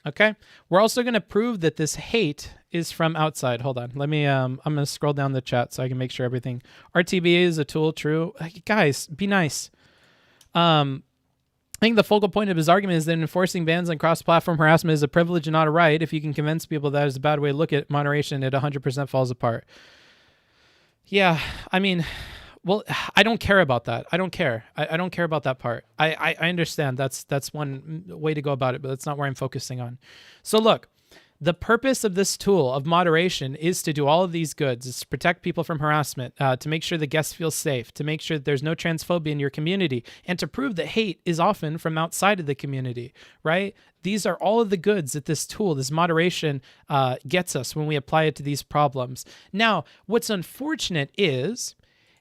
[SPEAKER 1] Okay. We're also going to prove that this hate is from outside. Hold on. Let me, I'm going to scroll down the chat so I can make sure everything. RTBA is a tool. True. Guys, be nice. I think the focal point of his argument is that enforcing bans on cross-platform harassment is a privilege and not a right. If you can convince people that is a bad way to look at moderation, it 100% falls apart. Yeah, I mean, well, I don't care about that. I don't care. I don't care about that part. I understand that's one way to go about it, but that's not where I'm focusing on. So look, the purpose of this tool of moderation is to do all of these goods. It's to protect people from harassment, to make sure the guests feel safe, to make sure that there's no transphobia in your community, and to prove that hate is often from outside of the community, right? These are all of the goods that this tool, this moderation, gets us when we apply it to these problems. Now, what's unfortunate is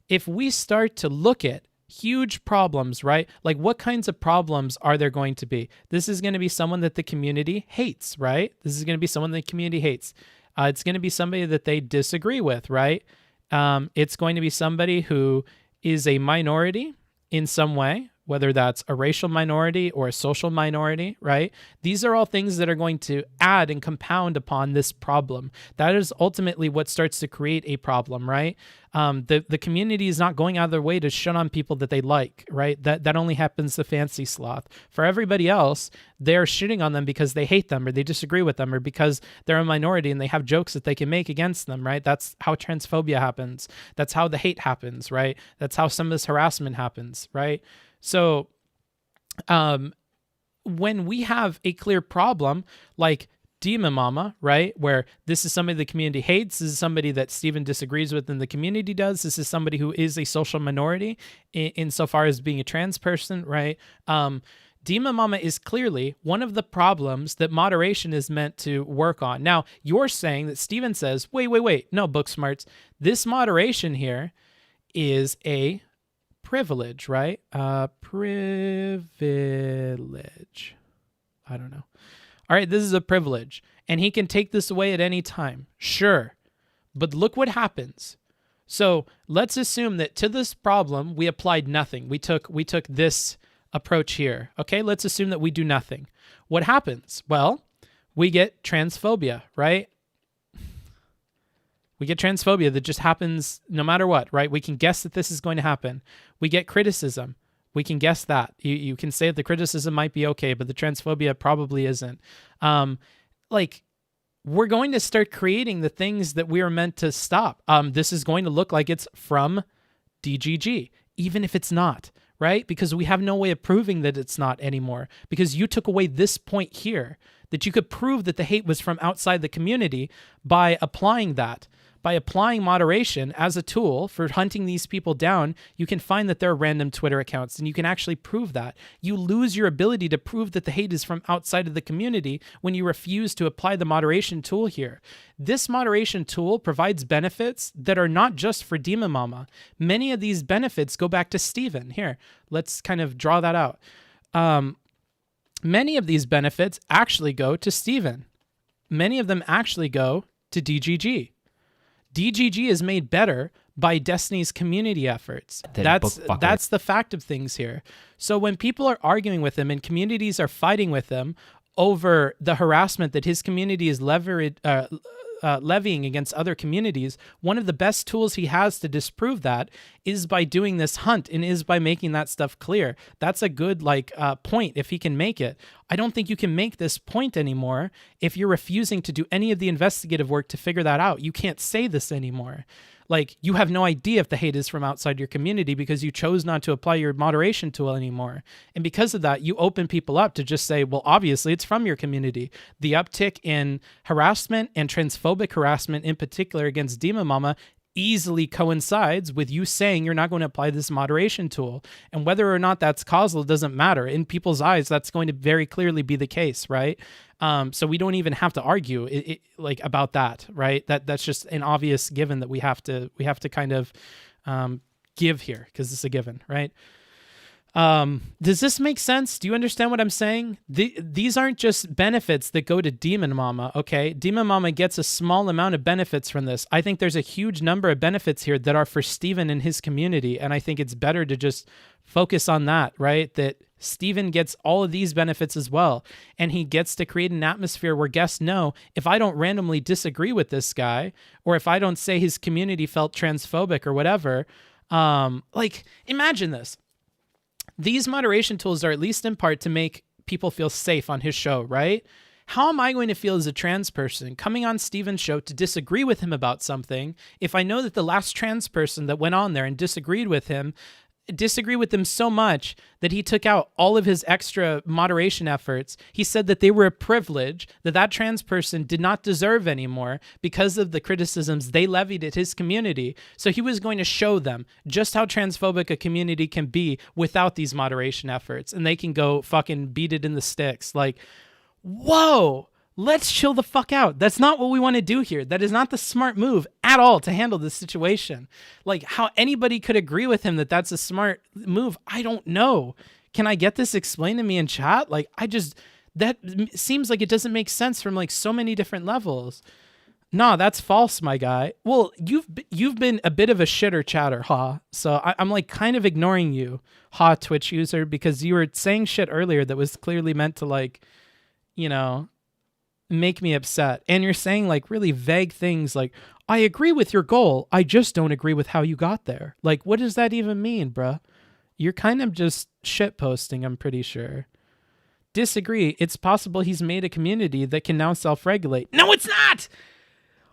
[SPEAKER 1] if we start to look at huge problems, right? Like what kinds of problems are there going to be? This is going to be someone that the community hates, right? This is going to be someone the community hates. It's going to be somebody that they disagree with, right? It's going to be somebody who is a minority in some way, whether that's a racial minority or a social minority, right? These are all things that are going to add and compound upon this problem. That is ultimately what starts to create a problem, right? The community is not going out of their way to shun on people that they like, right? That only happens to Fancy Sloth. For everybody else, they're shitting on them because they hate them or they disagree with them or because they're a minority and they have jokes that they can make against them, right? That's how transphobia happens. That's how the hate happens, right? That's how some of this harassment happens, right? So when we have a clear problem like Demon Mama, right, where this is somebody the community hates, this is somebody that Steven disagrees with and the community does, this is somebody who is a social minority insofar as being a trans person, right? Demon Mama is clearly one of the problems that moderation is meant to work on. Now, you're saying that Steven says, wait, no, Booksmarts, this moderation here is a privilege, right? Privilege. I don't know. All right, this is a privilege, and he can take this away at any time. Sure, but look what happens. So let's assume that to this problem, we applied nothing. We took this approach here. Okay, let's assume that we do nothing. What happens? Well, we get transphobia, right? We get transphobia that just happens no matter what, right? We can guess that this is going to happen. We get criticism. We can guess that. You can say that the criticism might be okay, but the transphobia probably isn't. We're going to start creating the things that we are meant to stop. This is going to look like it's from DGG, even if it's not, right? Because we have no way of proving that it's not anymore, because you took away this point here, that you could prove that the hate was from outside the community by applying that. By applying moderation as a tool for hunting these people down, you can find that there are random Twitter accounts, and you can actually prove that. You lose your ability to prove that the hate is from outside of the community when you refuse to apply the moderation tool here. This moderation tool provides benefits that are not just for Demon Mama. Many of these benefits go back to Steven. Here, let's kind of draw that out. Many of these benefits actually go to Steven. Many of them actually go to DGG. DGG is made better by Destiny's community efforts. That's the fact of things here. So when people are arguing with him and communities are fighting with him over the harassment that his community is levying against other communities, one of the best tools he has to disprove that is by doing this hunt and is by making that stuff clear. That's a good point if he can make it. I don't think you can make this point anymore if you're refusing to do any of the investigative work to figure that out. You can't say this anymore. Like, you have no idea if the hate is from outside your community because you chose not to apply your moderation tool anymore. And because of that, you open people up to just say, well, obviously it's from your community. The uptick in harassment and transphobic harassment in particular against Dima Mama easily coincides with you saying you're not going to apply this moderation tool. And whether or not that's causal doesn't matter. In people's eyes, that's going to very clearly be the case, right? So we don't even have to argue about that, right? That's just an obvious given that we have to kind of give here because it's a given, right? Does this make sense? Do you understand what I'm saying? These aren't just benefits that go to Demon Mama, okay? Demon Mama gets a small amount of benefits from this. I think there's a huge number of benefits here that are for Steven and his community, and I think it's better to just focus on that, right? That Steven gets all of these benefits as well, and he gets to create an atmosphere where guests know if I don't randomly disagree with this guy, or if I don't say his community felt transphobic or whatever, imagine this. These moderation tools are at least in part to make people feel safe on his show, right? How am I going to feel as a trans person coming on Steven's show to disagree with him about something if I know that the last trans person that went on there and disagreed with him so much that he took out all of his extra moderation efforts? He said that they were a privilege, that trans person did not deserve anymore because of the criticisms they levied at his community. So he was going to show them just how transphobic a community can be without these moderation efforts, and they can go fucking beat it in the sticks. Like, whoa, let's chill the fuck out. That's not what we want to do here. That is not the smart move at all to handle this situation. Like, how anybody could agree with him that that's a smart move, I don't know. Can I get this explained to me in chat? Like, that seems like it doesn't make sense from like so many different levels. No, that's false, my guy. Well, you've been a bit of a shitter chatter, Ha. So I'm like kind of ignoring you, Ha Twitch user, because you were saying shit earlier that was clearly meant to like, make me upset. And you're saying like really vague things like, I agree with your goal, I just don't agree with how you got there. Like, what does that even mean, bruh? You're kind of just shit posting, I'm pretty sure. Disagree. It's possible he's made a community that can now self-regulate. No, it's not!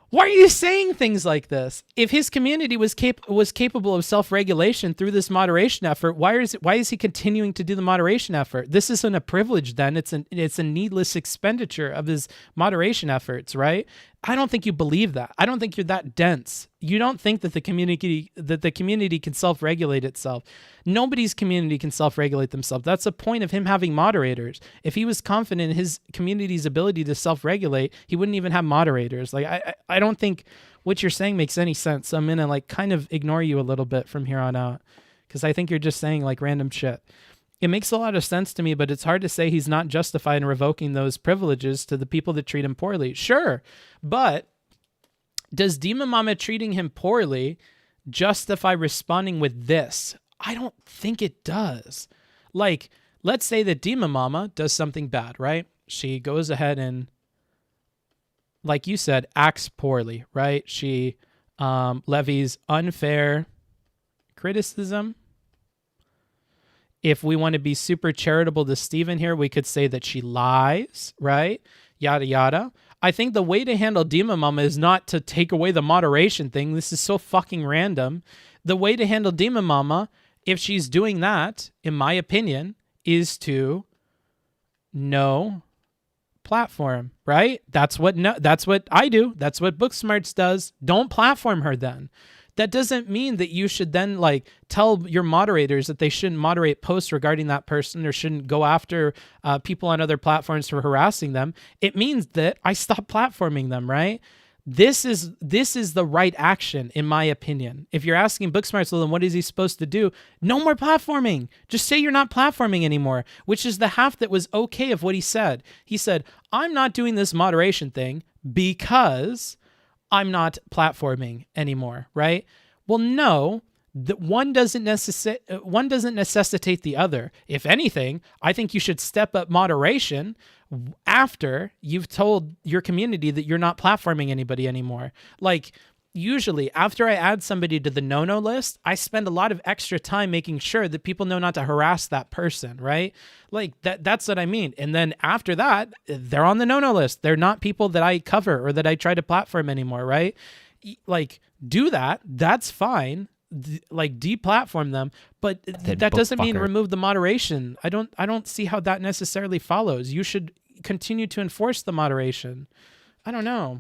[SPEAKER 1] Why are you saying things like this? If his community was capable of self-regulation through this moderation effort, why is he continuing to do the moderation effort? This isn't a privilege then. It's a needless expenditure of his moderation efforts, right? I don't think you believe that. I don't think you're that dense. You don't think that the community can self-regulate itself. Nobody's community can self-regulate themselves. That's the point of him having moderators. If he was confident in his community's ability to self-regulate, he wouldn't even have moderators. Like, I don't think what you're saying makes any sense. So I'm gonna like kind of ignore you a little bit from here on out, because I think you're just saying like random shit. It makes a lot of sense to me, but it's hard to say he's not justified in revoking those privileges to the people that treat him poorly. Sure, but does Dima Mama treating him poorly justify responding with this? I don't think it does. Like, let's say that Dima Mama does something bad, right? She goes ahead and, like you said, acts poorly, right? She levies unfair criticism. If we want to be super charitable to Steven here, we could say that she lies, right? Yada, yada. I think the way to handle Dima Mama is not to take away the moderation thing. This is so fucking random. The way to handle Dima Mama, if she's doing that, in my opinion, is to no platform, right? That's what I do. That's what Booksmarts does. Don't platform her then. That doesn't mean that you should then like tell your moderators that they shouldn't moderate posts regarding that person or shouldn't go after people on other platforms for harassing them. It means that I stop platforming them, right? This is the right action, in my opinion. If you're asking Booksmarts, well, then what is he supposed to do? No more platforming. Just say you're not platforming anymore, which is the half that was okay of what he said. He said, I'm not doing this moderation thing because I'm not platforming anymore, right? Well, no, one doesn't necessitate the other. If anything, I think you should step up moderation after you've told your community that you're not platforming anybody anymore. Like, usually after I add somebody to the no-no list, I spend a lot of extra time making sure that people know not to harass that person, right? Like that's what I mean. And then after that, they're on the no-no list. They're not people that I cover or that I try to platform anymore, right? Like, do that. That's fine. Like, deplatform them, but that doesn't mean remove the moderation. I don't see how that necessarily follows. You should continue to enforce the moderation. I don't know.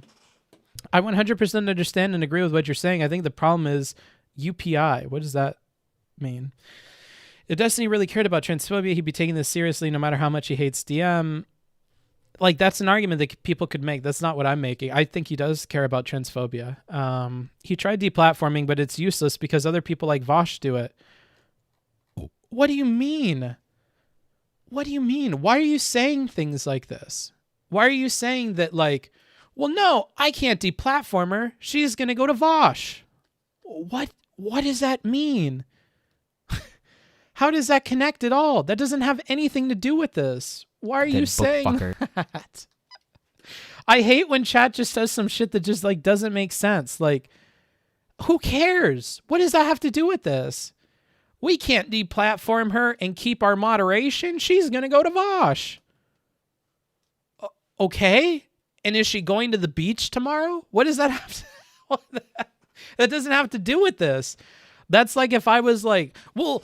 [SPEAKER 1] I 100% understand and agree with what you're saying. I think the problem is UPI. What does that mean? If Destiny really cared about transphobia, he'd be taking this seriously no matter how much he hates DM. Like, that's an argument that people could make. That's not what I'm making. I think he does care about transphobia. He tried deplatforming, but it's useless because other people like Vosh do it. What do you mean? What do you mean? Why are you saying things like this? Why are you saying that, like, well, no, I can't deplatform her. She's going to go to Vosh. What does that mean? How does that connect at all? That doesn't have anything to do with this. Why are you saying that? I hate when chat just says some shit that just, like, doesn't make sense. Like, who cares? What does that have to do with this? We can't deplatform her and keep our moderation. She's going to go to Vosh. Okay. And is she going to the beach tomorrow? What does that have to... That doesn't have to do with this. That's like if I was like, well,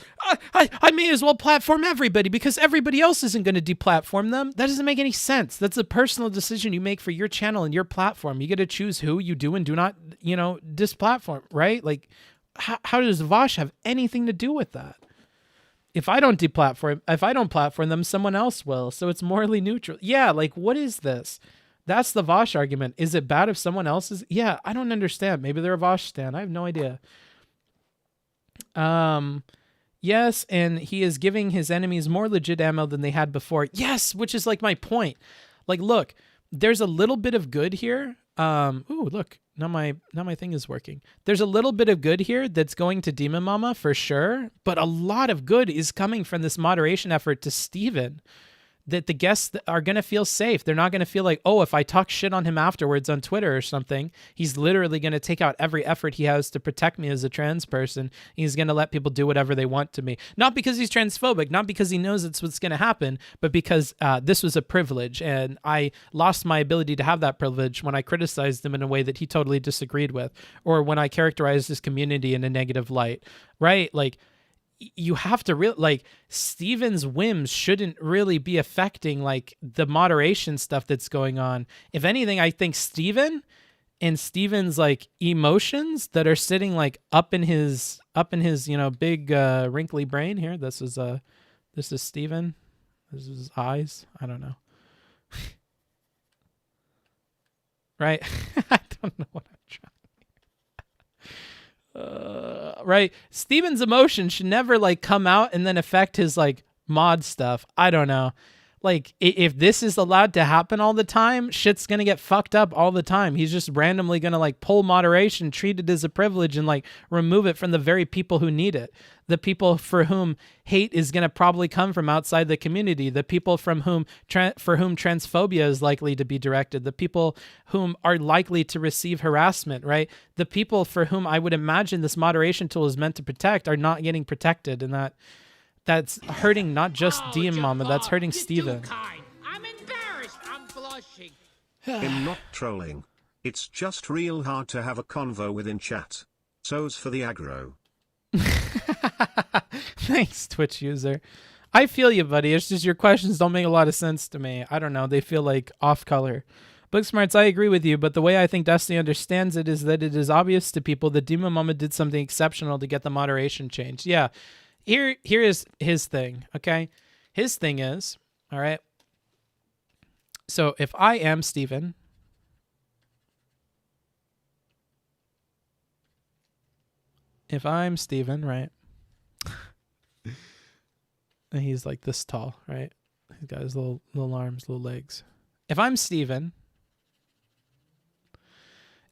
[SPEAKER 1] I may as well platform everybody because everybody else isn't going to deplatform them. That doesn't make any sense. That's a personal decision you make for your channel and your platform. You get to choose who you do and do not, displatform, right? Like, how does Vosh have anything to do with that? If I don't platform them, someone else will. So it's morally neutral. Yeah, like, what is this? That's the Vosh argument. Is it bad if someone else is? Yeah, I don't understand. Maybe they're a Vosh stan. I have no idea. Yes, and he is giving his enemies more legit ammo than they had before. Yes, which is like my point. Like, look, there's a little bit of good here. Ooh, look, now my thing is working. There's a little bit of good here that's going to Demon Mama for sure, but a lot of good is coming from this moderation effort to Steven. That the guests are going to feel safe. They're not going to feel like, oh, if I talk shit on him afterwards on Twitter or something, he's literally going to take out every effort he has to protect me as a trans person. He's going to let people do whatever they want to me. Not because he's transphobic, not because he knows it's what's going to happen, but because this was a privilege. And I lost my ability to have that privilege when I criticized him in a way that he totally disagreed with, or when I characterized his community in a negative light, right? Like, you have to Steven's whims shouldn't really be affecting like the moderation stuff that's going on. If anything, I think Steven and Steven's like emotions that are sitting like up in his big wrinkly brain here. This is Steven. This is his eyes. I don't know. Right? I don't know what I'm trying. Right, Steven's emotion should never like come out and then affect his like mod stuff. I don't know. Like, if this is allowed to happen all the time, shit's gonna get fucked up all the time. He's just randomly gonna like pull moderation, treat it as a privilege, and like remove it from the very people who need it. The people for whom hate is gonna probably come from outside the community. The people for whom transphobia is likely to be directed. The people whom are likely to receive harassment. Right. The people for whom I would imagine this moderation tool is meant to protect are not getting protected, and that's hurting not just DM Mama, that's hurting Steven.
[SPEAKER 9] I'm embarrassed. I'm blushing.
[SPEAKER 7] I'm not trolling. It's just real hard to have a convo within chat. So's for the aggro.
[SPEAKER 1] Thanks, Twitch user. I feel you, buddy. It's just your questions don't make a lot of sense to me. I don't know. They feel like off color. Booksmarts, I agree with you, but the way I think Destiny understands it is that it is obvious to people that Demon Mama did something exceptional to get the moderation changed. Yeah. Here is his thing, okay? His thing is, all right? So if I am Steven, right? And he's like this tall, right? He's got his little arms, little legs. If I'm Steven,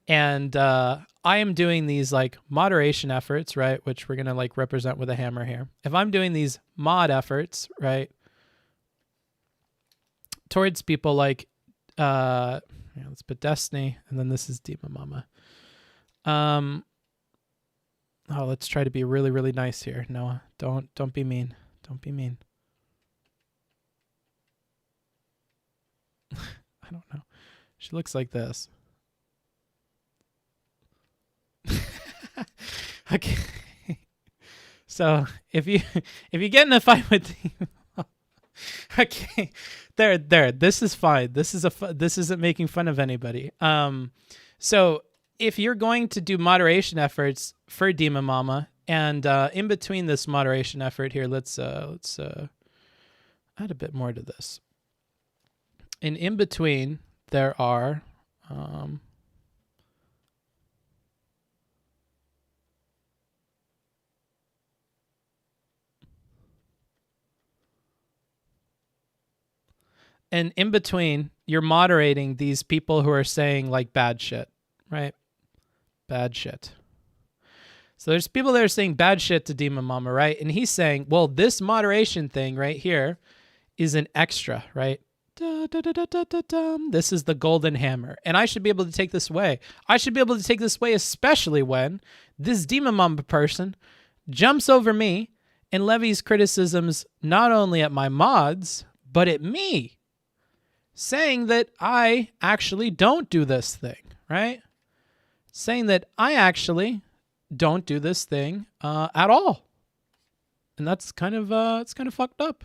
[SPEAKER 1] and I am doing these like moderation efforts, right? Which we're going to like represent with a hammer here. If I'm doing these mod efforts, right? towards people like, let's put Destiny, and then this is Demon Mama. Let's try to be really, really nice here. Noah, don't be mean. Don't be mean. I don't know. She looks like this. Okay. So if you get in a fight with okay, there. This is fine. This isn't making fun of anybody. So if you're going to do moderation efforts for Demon Mama, and in between this moderation effort here, let's add a bit more to this. And in between, there are and in between, you're moderating these people who are saying like bad shit, right? Bad shit. So there's people that are saying bad shit to Demon Mama, right? And he's saying, well, this moderation thing right here is an extra, right? This is the golden hammer. And I should be able to take this away. I should be able to take this away, especially when this Demon Mama person jumps over me and levies criticisms not only at my mods, but at me, saying that I actually don't do this thing, right? Saying that I actually don't do this thing at all. And that's kind of it's kind of fucked up.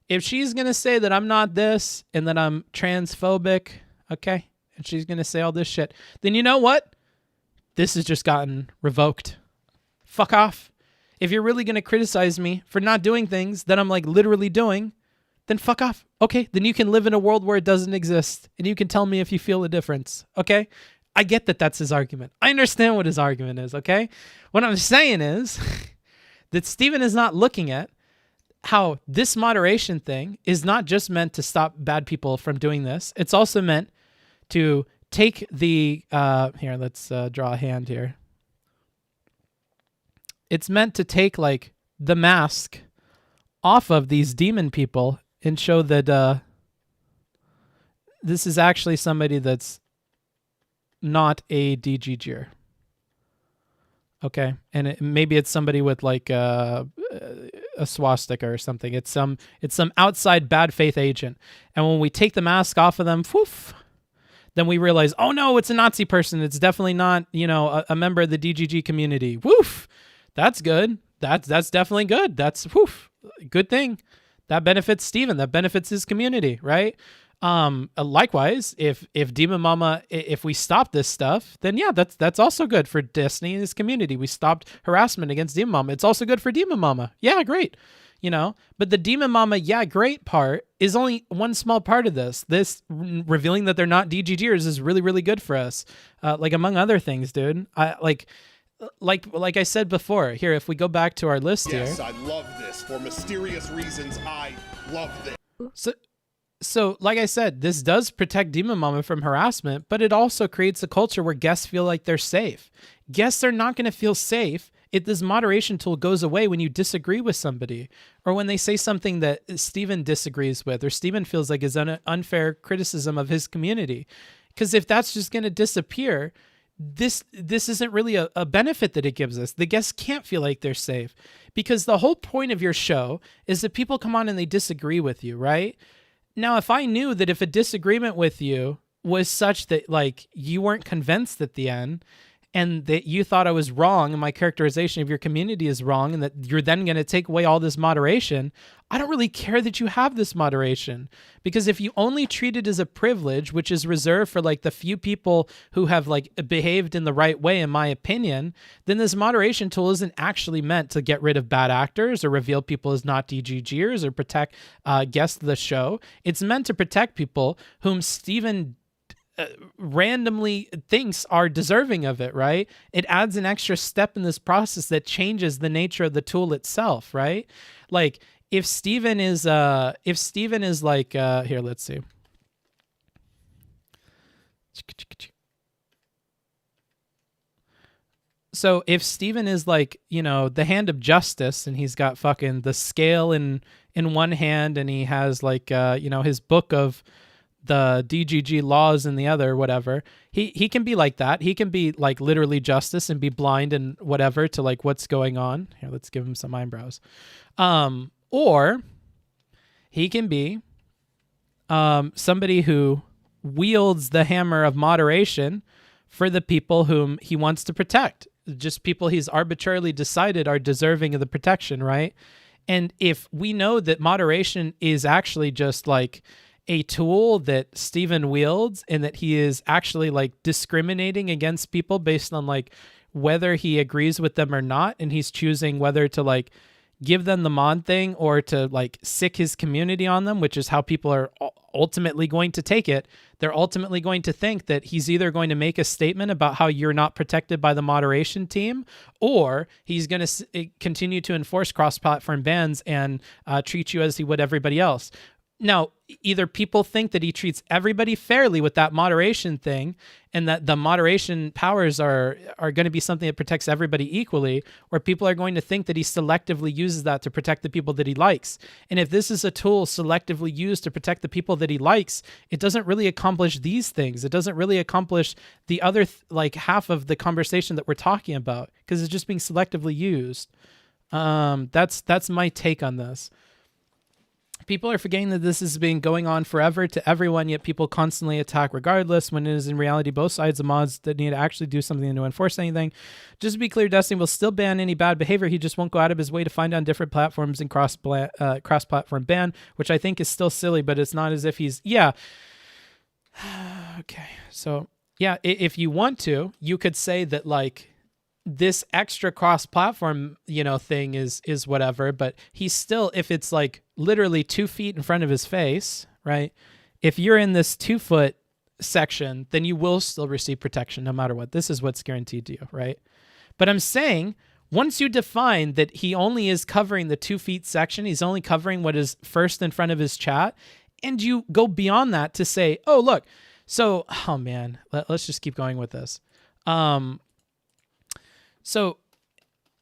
[SPEAKER 1] If she's going to say that I'm not this and that I'm transphobic, okay, and she's going to say all this shit, then you know what? This has just gotten revoked. Fuck off. If you're really going to criticize me for not doing things that I'm like literally doing, then fuck off. Okay, then you can live in a world where it doesn't exist and you can tell me if you feel a difference, okay? I get that that's his argument. I understand what his argument is, okay? What I'm saying is that Steven is not looking at how this moderation thing is not just meant to stop bad people from doing this. It's also meant to take the, here, let's draw a hand here. It's meant to take like the mask off of these demon people and show that this is actually somebody that's not a DGGer. Okay, and maybe it's somebody with like a swastika or something. It's some outside bad faith agent. And when we take the mask off of them, woof, then we realize, oh no, it's a Nazi person. It's definitely not, a member of the DGG community. Woof, that's good. That's definitely good. That's woof, good thing. That benefits Steven. That benefits his community, right? Likewise, if Demon Mama, if we stop this stuff, then yeah, that's also good for Destiny and his community. We stopped harassment against Demon Mama. It's also good for Demon Mama. Yeah, great. But the Demon Mama, yeah, great part is only one small part of this. This revealing that they're not DGGers is really, really good for us. Like among other things, dude. Like I said before, here, if we go back to our list here.
[SPEAKER 5] Yes, I love this. For mysterious reasons, I love this.
[SPEAKER 1] So, like I said, this does protect Demon Mama from harassment, but it also creates a culture where guests feel like they're safe. Guests are not going to feel safe if this moderation tool goes away when you disagree with somebody, or when they say something that Steven disagrees with, or Steven feels like is unfair criticism of his community. Because if that's just going to disappear, this isn't really a benefit that it gives us. The guests can't feel like they're safe, because the whole point of your show is that people come on and they disagree with you, right? Now, if I knew that if a disagreement with you was such that like you weren't convinced at the end and that you thought I was wrong and my characterization of your community is wrong and that you're then going to take away all this moderation, I don't really care that you have this moderation. Because if you only treat it as a privilege, which is reserved for like the few people who have like behaved in the right way, in my opinion, then this moderation tool isn't actually meant to get rid of bad actors or reveal people as not DGGers or protect guests of the show. It's meant to protect people whom Steven randomly thinks are deserving of it, right? It adds an extra step in this process that changes the nature of the tool itself, right? Like if Steven is like here, let's see. So if Steven is like, you know, the hand of justice, and he's got fucking the scale in one hand, and he has like, you know, his book of the DGG laws in the other, whatever, he can be like that. He can be like literally justice and be blind and whatever to like what's going on. Here, let's give him some eyebrows. Or he can be somebody who wields the hammer of moderation for the people whom he wants to protect. Just people he's arbitrarily decided are deserving of the protection, right? And if we know that moderation is actually just like a tool that Steven wields, and that he is actually like discriminating against people based on like whether he agrees with them or not, and he's choosing whether to like give them the mod thing or to like sick his community on them, which is how people are ultimately going to take it. They're ultimately going to think that he's either going to make a statement about how you're not protected by the moderation team, or he's going to continue to enforce cross-platform bans and treat you as he would everybody else. Now, either people think that he treats everybody fairly with that moderation thing, and that the moderation powers are going to be something that protects everybody equally, or people are going to think that he selectively uses that to protect the people that he likes. And if this is a tool selectively used to protect the people that he likes, it doesn't really accomplish these things. It doesn't really accomplish the other like half of the conversation that we're talking about, because it's just being selectively used. That's my take on this. People are forgetting that this has been going on forever to everyone, yet people constantly attack regardless, when it is in reality both sides of mods that need to actually do something to enforce anything. Just to be clear, Destiny will still ban any bad behavior. He just won't go out of his way to find on different platforms and cross-platform ban, which I think is still silly, but it's not as if he's... Yeah. Okay. So, yeah, if you want to, you could say that, like, this extra cross-platform, you know, thing is whatever, but he's still, if it's like literally 2 feet in front of his face, right? If you're in this 2 foot section, then you will still receive protection no matter what. This is what's guaranteed to you, right? But I'm saying once you define that he only is covering the 2 feet section, he's only covering what is first in front of his chat, and you go beyond that to say, oh, look, so, oh man, let's just keep going with this. So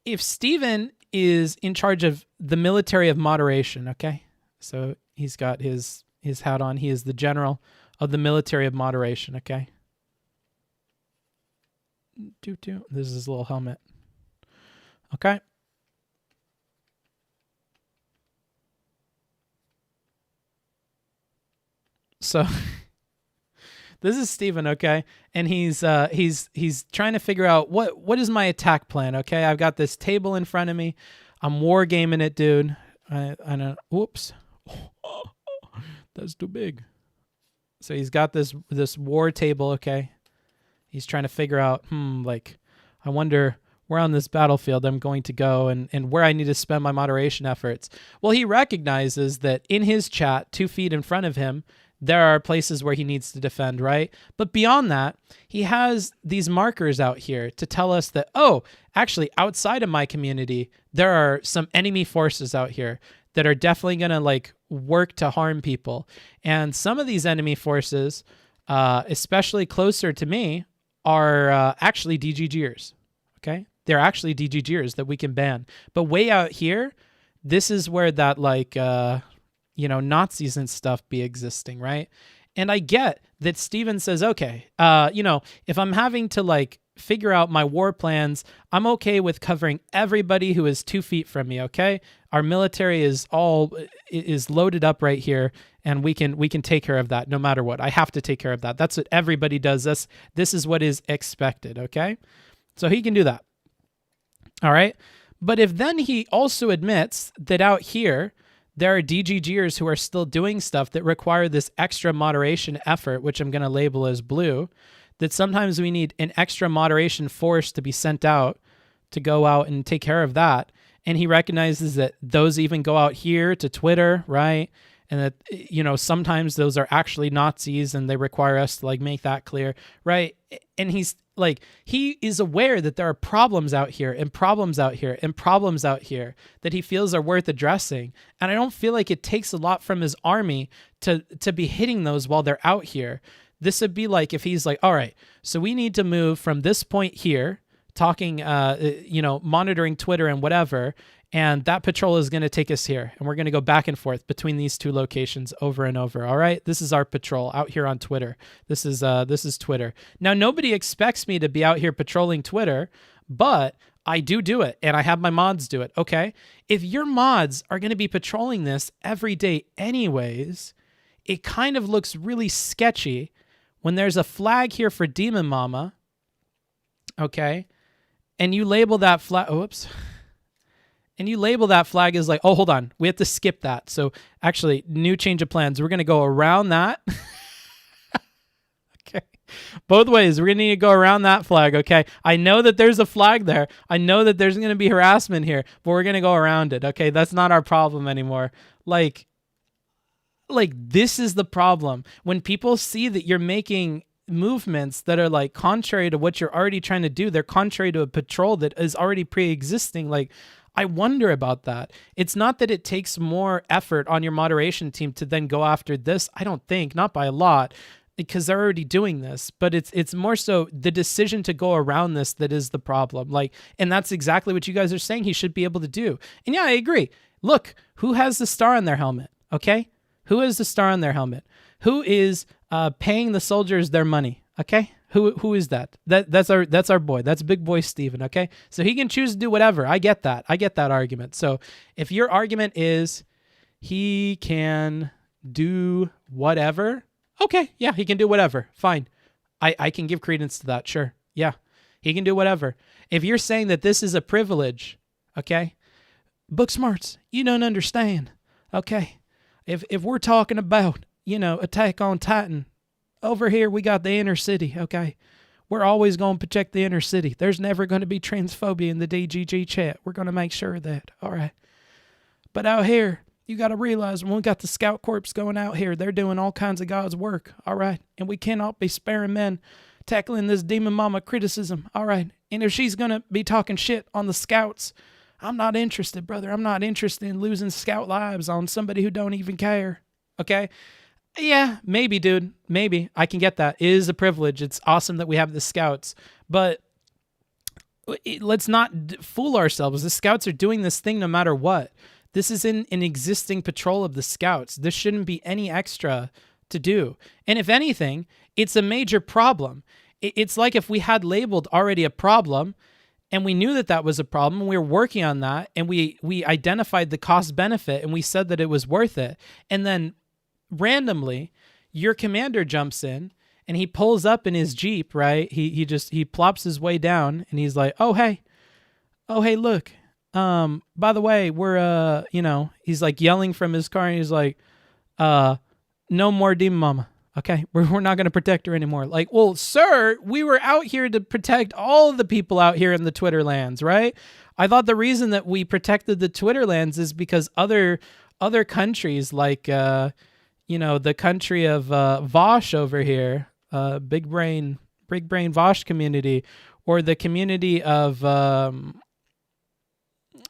[SPEAKER 1] if Steven is in charge of the military of moderation, okay? So he's got his hat on. He is the general of the military of moderation, okay? This is his little helmet. Okay? So... This is Steven, okay? And he's trying to figure out what is my attack plan, okay? I've got this table in front of me. I'm wargaming it, dude. I don't... Whoops. That's too big. So he's got this war table, okay? He's trying to figure out, like, I wonder where on this battlefield I'm going to go and where I need to spend my moderation efforts. Well, he recognizes that in his chat, 2 feet in front of him, there are places where he needs to defend, right? But beyond that, he has these markers out here to tell us that, oh, actually, outside of my community, there are some enemy forces out here that are definitely going to like work to harm people. And some of these enemy forces, especially closer to me, are actually DGGers, okay? They're actually DGGers that we can ban. But way out here, this is where that like... you know, Nazis and stuff be existing, right? And I get that Steven says, okay, you know, if I'm having to like figure out my war plans, I'm okay with covering everybody who is 2 feet from me, okay? Our military is loaded up right here, and we can take care of that no matter what. I have to take care of that. That's what everybody does. This is what is expected, okay? So he can do that. All right? But if then he also admits that out here, there are DGGers who are still doing stuff that require this extra moderation effort, which I'm going to label as blue, that sometimes we need an extra moderation force to be sent out to go out and take care of that. And he recognizes that those even go out here to Twitter, right? And that, you know, sometimes those are actually Nazis and they require us to like make that clear, right? And he's like, he is aware that there are problems out here and problems out here and problems out here that he feels are worth addressing. And I don't feel like it takes a lot from his army to be hitting those while they're out here. This would be like if he's like, all right, so we need to move from this point here talking, monitoring Twitter and whatever. And that patrol is going to take us here. And we're going to go back and forth between these two locations over and over. All right. This is our patrol out here on Twitter. This is Twitter. Now, nobody expects me to be out here patrolling Twitter, but I do it. And I have my mods do it. Okay. If your mods are going to be patrolling this every day anyways, it kind of looks really sketchy when there's a flag here for Demon Mama. Okay. And you label that flag. Oops. And you label that flag as like, oh, hold on, we have to skip that. So actually, new change of plans. We're going to go around that. Okay. Both ways. We're going to need to go around that flag, okay? I know that there's a flag there. I know that there's going to be harassment here, but we're going to go around it, okay? That's not our problem anymore. Like this is the problem. When people see that you're making movements that are like contrary to what you're already trying to do, they're contrary to a patrol that is already pre-existing, like, I wonder about that. It's not that it takes more effort on your moderation team to then go after this. I don't think, not by a lot, because they're already doing this, but it's more so the decision to go around this that is the problem. Like, and that's exactly what you guys are saying he should be able to do. And yeah, I agree. Look, who has the star on their helmet? Okay. Who has the star on their helmet? Who is paying the soldiers their money? Okay. Who is that? That's our boy. That's big boy Steven, okay? So he can choose to do whatever. I get that. I get that argument. So if your argument is he can do whatever, okay, yeah, he can do whatever. Fine. I can give credence to that. Sure. Yeah. He can do whatever. If you're saying that this is a privilege, okay? Booksmarts, you don't understand. Okay. If we're talking about, Attack on Titan, over here, we got the inner city, okay? We're always going to protect the inner city. There's never going to be transphobia in the DGG chat. We're going to make sure of that, all right? But out here, you got to realize when we got the Scout Corps going out here, they're doing all kinds of God's work, all right? And we cannot be sparing men tackling this Demon Mama criticism, all right? And if she's going to be talking shit on the Scouts, I'm not interested, brother. I'm not interested in losing Scout lives on somebody who don't even care, okay? Yeah, maybe, dude. Maybe. I can get that. It is a privilege. It's awesome that we have the Scouts. But let's not fool ourselves. The Scouts are doing this thing no matter what. This is in an existing patrol of the Scouts. This shouldn't be any extra to do. And if anything, it's a major problem. It's like if we had labeled already a problem and we knew that that was a problem and we were working on that and we identified the cost benefit and we said that it was worth it. And then randomly your commander jumps in and he pulls up in his Jeep, right? He plops his way down and he's like, oh hey look, by the way, we're he's like yelling from his car and he's like, no more Demon Mama, okay? We're not going to protect her anymore. Like, well, sir, we were out here to protect all of the people out here in the Twitter lands, right? I thought the reason that we protected the Twitter lands is because other countries like the country of Vosh over here, big brain Vosh community, or the community of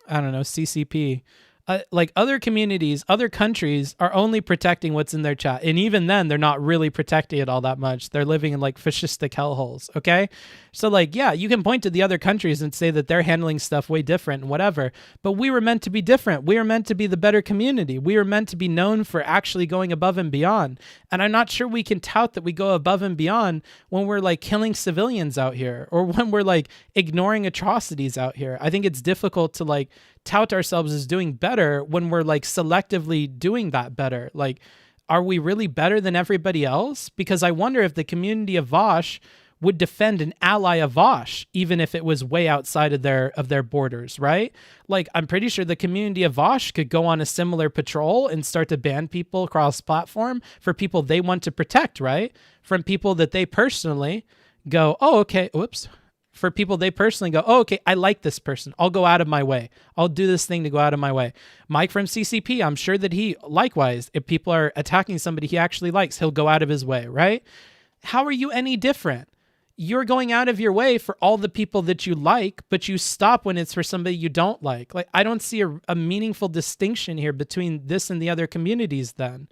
[SPEAKER 1] CCP. Like other communities, other countries are only protecting what's in their chat. And even then, they're not really protecting it all that much. They're living in like fascistic hellholes, okay? So like, yeah, you can point to the other countries and say that they're handling stuff way different and whatever. But we were meant to be different. We were meant to be the better community. We were meant to be known for actually going above and beyond. And I'm not sure we can tout that we go above and beyond when we're like killing civilians out here or when we're like ignoring atrocities out here. I think it's difficult to like tout ourselves as doing better when we're like selectively doing that better. Like, are we really better than everybody else? Because I wonder if the community of Vosh would defend an ally of Vosh, even if it was way outside of their borders, right? Like, I'm pretty sure the community of Vosh could go on a similar patrol and start to ban people across platform for people they want to protect, right? From people that they personally go, oh, okay, whoops. For people they personally go, oh, okay, I like this person. I'll go out of my way. I'll do this thing to go out of my way. Mike from CCP, I'm sure that he, likewise, if people are attacking somebody he actually likes, he'll go out of his way, right? How are you any different? You're going out of your way for all the people that you like, but you stop when it's for somebody you don't like. Like, I don't see a meaningful distinction here between this and the other communities then.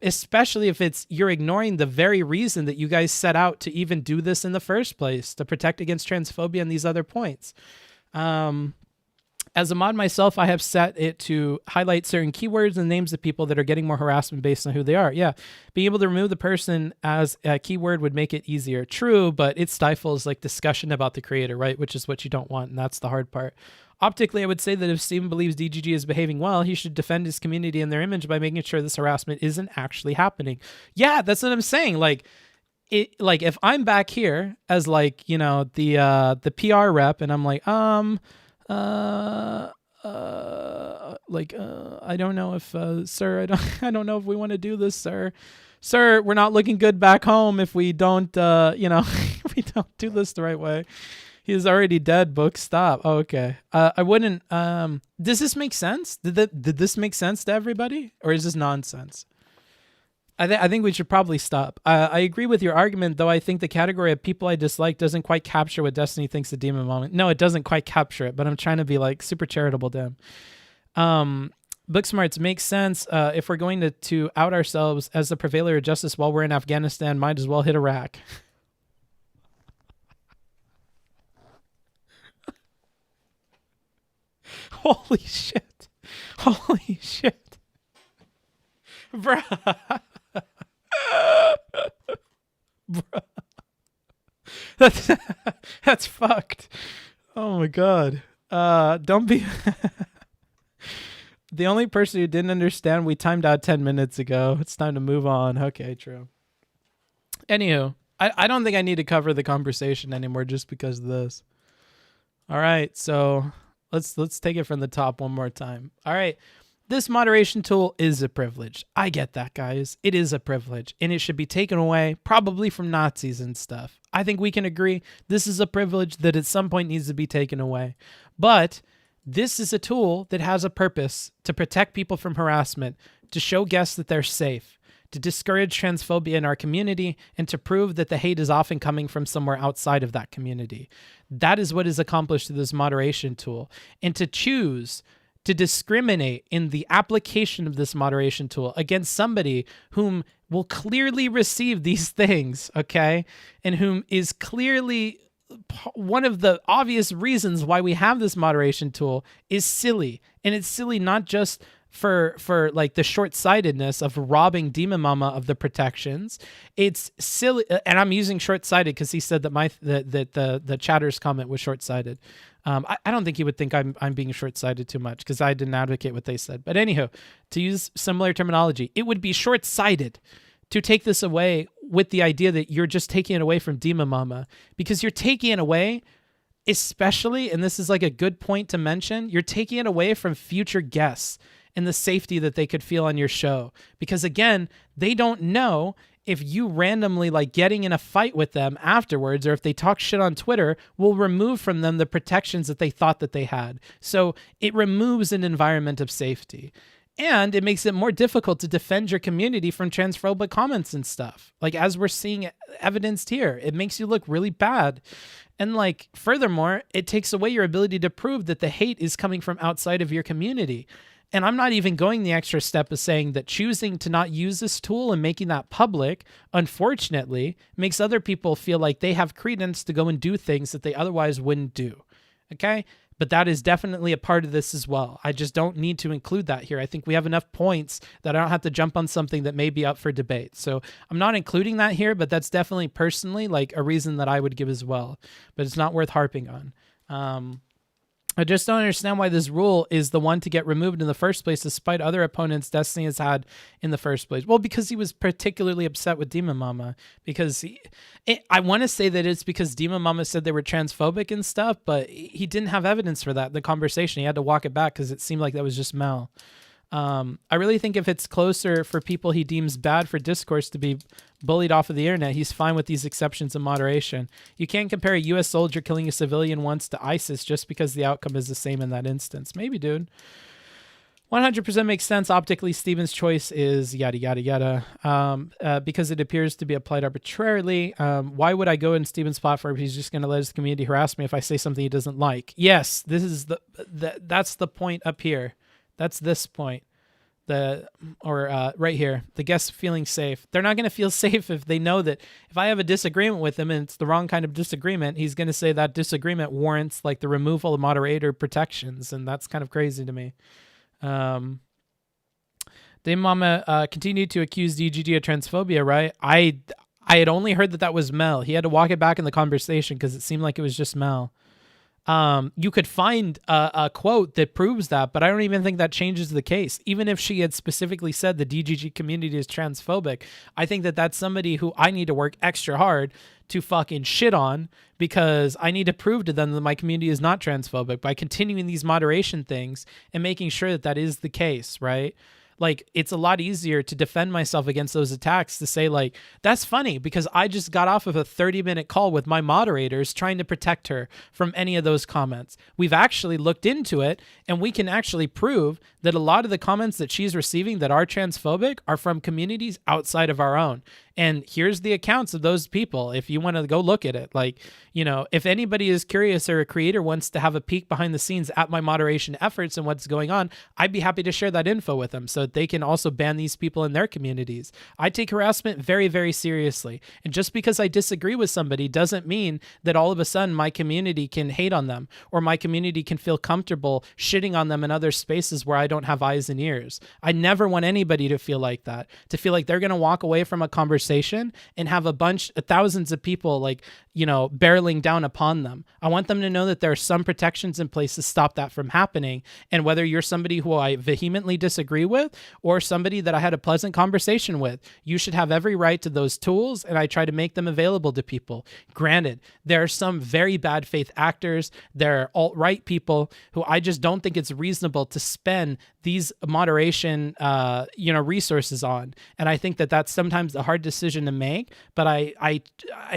[SPEAKER 1] especially if you're ignoring the very reason that you guys set out to even do this in the first place, to protect against transphobia and these other points. As a mod myself, I have set it to highlight certain keywords and names of people that are getting more harassment based on who they are. Yeah, being able to remove the person as a keyword would make it easier. True, but it stifles like discussion about the creator, right? Which is what you don't want, and that's the hard part. Optically, I would say that if Steven believes DGG is behaving well, he should defend his community and their image by making sure this harassment isn't actually happening. Yeah, that's what I'm saying. Like if I'm back here as like, you know, the PR rep, and I'm like, I don't know if, sir, I don't know if we want to do this, sir. Sir, we're not looking good back home if we don't, if we don't do this the right way. He's already dead, book. Stop. Oh, okay. I wouldn't, does this make sense? Did this make sense to everybody? Or is this nonsense? I think we should probably stop. I agree with your argument, though. I think the category of people I dislike doesn't quite capture what Destiny thinks the demon moment. No, it doesn't quite capture it, but I'm trying to be like super charitable to him. Booksmarts makes sense. If we're going to out ourselves as the purveyor of justice while we're in Afghanistan, might as well hit Iraq. Holy shit. Holy shit. Bruh. Bruh. That's fucked. Oh my god. Don't be the only person who didn't understand. We timed out 10 minutes ago. It's time to move on. Okay, true. Anywho, I don't think I need to cover the conversation anymore just because of this. All right, so let's take it from the top one more time. All right. This moderation tool is a privilege. I get that, guys. It is a privilege, and it should be taken away, probably from Nazis and stuff. I think we can agree this is a privilege that at some point needs to be taken away. But this is a tool that has a purpose to protect people from harassment, to show guests that they're safe, to discourage transphobia in our community, and to prove that the hate is often coming from somewhere outside of that community. That is what is accomplished through this moderation tool. And to choose to discriminate in the application of this moderation tool against somebody whom will clearly receive these things, okay, and whom is clearly one of the obvious reasons why we have this moderation tool is silly. And it's silly not just for like the short-sightedness of robbing Demon Mama of the protections. It's silly, and I'm using short-sighted because he said that the chatter's comment was short-sighted. I don't think he would think I'm being short-sighted too much because I didn't advocate what they said. But anyhow, to use similar terminology, it would be short-sighted to take this away with the idea that you're just taking it away from Demon Mama, because you're taking it away, especially, and this is like a good point to mention, you're taking it away from future guests and the safety that they could feel on your show. Because again, they don't know if you randomly like getting in a fight with them afterwards, or if they talk shit on Twitter, will remove from them the protections that they thought that they had. So it removes an environment of safety. And it makes it more difficult to defend your community from transphobic comments and stuff. Like, as we're seeing evidenced here, it makes you look really bad. And like, furthermore, it takes away your ability to prove that the hate is coming from outside of your community. And I'm not even going the extra step of saying that choosing to not use this tool and making that public, unfortunately, makes other people feel like they have credence to go and do things that they otherwise wouldn't do. Okay? But that is definitely a part of this as well. I just don't need to include that here. I think we have enough points that I don't have to jump on something that may be up for debate. So I'm not including that here, but that's definitely personally like a reason that I would give as well. But it's not worth harping on. I just don't understand why this rule is the one to get removed in the first place, despite other opponents Destiny has had in the first place. Well, because he was particularly upset with Demon Mama. Because I want to say that it's because Demon Mama said they were transphobic and stuff, but he didn't have evidence for that in the conversation. He had to walk it back because it seemed like that was just Mel. I really think if it's closer for people he deems bad for discourse to be bullied off of the internet, he's fine with these exceptions of moderation. You can't compare a U.S. soldier killing a civilian once to ISIS just because the outcome is the same in that instance. Maybe, dude. 100% makes sense. Optically, Steven's choice is yada, yada, yada, because it appears to be applied arbitrarily. Why would I go in Steven's platform if he's just going to let his community harass me if I say something he doesn't like? Yes, this is that's the point up here. That's this point. right here, the guests feeling safe. They're not going to feel safe if they know that if I have a disagreement with him and it's the wrong kind of disagreement, he's going to say that disagreement warrants like the removal of moderator protections. And that's kind of crazy to me. Dame Mama continued to accuse DGG of transphobia, right? I had only heard that was Mel. He had to walk it back in the conversation because it seemed like it was just Mel. You could find a quote that proves that, but I don't even think that changes the case. Even if she had specifically said the DGG community is transphobic, I think that that's somebody who I need to work extra hard to fucking shit on, because I need to prove to them that my community is not transphobic by continuing these moderation things and making sure that that is the case, right? Like, it's a lot easier to defend myself against those attacks to say, like, that's funny because I just got off of a 30-minute call with my moderators trying to protect her from any of those comments. We've actually looked into it, and we can actually prove that a lot of the comments that she's receiving that are transphobic are from communities outside of our own. And here's the accounts of those people if you want to go look at it. Like, you know, if anybody is curious or a creator wants to have a peek behind the scenes at my moderation efforts and what's going on, I'd be happy to share that info with them so that they can also ban these people in their communities. I take harassment very, very seriously. And just because I disagree with somebody doesn't mean that all of a sudden my community can hate on them or my community can feel comfortable shitting on them in other spaces where I don't have eyes and ears. I never want anybody to feel like that, to feel like they're going to walk away from a conversation and have thousands of people, like, you know, barreling down upon them. I want them to know that there are some protections in place to stop that from happening. And whether you're somebody who I vehemently disagree with or somebody that I had a pleasant conversation with, you should have every right to those tools, and I try to make them available to people. Granted, there are some very bad faith actors, there are alt-right people who I just don't think it's reasonable to spend these moderation resources on. And I think that that's sometimes a hard decision to make, but I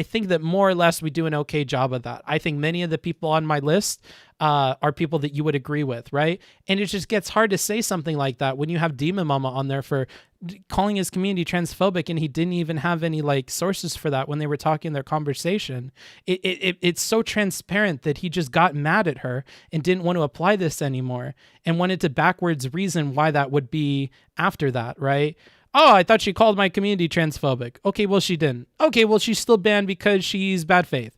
[SPEAKER 1] think that more or less we do an okay job of that. I think many of the people on my list are people that you would agree with, right? And it just gets hard to say something like that when you have Demon Mama on there for calling his community transphobic, and he didn't even have any like sources for that when they were talking their conversation. It's so transparent that he just got mad at her and didn't want to apply this anymore and wanted to backwards reason why that would be after that, right? Oh, I thought she called my community transphobic. Okay, well, she didn't. Okay, well, she's still banned because she's bad faith.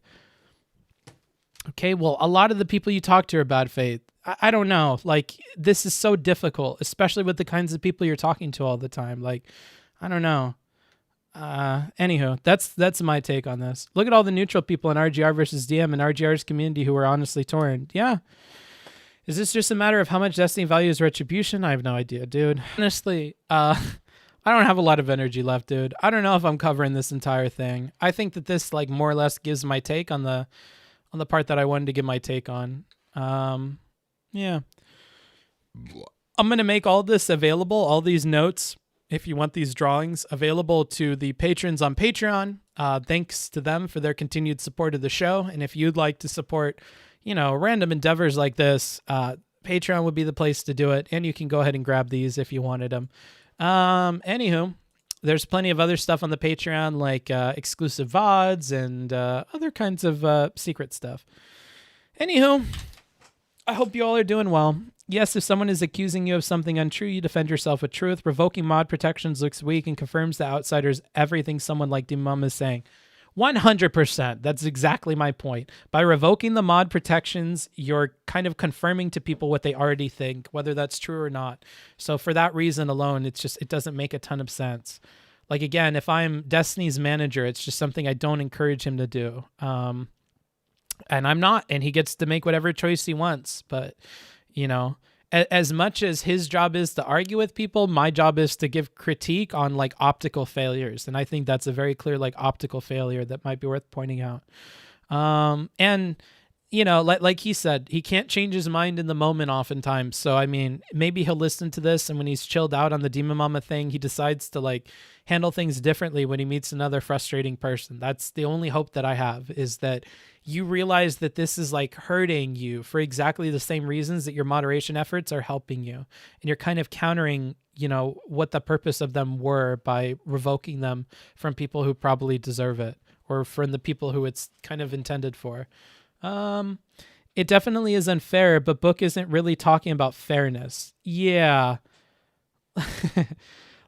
[SPEAKER 1] Okay, well, a lot of the people you talk to are bad faith. I don't know. Like, this is so difficult, especially with the kinds of people you're talking to all the time. Like, I don't know. Anywho, that's my take on this. Look at all the neutral people in RGR versus DM and RGR's community who are honestly torn. Yeah. Is this just a matter of how much Destiny values retribution? I have no idea, dude. Honestly, I don't have a lot of energy left, dude. I don't know if I'm covering this entire thing. I think that this, like, more or less gives my take on the part that I wanted to give my take on. Yeah. I'm going to make all this available, all these notes, if you want these drawings, available to the patrons on Patreon. Thanks to them for their continued support of the show. And if you'd like to support, you know, random endeavors like this, Patreon would be the place to do it. And you can go ahead and grab these if you wanted them. Anywho, there's plenty of other stuff on the Patreon, like exclusive VODs and other kinds of secret stuff. Anywho, I hope you all are doing well. Yes, if someone is accusing you of something untrue, you defend yourself with truth. Revoking mod protections looks weak and confirms to outsiders everything someone like Dimum is saying. 100%. That's exactly my point. By revoking the mod protections, you're kind of confirming to people what they already think, whether that's true or not. So for that reason alone, it doesn't make a ton of sense. Like, again, if I'm Destiny's manager, it's just something I don't encourage him to do. And I'm not, and he gets to make whatever choice he wants. But, you know, as much as his job is to argue with people, my job is to give critique on, like, optical failures. And I think that's a very clear, like, optical failure that might be worth pointing out. And, you know, like he said, he can't change his mind in the moment oftentimes. So, I mean, maybe he'll listen to this, and when he's chilled out on the Demon Mama thing, he decides to, like, handle things differently when he meets another frustrating person. That's the only hope that I have, is that you realize that this is, like, hurting you for exactly the same reasons that your moderation efforts are helping you. And you're kind of countering, you know, what the purpose of them were by revoking them from people who probably deserve it, or from the people who it's kind of intended for. It definitely is unfair, but Book isn't really talking about fairness. Yeah.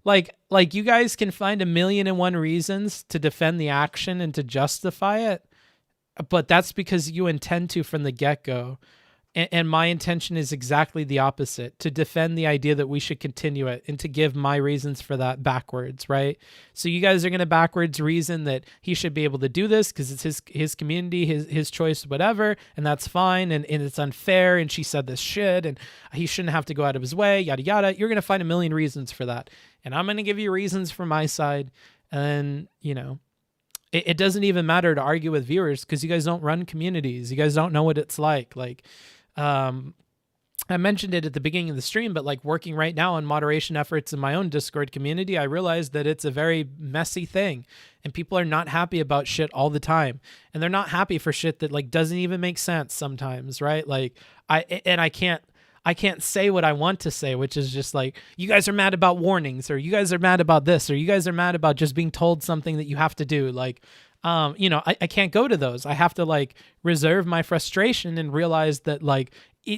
[SPEAKER 1] like you guys can find 1,000,001 reasons to defend the action and to justify it, but that's because you intend to from the get-go. And my intention is exactly the opposite, to defend the idea that we should continue it and to give my reasons for that backwards, right? So you guys are going to backwards reason that he should be able to do this because it's his community, his choice, whatever, and that's fine, and it's unfair, and she said this shit, and he shouldn't have to go out of his way, yada, yada. You're going to find 1,000,000 reasons for that. And I'm going to give you reasons for my side, and, you know, it doesn't even matter to argue with viewers because you guys don't run communities. You guys don't know what it's like. I mentioned it at the beginning of the stream, but like working right now on moderation efforts in my own Discord community, I realized that it's a very messy thing and people are not happy about shit all the time. And they're not happy for shit that like doesn't even make sense sometimes, right? Like I can't say what I want to say, which is just like, you guys are mad about warnings, or you guys are mad about this, or you guys are mad about just being told something that you have to do. Like, you know, I can't go to those. I have to like reserve my frustration and realize that like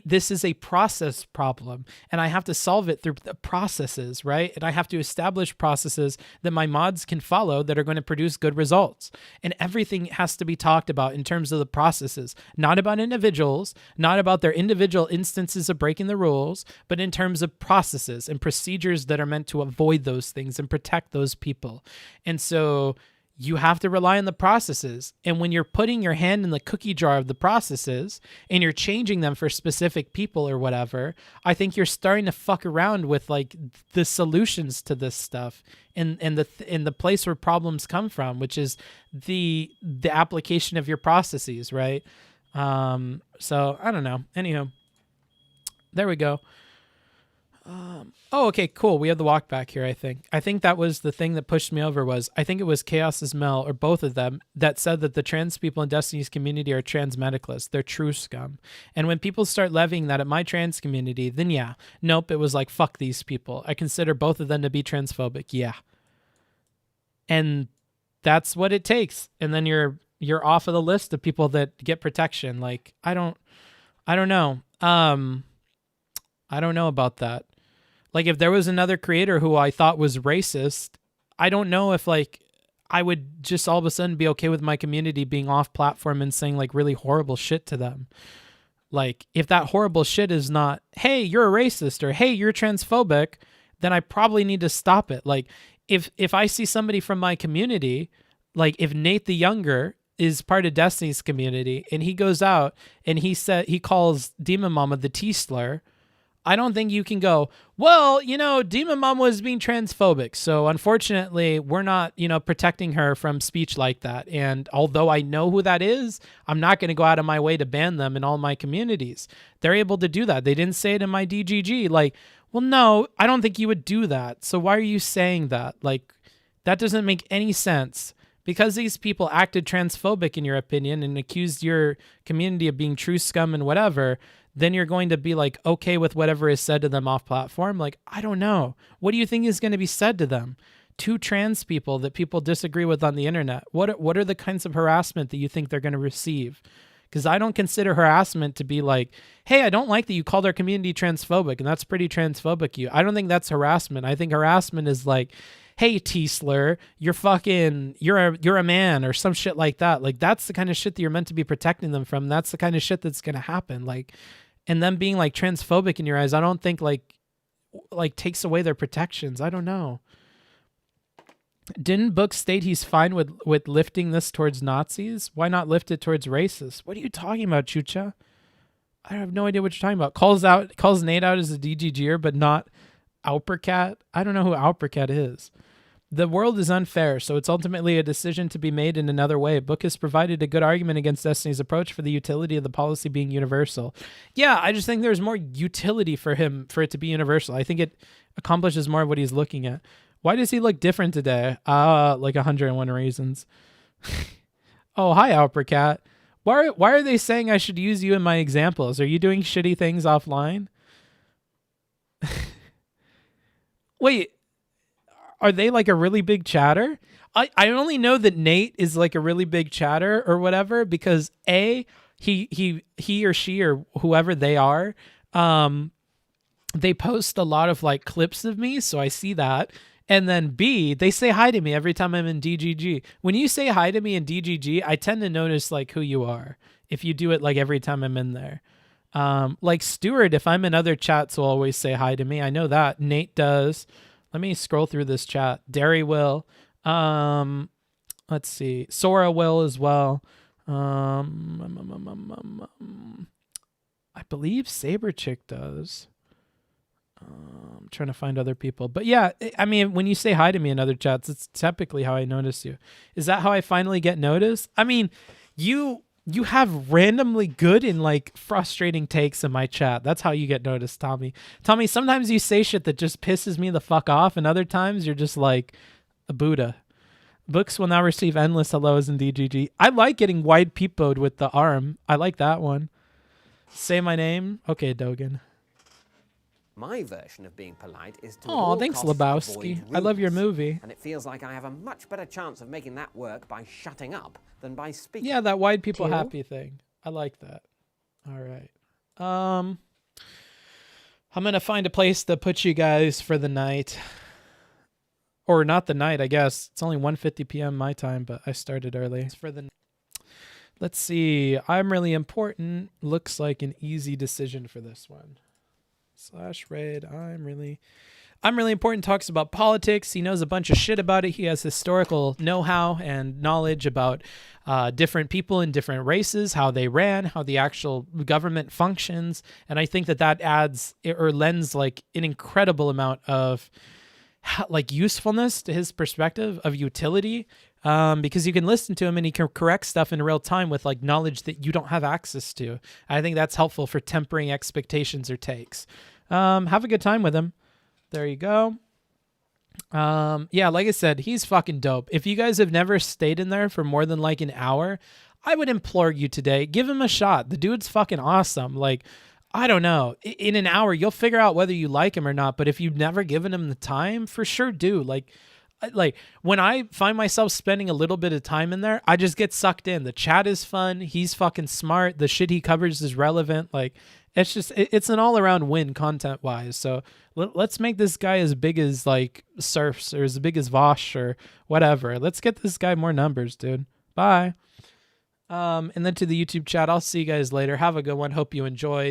[SPEAKER 1] this is a process problem and I have to solve it through the processes, right? And I have to establish processes that my mods can follow that are going to produce good results. And everything has to be talked about in terms of the processes, not about individuals, not about their individual instances of breaking the rules, but in terms of processes and procedures that are meant to avoid those things and protect those people. And so you have to rely on the processes. And when you're putting your hand in the cookie jar of the processes and you're changing them for specific people or whatever, I think you're starting to fuck around with like the solutions to this stuff and the place where problems come from, which is the application of your processes, right? So I don't know. Anyhow, there we go. Oh, okay, cool. We have the walk back here, I think that was the thing that pushed me over I think it was Chaos's Mel, or both of them, that said that the trans people in Destiny's community are trans medicalists. They're true scum. And when people start levying that at my trans community, then yeah. Nope, it was like, fuck these people. I consider both of them to be transphobic. Yeah. And that's what it takes. And then you're off of the list of people that get protection. Like, I don't know. I don't know about that. Like, if there was another creator who I thought was racist, I don't know if, like, I would just all of a sudden be okay with my community being off platform and saying, like, really horrible shit to them. Like, if that horrible shit is not, hey, you're a racist, or hey, you're transphobic, then I probably need to stop it. Like, if I see somebody from my community, like, if Nate the Younger is part of Destiny's community, and he goes out and he calls Demon Mama the T-slur, I don't think you can go, well, you know, Demon Mom was being transphobic, so unfortunately we're not, you know, protecting her from speech like that. And although I know who that is, I'm not going to go out of my way to ban them in all my communities. They're able to do that. They didn't say it in my DGG. Like, well, no, I don't think you would do that. So why are you saying that? Like, that doesn't make any sense. Because these people acted transphobic in your opinion and accused your community of being true scum and whatever, then you're going to be like okay with whatever is said to them off platform. Like, I don't know. What do you think is going to be said to them? Two trans people that people disagree with on the internet. What are the kinds of harassment that you think they're going to receive? Because I don't consider harassment to be like, hey, I don't like that you called our community transphobic, and that's pretty transphobic. I don't think that's harassment. I think harassment is like, hey, T-slur, you're a man, or some shit like that. Like, that's the kind of shit that you're meant to be protecting them from. That's the kind of shit that's going to happen. Like, and them being like transphobic in your eyes, I don't think like takes away their protections. I don't know. Didn't Book state he's fine with lifting this towards Nazis? Why not lift it towards racists? What are you talking about, Chucha? I have no idea what you're talking about. Calls Nate out as a DGGer, but not Alpercat? I don't know who Alpercat is. The world is unfair, so it's ultimately a decision to be made in another way. Book has provided a good argument against Destiny's approach for the utility of the policy being universal. Yeah, I just think there's more utility for it to be universal. I think it accomplishes more of what he's looking at. Why does he look different today? Like 101 reasons. Oh, hi, Alpercat. Why are they saying I should use you in my examples? Are you doing shitty things offline? Wait, are they like a really big chatter? I only know that Nate is like a really big chatter or whatever because he or she or whoever they are, they post a lot of like clips of me, so I see that. And then B, they say hi to me every time I'm in DGG. When you say hi to me in DGG, I tend to notice like who you are. If you do it like every time I'm in there. Like Stuart, if I'm in other chats, will always say hi to me. I know that. Nate does. Let me scroll through this chat. Derry will. Let's see. Sora will as well. I believe Saberchick does. I'm trying to find other people. But yeah, I mean, when you say hi to me in other chats, it's typically how I notice you. Is that how I finally get noticed? I mean, you have randomly good and like frustrating takes in my chat. That's how you get noticed, Tommy. Tommy, sometimes you say shit that just pisses me the fuck off, and other times you're just like a Buddha. Books will now receive endless hellos in DGG. I like getting wide peepoed with the arm. I like that one. Say my name. Okay, Dogan.
[SPEAKER 2] My version of being polite is to
[SPEAKER 1] Oh, thanks, Lebowski. I love your movie.
[SPEAKER 2] And it feels like I have a much better chance of making that work by shutting up than by speaking.
[SPEAKER 1] Yeah, that wide people happy thing. I like that. All right. I'm gonna find a place to put you guys for the night. Or not the night, I guess. It's only 1:50 p.m. my time, but I started early. It's for the Let's see. I'm really important. Looks like an easy decision for this one. /raid. I'm really important. Talks about politics. He knows a bunch of shit about it. He has historical know-how and knowledge about different people in different races, how they ran, how the actual government functions. And I think that adds or lends like an incredible amount of like usefulness to his perspective, of utility, because you can listen to him and he can correct stuff in real time with like knowledge that you don't have access to. I think that's helpful for tempering expectations or takes. Have a good time with him. There you go. Yeah, like I said, he's fucking dope. If you guys have never stayed in there for more than like an hour, I would implore you today, give him a shot. The dude's fucking awesome. Like, I don't know. In an hour, you'll figure out whether you like him or not. But if you've never given him the time, for sure do. Like when I find myself spending a little bit of time in there, I just get sucked in. The chat is fun. He's fucking smart. The shit he covers is relevant. Like, it's an all-around win content-wise. So let's make this guy as big as like Surfs or as big as Vosh or whatever. Let's get this guy more numbers, dude. Bye. And then to the YouTube chat, I'll see you guys later. Have a good one. Hope you enjoyed.